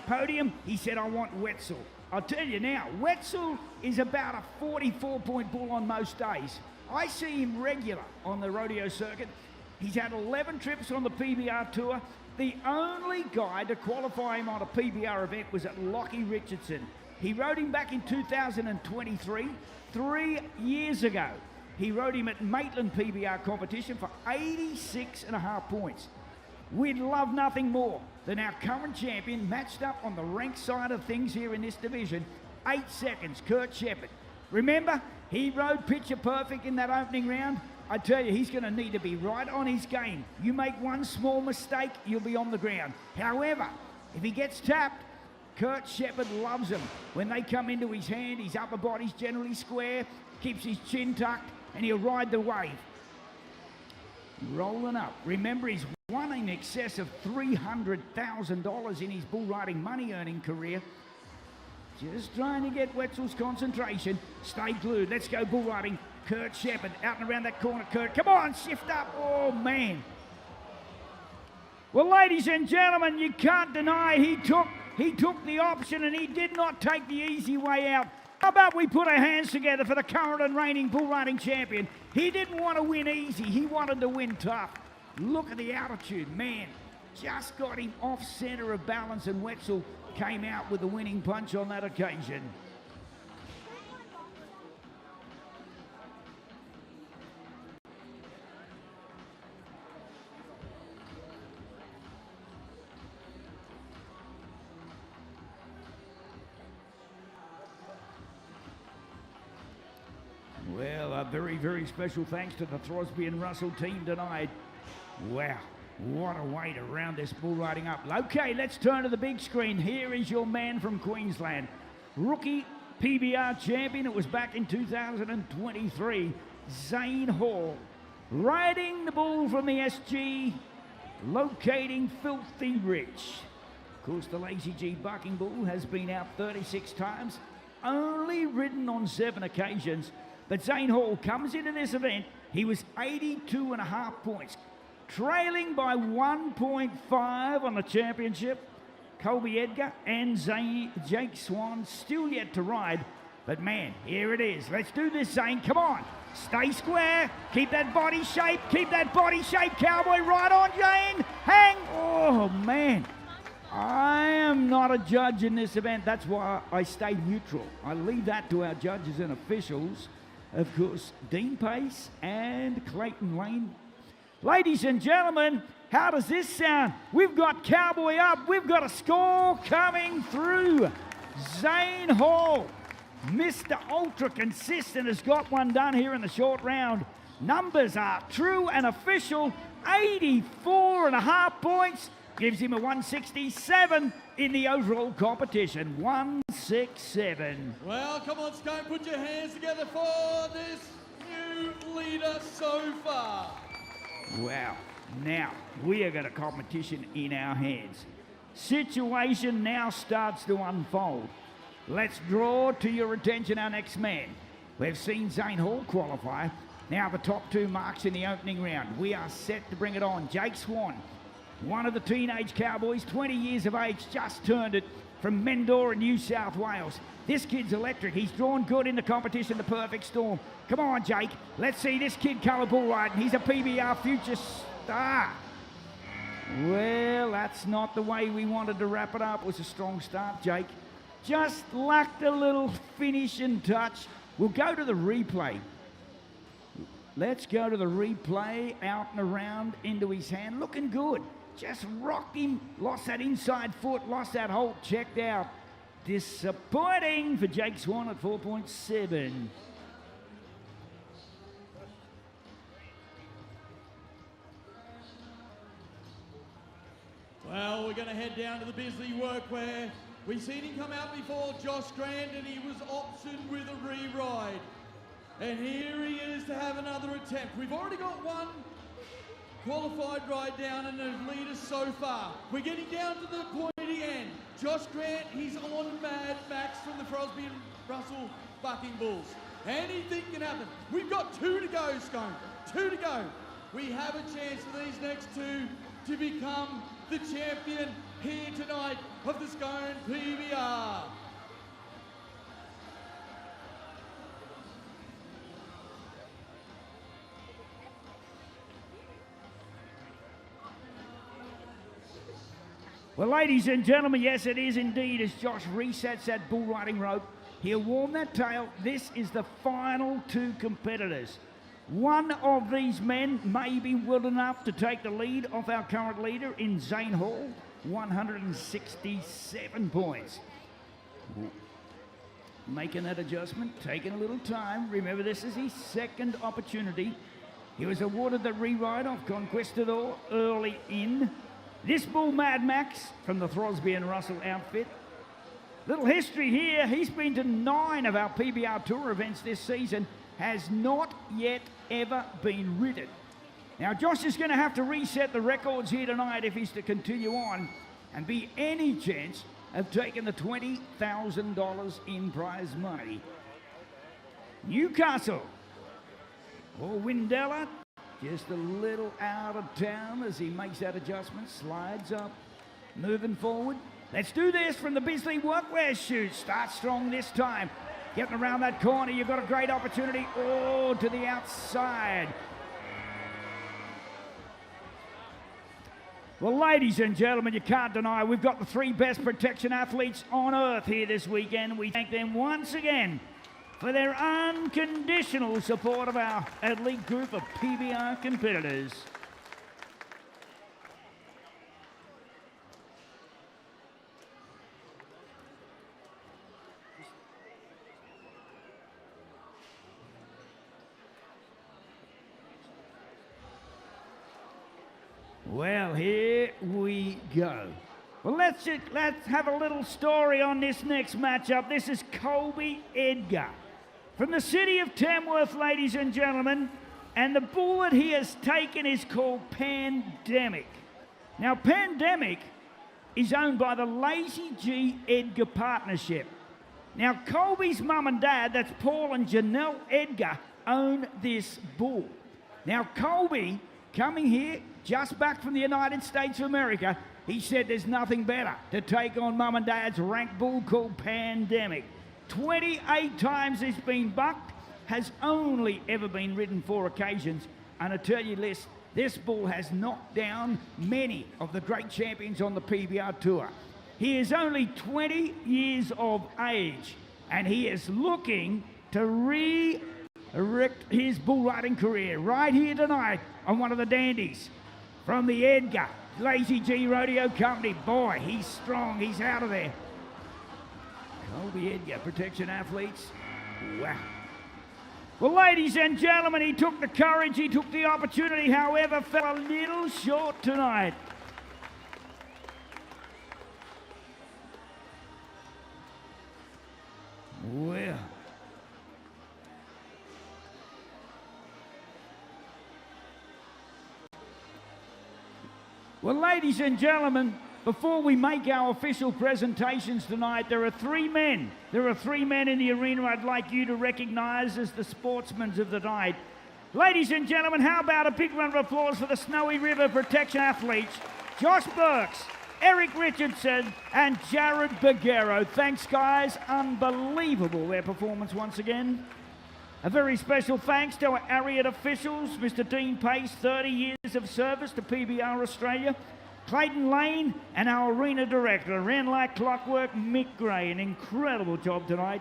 podium. He said, I want Wetzel. I'll tell you now, Wetzel is about a 44-point bull on most days. I see him regular on the rodeo circuit. He's had 11 trips on the PBR tour. The only guy to qualify him on a PBR event was at Lockie Richardson. He rode him back in 2023, 3 years ago. He rode him at Maitland PBR competition for 86.5 points. We'd love nothing more than our current champion matched up on the rank side of things here in this division. 8 seconds, Kurt Shepard. Remember, he rode picture perfect in that opening round. I tell you, he's going to need to be right on his game. You make one small mistake, you'll be on the ground. However, if he gets tapped, Kurt Shepard loves them. When they come into his hand, his upper body's generally square, keeps his chin tucked, and he'll ride the wave. Rolling up. Remember, he's won in excess of $300,000 in his bull riding money earning career. Just trying to get Wetzel's concentration. Stay glued. Let's go bull riding. Kurt Shepard out and around that corner. Kurt, come on, shift up. Oh, man. Well, ladies and gentlemen, you can't deny he took He took the option and he did not take the easy way out. How about we put our hands together for the current and reigning bull riding champion? He didn't want to win easy. He wanted to win tough. Look at the altitude, man. Just got him off center of balance, and Wetzel came out with the winning punch on that occasion. Well, a very, very special thanks to the Throsby and Russell team tonight. Wow, what a way to round this bull riding up. Okay, let's turn to the big screen. Here is your man from Queensland. Rookie PBR champion, it was back in 2023, Zane Hall. Riding the bull from the SG, locating Filthy Rich. Of course, the Lazy G bucking bull has been out 36 times, only ridden on 7 occasions. But Zane Hall comes into this event, he was 82.5 points, trailing by 1.5 on the championship. Colby Edgar and Jake Swan still yet to ride. But man, here it is. Let's do this, Zane. Come on. Stay square. Keep that body shape. Keep that body shape, Cowboy. Right on, Jane. Hang. Oh, man. I am not a judge in this event. That's why I stay neutral. I leave that to our judges and officials. Of course, Dean Pace and Clayton Lane. Ladies and gentlemen, how does this sound? We've got Cowboy up. We've got a score coming through. Zane Hall, Mr. Ultra Consistent, has got one done here in the short round. Numbers are true and official. 84.5 points. Gives him a 167 in the overall competition. 167. Well, come on, Scone, put your hands together for this new leader so far. Wow. Now, we have got a competition in our hands. Situation now starts to unfold. Let's draw to your attention our next man. We've seen Zane Hall qualify. Now the top 2 marks in the opening round. We are set to bring it on. Jake Swan, one of the teenage Cowboys, 20 years of age, just turned it, from Mendora, New South Wales. This kid's electric. He's drawn good in the competition, the perfect storm. Come on, Jake. Let's see this kid colour bull riding. He's a PBR future star. Well, that's not the way we wanted to wrap it up. It was a strong start, Jake. Just lacked a little finishing touch. We'll go to the replay. Let's go to the replay, out and around into his hand. Looking good. Just rocked him, lost that inside foot, lost that hold, checked out. Disappointing for Jake Swan at 4.7. Well, we're going to head down to the Bisley Workwear. We've seen him come out before, Josh Grant, and he was optioned with a re-ride. And here he is to have another attempt. We've already got one qualified ride down and the leaders so far. We're getting down to the pointy end. Josh Grant, he's on Mad Max from the Throsby and Russell bucking bulls. Anything can happen. We've got 2 to go, Scone. 2 to go. We have a chance for these next 2 to become the champion here tonight of the Scone PBR. Well, ladies and gentlemen, yes, it is indeed. As Josh resets that bull riding rope, he'll warm that tail. This is the final 2 competitors. One of these men may be well enough to take the lead off our current leader in Zane Hall, 167 points. Making that adjustment, taking a little time. Remember, this is his 2nd opportunity. He was awarded the re-ride off Conquistador early in. This bull, Mad Max, from the Throsby and Russell outfit. Little history here. He's been to 9 of our PBR Tour events this season. Has not yet ever been ridden. Now, Josh is going to have to reset the records here tonight if he's to continue on and be any chance of taking the $20,000 in prize money. Newcastle. Or Windella. Just a little out of town as he makes that adjustment, slides up, moving forward. Let's do this from the Bisley Workwear chute. Start strong this time. Getting around that corner, you've got a great opportunity. Oh, to the outside. Well, ladies and gentlemen, you can't deny we've got the 3 best protection athletes on earth here this weekend. We thank them once again for their unconditional support of our elite group of PBR competitors. Well, here we go. Well, let's have a little story on this next matchup. This is Colby Edgar from the city of Tamworth, ladies and gentlemen. And the bull that he has taken is called Pandemic. Now, Pandemic is owned by the Lazy G Edgar Partnership. Now, Colby's mum and dad, that's Paul and Janelle Edgar, own this bull. Now, Colby, coming here just back from the United States of America, he said there's nothing better to take on mum and dad's rank bull called Pandemic. 28 times he's been bucked, has only ever been ridden 4 occasions, and I tell you this bull has knocked down many of the great champions on the PBR Tour. He is only 20 years of age, and he is looking to re-erect his bull riding career right here tonight on one of the dandies from the Edgar Lazy G Rodeo Company. Boy, he's strong. He's out of there. Colby Edgar, protection athletes. Wow. Well, ladies and gentlemen, he took the courage, he took the opportunity, however, fell a little short tonight. Well. Well, ladies and gentlemen, before we make our official presentations tonight, there are 3 men. There are 3 men in the arena I'd like you to recognize as the sportsmen of the night. Ladies and gentlemen, how about a big round of applause for the Snowy River protection athletes, Josh Burks, Eric Richardson, and Jared Bergero. Thanks, guys. Unbelievable, their performance once again. A very special thanks to our area officials, Mr. Dean Pace, 30 years of service to PBR Australia, Clayton Lane, and our arena director, ran like clockwork, Mick Gray. An incredible job tonight.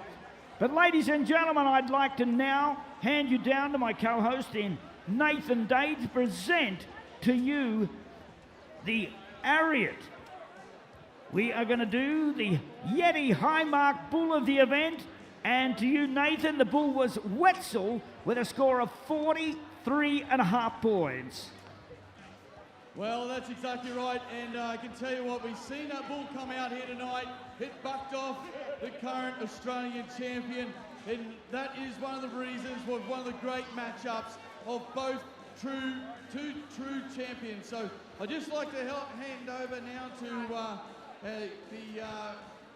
But ladies and gentlemen, I'd like to now hand you down to my co-host in Nathan Day to present to you the Ariat. We are going to do the Yeti High Mark Bull of the event. And to you, Nathan, the bull was Wetzel with a score of 43.5 points. Well, that's exactly right, and I can tell you what, we've seen that bull come out here tonight. It bucked off the current Australian champion, and that is one of the reasons for one of the great matchups of both two true champions. So I'd just like to hand over now to the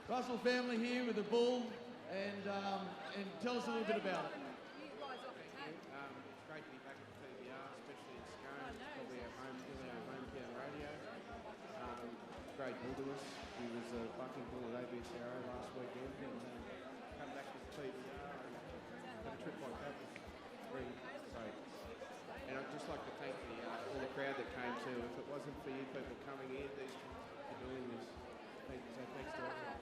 Russell family here with the bull, and tell us a little bit about it. It's great to be back at the PBR, especially in Scone. It's probably our hometown rodeo. Great bull to us. He was a bucking bull at ABCRO last weekend, and come back to the PBR and have a trip like that was very great. And I'd just like to thank all the crowd that came too. If it wasn't for you people coming in, these for doing this, so thanks to everyone.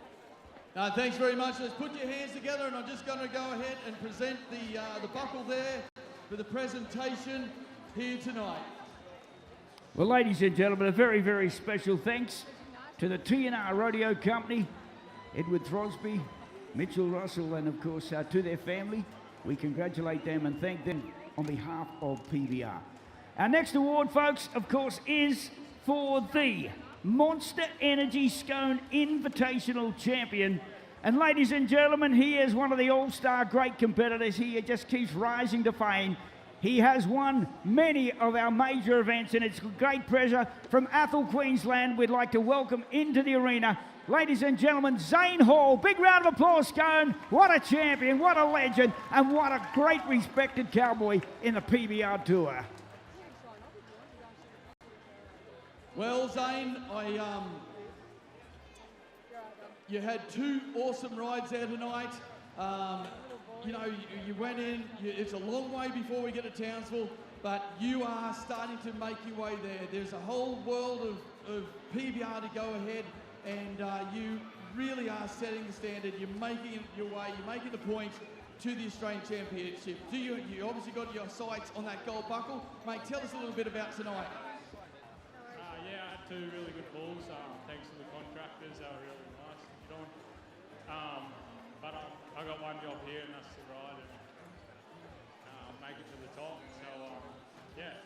Thanks very much. Let's put your hands together, and I'm just going to go ahead and present the buckle there for the presentation here tonight. Well, ladies and gentlemen, a very, very special thanks to the TNR Rodeo Company, Edward Throsby, Mitchell Russell, and of course to their family. We congratulate them and thank them on behalf of PBR. Our next award, folks, of course, is for the Monster Energy Scone Invitational Champion. And ladies and gentlemen, he is one of the all-star great competitors. He just keeps rising to fame. He has won many of our major events, and it's a great pleasure from Athol, Queensland. We'd like to welcome into the arena, ladies and gentlemen, Zane Hall. Big round of applause, Scone. What a champion, what a legend, and what a great respected cowboy in the PBR Tour. Well, Zane, you had two awesome rides there tonight. You know, you went in, it's a long way before we get to Townsville, but you are starting to make your way there. There's a whole world of PBR to go ahead, and you really are setting the standard. You're making your way, you're making the points to the Australian Championship. You obviously got your sights on that gold buckle. Mate, tell us a little bit about tonight. Yeah, I had two really good balls. Thanks to the contractors, they were really nice to get on. But I got one job here, and that's to ride and make it to the top. So yeah,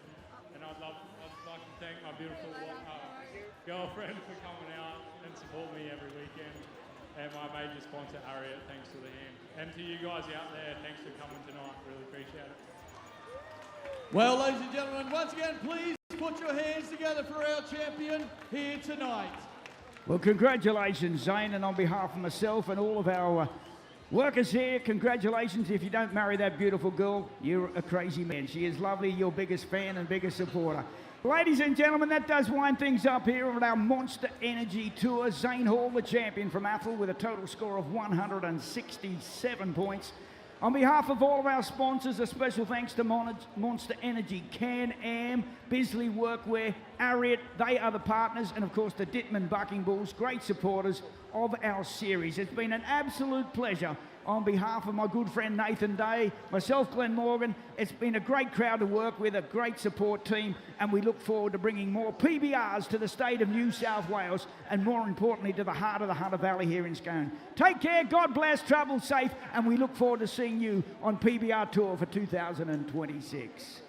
and I'd like to thank my beautiful girlfriend for coming out and support me every weekend, and my major sponsor Harriet, thanks to the hand, and to you guys out there, thanks for coming tonight. Really appreciate it. Well, ladies and gentlemen, once again, please put your hands together for our champion here tonight. Well, congratulations, Zane, and on behalf of myself and all of our workers here, congratulations. If you don't marry that beautiful girl, you're a crazy man. She is lovely, your biggest fan and biggest supporter. Ladies and gentlemen, that does wind things up here on our Monster Energy Tour. Zane Hall, the champion from Athol, with a total score of 167 points. On behalf of all of our sponsors, a special thanks to Monster Energy, Can-Am, Bisley Workwear, Ariat, they are the partners, and of course the Dittman Bucking Bulls, great supporters of our series. It's been an absolute pleasure on behalf of my good friend Nathan Day, myself, Glenn Morgan. It's been a great crowd to work with, a great support team, and we look forward to bringing more PBRs to the state of New South Wales, and more importantly to the heart of the Hunter Valley here in Scone. Take care, God bless, travel safe, and we look forward to seeing you on PBR Tour for 2026.